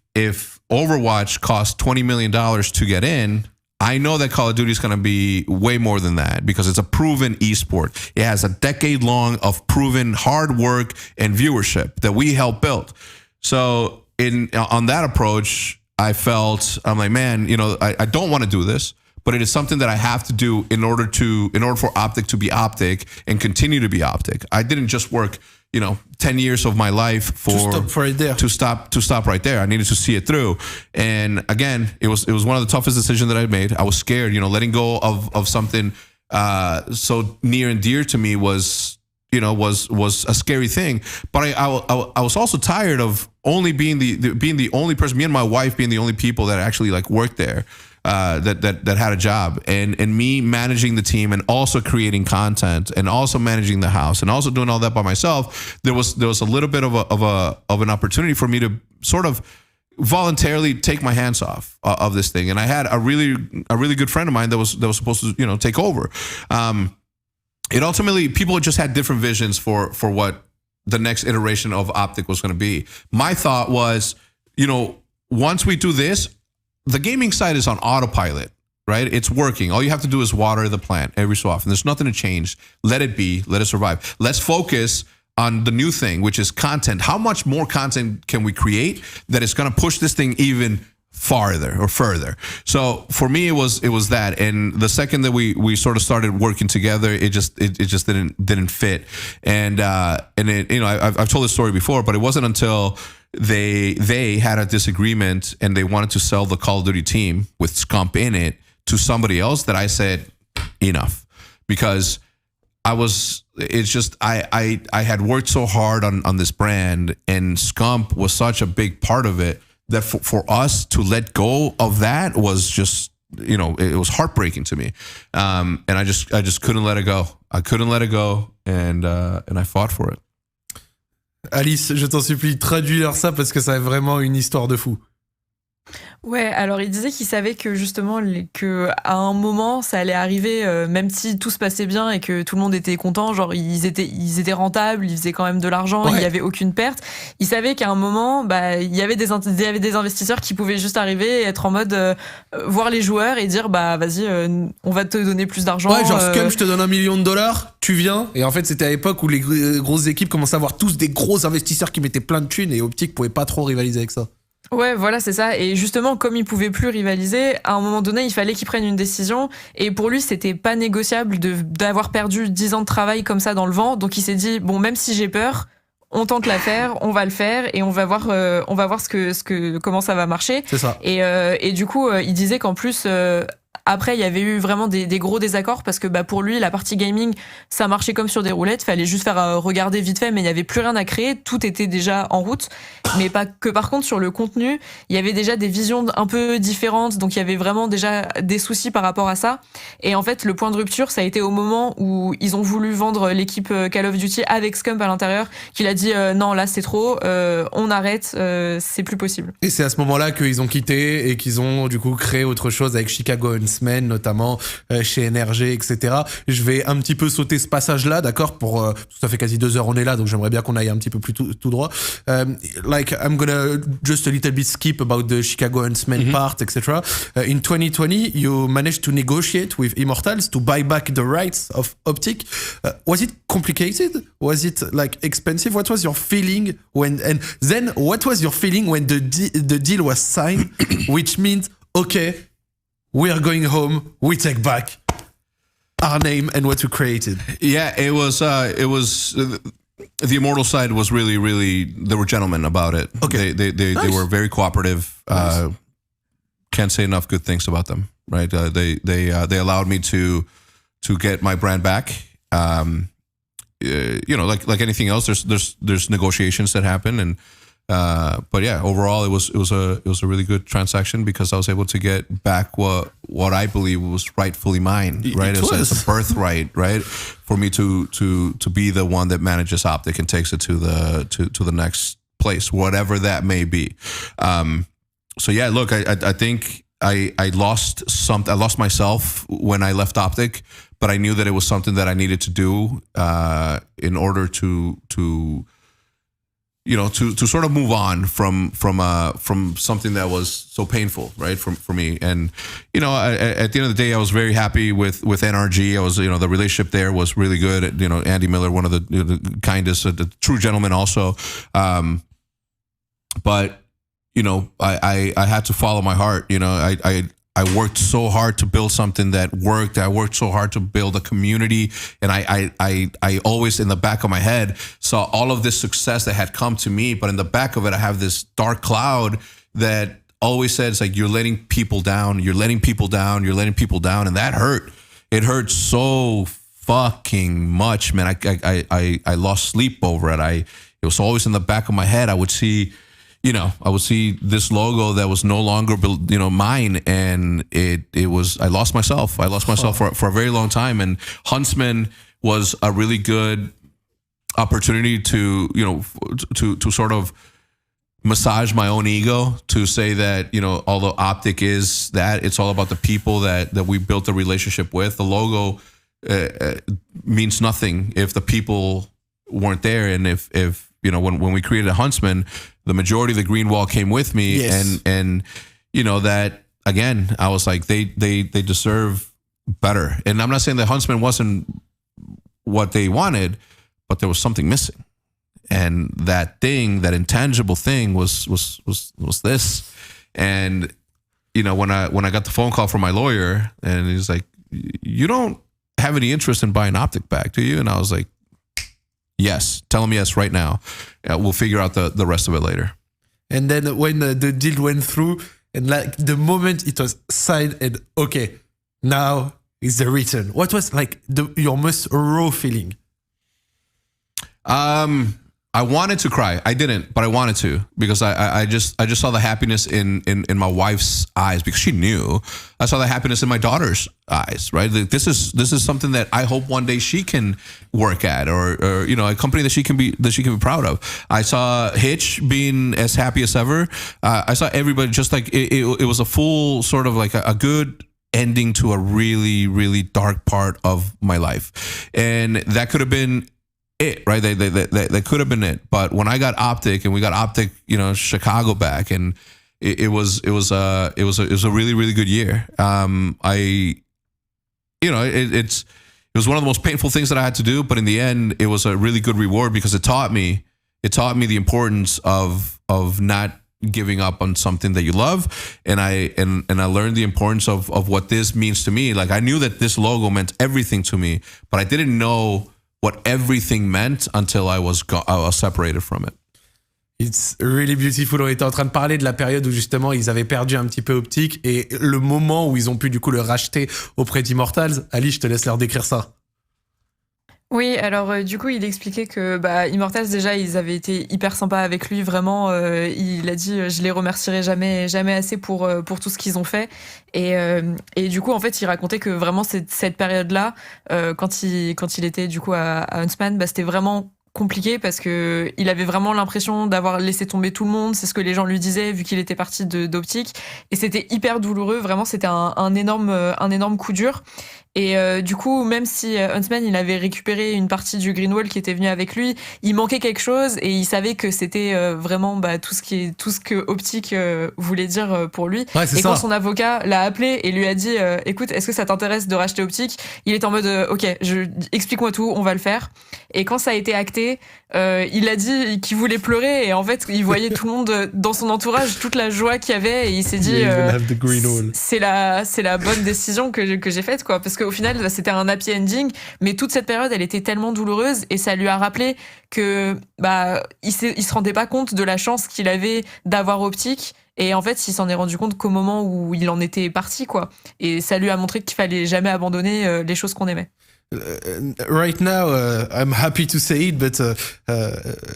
Overwatch cost $20 million to get in, I know that Call of Duty is going to be way more than that because it's a proven esport. It has a decade long of proven hard work and viewership that we helped build. So on that approach, I'm like, man, I don't want to do this, but it is something that I have to do in order for OpTic to be OpTic and continue to be OpTic. I didn't just work 10 years of my life to stop right there. I needed to see it through. And again, it was one of the toughest decisions that I made. I was scared, letting go of something so near and dear to me was a scary thing. But I was also tired of only being the only person, me and my wife being the only people that actually worked there. That had a job, and me managing the team and also creating content and also managing the house and also doing all that by myself. There was a little bit of an opportunity for me to sort of voluntarily take my hands off of this thing. And I had a really good friend of mine that was supposed to take over. It ultimately, people just had different visions for what the next iteration of OpTic was going to be. My thought was, once we do this, the gaming side is on autopilot, right? It's working. All you have to do is water the plant every so often. There's nothing to change. Let it be. Let it survive. Let's focus on the new thing, which is content. How much more content can we create that is going to push this thing even farther or further? So for me, it was that. And the second that we sort of started working together, it just didn't fit. And I've told this story before, but it wasn't until they had a disagreement and they wanted to sell the Call of Duty team with Scump in it to somebody else that I said enough, because I had worked so hard on this brand, and Scump was such a big part of it that for us to let go of that was just, it was heartbreaking to me. And I just couldn't let it go. I couldn't let it go. And I fought for it. Alice, je t'en supplie, traduis-leur ça parce que ça a vraiment une histoire de fou. Ouais, alors il disait qu'il savait que justement que à un moment ça allait arriver, même si tout se passait bien et que tout le monde était content, genre ils étaient rentables, ils faisaient quand même de l'argent, il y avait aucune perte. Il savait qu'à un moment, il y avait des investisseurs qui pouvaient juste arriver et être en mode voir les joueurs et dire vas-y, on va te donner plus d'argent. Ouais, genre Scum, je te donne $1 million, tu viens. Et en fait, c'était à l'époque où les grosses équipes commençaient à avoir tous des gros investisseurs qui mettaient plein de thunes et OpTic pouvait pas trop rivaliser avec ça. Ouais, voilà, c'est ça. Et justement, comme il pouvait plus rivaliser, à un moment donné, il fallait qu'il prenne une décision. Et pour lui, c'était pas négociable d'avoir perdu 10 ans de travail comme ça dans le vent. Donc il s'est dit, bon, même si j'ai peur, on tente l'affaire, on va le faire et on va voir comment ça va marcher. C'est ça. Et du coup, il disait qu'en plus, après, il y avait eu vraiment des gros désaccords parce que pour lui, la partie gaming, ça marchait comme sur des roulettes. Fallait juste faire regarder vite fait, mais il n'y avait plus rien à créer. Tout était déjà en route. Mais pas que par contre, sur le contenu, il y avait déjà des visions un peu différentes. Donc, il y avait vraiment déjà des soucis par rapport à ça. Et en fait, le point de rupture, ça a été au moment où ils ont voulu vendre l'équipe Call of Duty avec Scump à l'intérieur, qu'il a dit non, là, c'est trop. On arrête. C'est plus possible. Et c'est à ce moment-là qu'ils ont quitté et qu'ils ont du coup créé autre chose avec Chicago Huntsmen, notamment chez NRG, etc. Je vais un petit peu sauter ce passage-là, d'accord, ça fait quasi 2 heures on est là, donc j'aimerais bien qu'on aille un petit peu plus tout droit. Like, I'm gonna just a little bit skip about the Chicago Huntsmen part, etc. In 2020, you managed to negotiate with Immortals to buy back the rights of OpTic. Was it complicated? Was it like expensive? What was your feeling and then what was your feeling when the deal was signed, which means, okay, we are going home, we take back our name and what we created? Yeah, it was the Immortal side was really, they were gentlemen about it. Okay. They were very cooperative. Nice. Can't say enough good things about them, right? They allowed me to get my brand back. Like anything else, there's negotiations that happen, and but yeah, overall it was a really good transaction because I was able to get back what I believe was rightfully mine, right? It's a birthright, right? For me to be the one that manages OpTic and takes it to the next place, whatever that may be. So yeah, look, I think I lost myself when I left OpTic, but I knew that it was something that I needed to do in order to sort of move on from something that was so painful, right, for me. And at the end of the day, I was very happy with NRG. I was, the relationship there was really good. Andy Miller, one of the kindest, the true gentleman, also. But I had to follow my heart. I worked so hard to build something that worked. I worked so hard to build a community, and I always in the back of my head saw all of this success that had come to me, but in the back of it, I have this dark cloud that always says, like, you're letting people down, you're letting people down, you're letting people down, and that hurt. It hurt so fucking much, man. I lost sleep over it. It was always in the back of my head. I would see this logo that was no longer, mine, and it was. I lost myself. For a very long time. And Huntsman was a really good opportunity to sort of massage my own ego, to say that although OpTic is that, it's all about the people that we built a relationship with. The logo means nothing if the people weren't there, and if when we created Huntsman, the majority of the green wall came with me. Yes. And that, again, I was like, they deserve better. And I'm not saying that Huntsman wasn't what they wanted, but there was something missing. And that thing, that intangible thing was this. And when I got the phone call from my lawyer, and he's like, you don't have any interest in buying OpTic back, do you? And I was like, yes, tell him yes right now. We'll figure out the rest of it later. And then when the deal went through, and like the moment it was signed, and okay, now is the return. What was like your most raw feeling? I wanted to cry. I didn't, but I wanted to, because I just saw the happiness in my wife's eyes, because she knew. I saw the happiness in my daughter's eyes, right? Like, this is something that I hope one day she can work at, or a company that she can be proud of. I saw Hitch being as happy as ever. I saw everybody just like it was a full sort of like a good ending to a really, really dark part of my life, and that could have been it, right? That could have been it. But when I got OpTic, and we got OpTic, Chicago back, and it was a really, really good year. It was one of the most painful things that I had to do, but in the end, it was a really good reward, because it taught me the importance of not giving up on something that you love, and I learned the importance of what this means to me. Like, I knew that this logo meant everything to me, but I didn't know what everything meant until I was separated from it. It's really beautiful. On était en train de parler de la période où justement ils avaient perdu un petit peu OpTic, et le moment où ils ont pu du coup le racheter auprès d'Immortals. Ali, je te laisse leur décrire ça. Oui, alors du coup, il expliquait que Immortals, déjà, ils avaient été hyper sympas avec lui, vraiment. Il a dit, je les remercierai jamais assez pour tout ce qu'ils ont fait. Et du coup, en fait, il racontait que vraiment cette période-là, quand il était du coup à Huntsman, c'était vraiment compliqué, parce que il avait vraiment l'impression d'avoir laissé tomber tout le monde. C'est ce que les gens lui disaient, vu qu'il était parti d'OpTic, et c'était hyper douloureux. Vraiment, c'était un énorme coup dur. Et du coup, même si Huntsman, il avait récupéré une partie du Greenwall qui était venu avec lui, il manquait quelque chose, et il savait que c'était vraiment tout ce que OpTic voulait dire pour lui. Ouais, et quand son avocat l'a appelé et lui a dit écoute, est-ce que ça t'intéresse de racheter OpTic, il était en mode ok, explique-moi tout, on va le faire. Et quand ça a été acté, il a dit qu'il voulait pleurer, et en fait, il voyait tout le monde dans son entourage, toute la joie qu'il y avait, et il s'est dit c'est la bonne décision que j'ai faite, quoi, parce qu'au final, c'était un happy ending, mais toute cette période, elle était tellement douloureuse, et ça lui a rappelé que il se rendait pas compte de la chance qu'il avait d'avoir OpTic, et en fait, il s'en est rendu compte qu'au moment où il en était parti, quoi. Et ça lui a montré qu'il fallait jamais abandonner les choses qu'on aimait. Right now, I'm happy to say it, but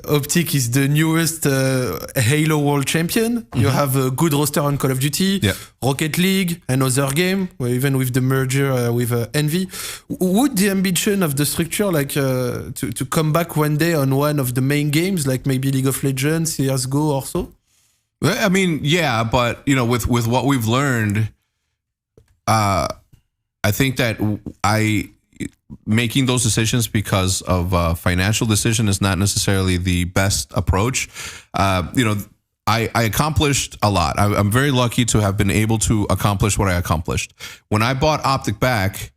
OpTic is the newest Halo World Champion. Mm-hmm. You have a good roster on Call of Duty, Rocket League, another game, even with the merger with Envy. Would the ambition of the structure, like to come back one day on one of the main games, like maybe League of Legends, CSGO or so? I mean, yeah, but you know, with what we've learned, I think that making those decisions because of financial decision is not necessarily the best approach. You know, I accomplished a lot. I'm very lucky to have been able to accomplish what I accomplished. When I bought OpTic back,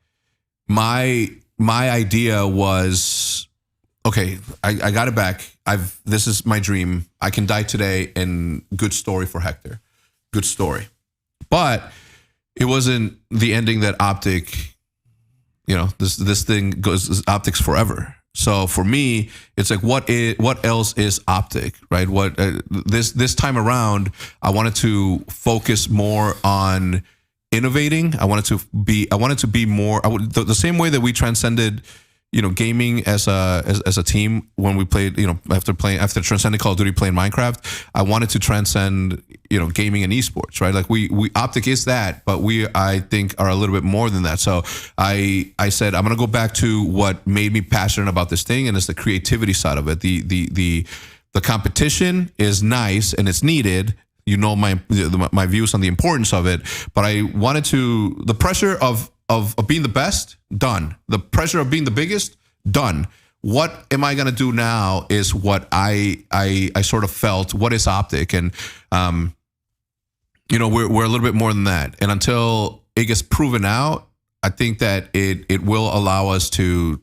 my idea was, okay, I got it back. This is my dream. I can die today, and good story for Hector. Good story. But it wasn't the ending that OpTic, you know, this thing goes OpTic's forever. So for me, it's like, what else is OpTic, right? This time around, I wanted to focus more on innovating. I wanted to be more the same way that we transcended, you know, gaming as a team when we played, you know, after transcending Call of Duty, playing Minecraft. I wanted to transcend, you know, gaming and esports, right? Like we OpTic is that, but I think are a little bit more than that. So I said I'm gonna go back to what made me passionate about this thing, and it's the creativity side of it. The competition is nice and it's needed. You know my views on the importance of it, but I wanted to, the pressure of being the best, done. The pressure of being the biggest, done. What am I gonna do now is what I sort of felt. What is OpTic? And you know, we're a little bit more than that. And until it gets proven out, I think that it will allow us to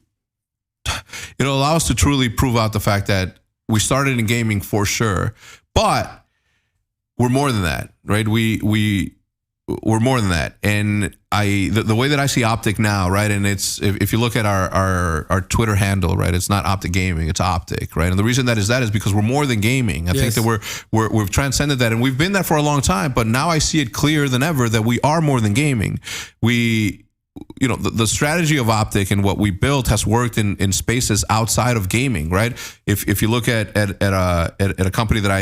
truly prove out the fact that we started in gaming for sure, but we're more than that, right? We're more than that. And the way that I see OpTic now, right? And it's, if you look at our Twitter handle, right? It's not OpTic Gaming, it's OpTic, right? And the reason that is because we're more than gaming. I think that we've transcended that, and we've been that for a long time, but now I see it clearer than ever that we are more than gaming. You know, the strategy of OpTic and what we built has worked in spaces outside of gaming, right? If you look at a company that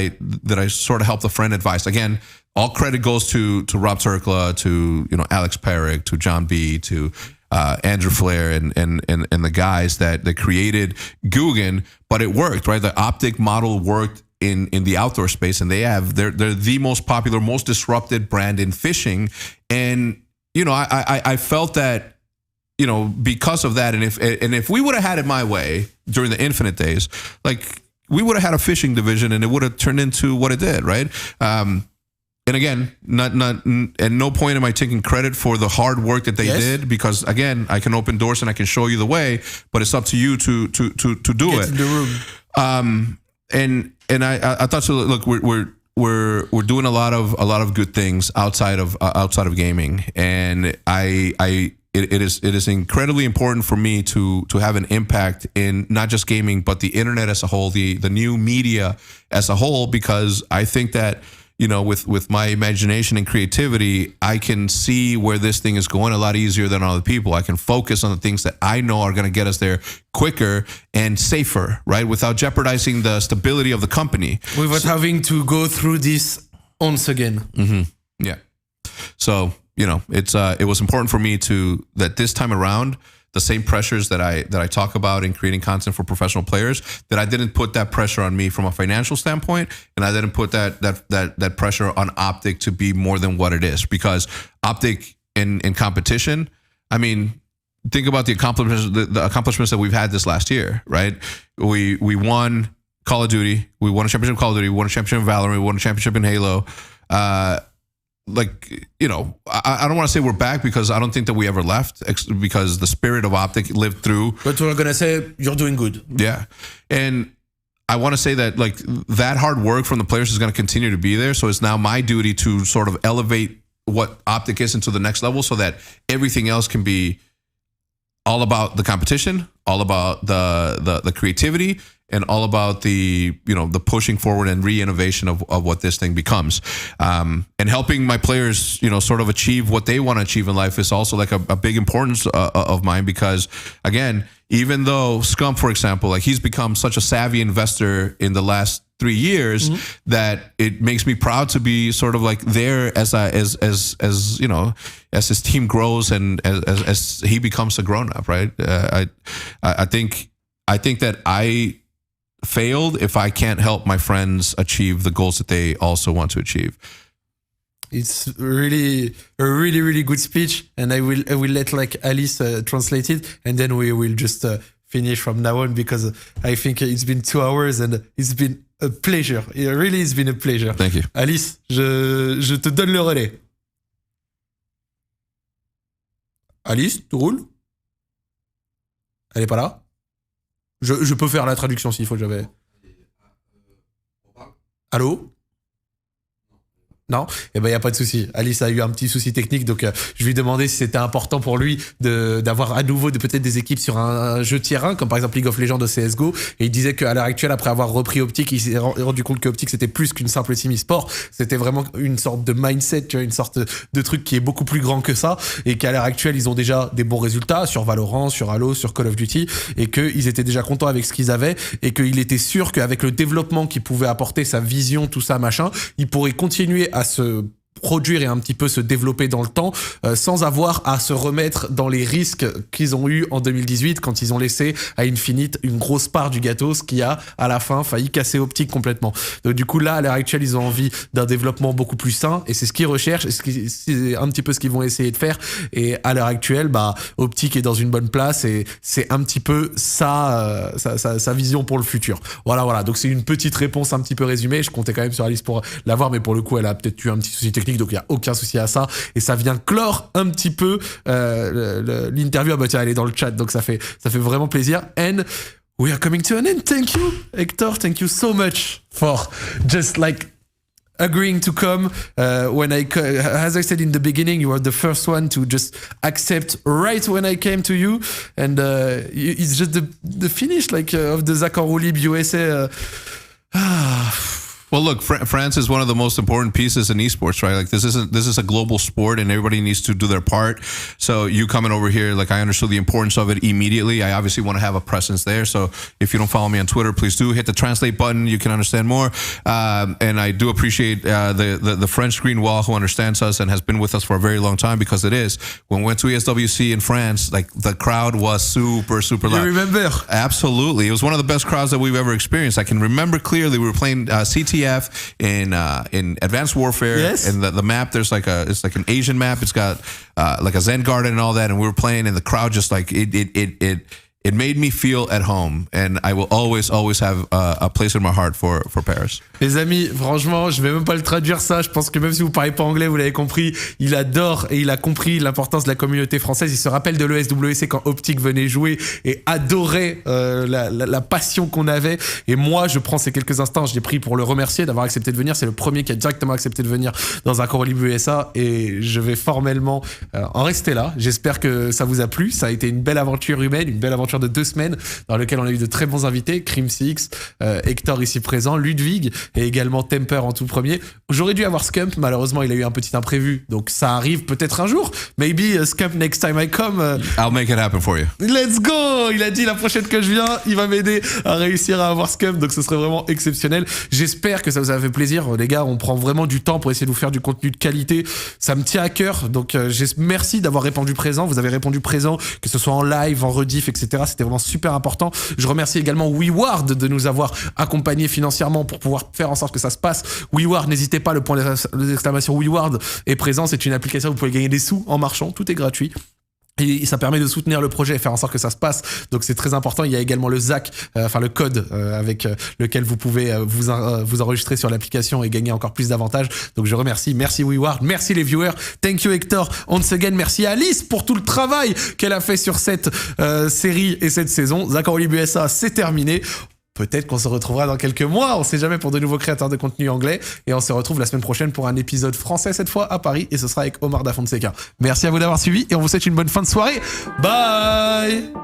I sort of helped a friend advise, again, all credit goes to Rob Turkla, to, you know, Alex Perrick, to John B, to Andrew Flair and the guys that created Guggen, but it worked, right? The OpTic model worked in the outdoor space, and they're the most popular, most disrupted brand in fishing. And you know, I felt that, you know, because of that, and if we would have had it my way during the Infinite days, like we would have had a fishing division, and it would have turned into what it did, right? And again, not at no point am I taking credit for the hard work that they did, because again, I can open doors and I can show you the way, but it's up to you to do it. In the room. And I thought, so look, we're doing a lot of good things outside of gaming, and it is incredibly important for me to have an impact in not just gaming, but the internet as a whole, the new media as a whole, because I think that, you know, with my imagination and creativity, I can see where this thing is going a lot easier than other people. I can focus on the things that I know are going to get us there quicker and safer, right? Without jeopardizing the stability of the company. Without having to go through this once again. Mm-hmm. Yeah. So, you know, it was important for me that this time around, the same pressures that I talk about in creating content for professional players, that I didn't put that pressure on me from a financial standpoint, and I didn't put that pressure on OpTic to be more than what it is. Because OpTic in competition, I mean, think about the accomplishments that we've had this last year, right? We won Call of Duty, we won a championship in Call of Duty, we won a championship in Valorant, we won a championship in Halo. Like, you know, I don't want to say we're back, because I don't think that we ever left, because the spirit of OpTic lived through. But we're going to say you're doing good. Yeah. And I want to say that, like, that hard work from the players is going to continue to be there. So it's now my duty to sort of elevate what OpTic is into the next level, so that everything else can be all about the competition, all about the creativity, and all about the, you know, the pushing forward and re-innovation of what this thing becomes. And helping my players, you know, sort of achieve what they want to achieve in life is also like a big importance of mine, because again, even though Scump, for example, like he's become such a savvy investor in the last 3 years, that it makes me proud to be sort of like there as you know, as his team grows and as he becomes a grown up, right? I think that failed if I can't help my friends achieve the goals that they also want to achieve. It's really a really good speech, and I will let like Alice translate it, and then we will just finish from now on, because I think it's been 2 hours and it's been a pleasure. It really has been a pleasure. Thank you. Alice, je te donne le relais. Alice, tout roule? Elle est pas là? Je peux faire la traduction s'il faut. J'avais. Allô? Non, eh ben il y a pas de souci. Alice a eu un petit souci technique, donc je lui ai demandé si c'était important pour lui d'avoir à nouveau peut-être des équipes sur un jeu tier 1, comme par exemple League of Legends de CS:GO, et il disait qu'à l'heure actuelle, après avoir repris OpTic, il s'est rendu compte que OpTic c'était plus qu'une simple team e-sport, c'était vraiment une sorte de mindset, tu vois, une sorte de truc qui est beaucoup plus grand que ça, et qu'à l'heure actuelle ils ont déjà des bons résultats sur Valorant, sur Halo, sur Call of Duty, et qu'ils étaient déjà contents avec ce qu'ils avaient, et qu'il était sûr qu'avec le développement qu'il pouvait apporter, sa vision, tout ça machin, il pourrait continuer à se produire et un petit peu se développer dans le temps sans avoir à se remettre dans les risques qu'ils ont eu en 2018 quand ils ont laissé à Infinite une grosse part du gâteau, ce qui a à la fin failli casser OpTic complètement. Donc du coup là, à l'heure actuelle, ils ont envie d'un développement beaucoup plus sain, et c'est ce qu'ils recherchent, et c'est un petit peu ce qu'ils vont essayer de faire. Et à l'heure actuelle, bah OpTic est dans une bonne place, et c'est un petit peu sa vision pour le futur. Voilà, donc c'est une petite réponse un petit peu résumée. Je comptais quand même sur Alice pour l'avoir, mais pour le coup elle a peut-être eu un petit souci technique, donc il n'y a aucun souci à ça, et ça vient clore un petit peu l'interview. Ah bah tiens, elle est dans le chat, donc ça fait vraiment plaisir. And we are coming to an end. Thank you, Hector. Thank you so much for just like agreeing to come as I said in the beginning, you were the first one to just accept right when I came to you, and it's just the finish like of the Zack Roue Libre USA. Well, look, France is one of the most important pieces in esports, right? Like this is a global sport, and everybody needs to do their part. So you coming over here, like I understood the importance of it immediately. I obviously want to have a presence there. So if you don't follow me on Twitter, please do hit the translate button. You can understand more. And I do appreciate the French screen wall who understands us and has been with us for a very long time, because it is. When we went to ESWC in France, like the crowd was super loud. You remember? Absolutely. It was one of the best crowds that we've ever experienced. I can remember clearly we were playing CTF in Advanced Warfare, yes. And the map, it's like an Asian map. It's got like a Zen garden and all that, and we were playing, and the crowd just like it made me feel at home, and I will always have a place in my heart for Paris. Les amis, franchement, je vais même pas le traduire ça. Je pense que même si vous parlez pas anglais, vous l'avez compris. Il adore et il a compris l'importance de la communauté française. Il se rappelle de l'ESWC quand OpTic venait jouer et adorait la passion qu'on avait. Et moi, je prends ces quelques instants, je l'ai pris pour le remercier d'avoir accepté de venir. C'est le premier qui a directement accepté de venir dans un Call of Duty USA, et je vais formellement en rester là. J'espère que ça vous a plu. Ça a été une belle aventure humaine, une belle aventure de 2 semaines dans lequel on a eu de très bons invités, Crim6, Hector ici présent, Ludwig, et également Temper en tout premier. J'aurais dû avoir Scump, malheureusement il a eu un petit imprévu, donc ça arrive peut-être un jour. Maybe Scump, next time I come. I'll make it happen for you. Let's go. Il a dit la prochaine que je viens, il va m'aider à réussir à avoir Scump, donc ce serait vraiment exceptionnel. J'espère que ça vous a fait plaisir, les gars. On prend vraiment du temps pour essayer de vous faire du contenu de qualité, ça me tient à cœur, donc merci d'avoir répondu présent. Vous avez répondu présent, que ce soit en live, en rediff, etc. C'était vraiment super important. Je remercie également WeWard de nous avoir accompagnés financièrement pour pouvoir faire en sorte que ça se passe. WeWard, n'hésitez pas, le point d'exclamation WeWard est présent. C'est une application où vous pouvez gagner des sous en marchant, tout est gratuit. Et ça permet de soutenir le projet et faire en sorte que ça se passe. Donc c'est très important. Il y a également le Zack, le code avec lequel vous pouvez vous enregistrer sur l'application et gagner encore plus d'avantages. Donc je remercie. Merci WeWard. Merci les viewers. Thank you Hector. Once again, merci Alice pour tout le travail qu'elle a fait sur cette série et cette saison. Zack Roue Libre USA, c'est terminé. Peut-être qu'on se retrouvera dans quelques mois, on sait jamais, pour de nouveaux créateurs de contenu anglais. Et on se retrouve la semaine prochaine pour un épisode français, cette fois à Paris, et ce sera avec Omar Da Fonseca. Merci à vous d'avoir suivi, et on vous souhaite une bonne fin de soirée. Bye!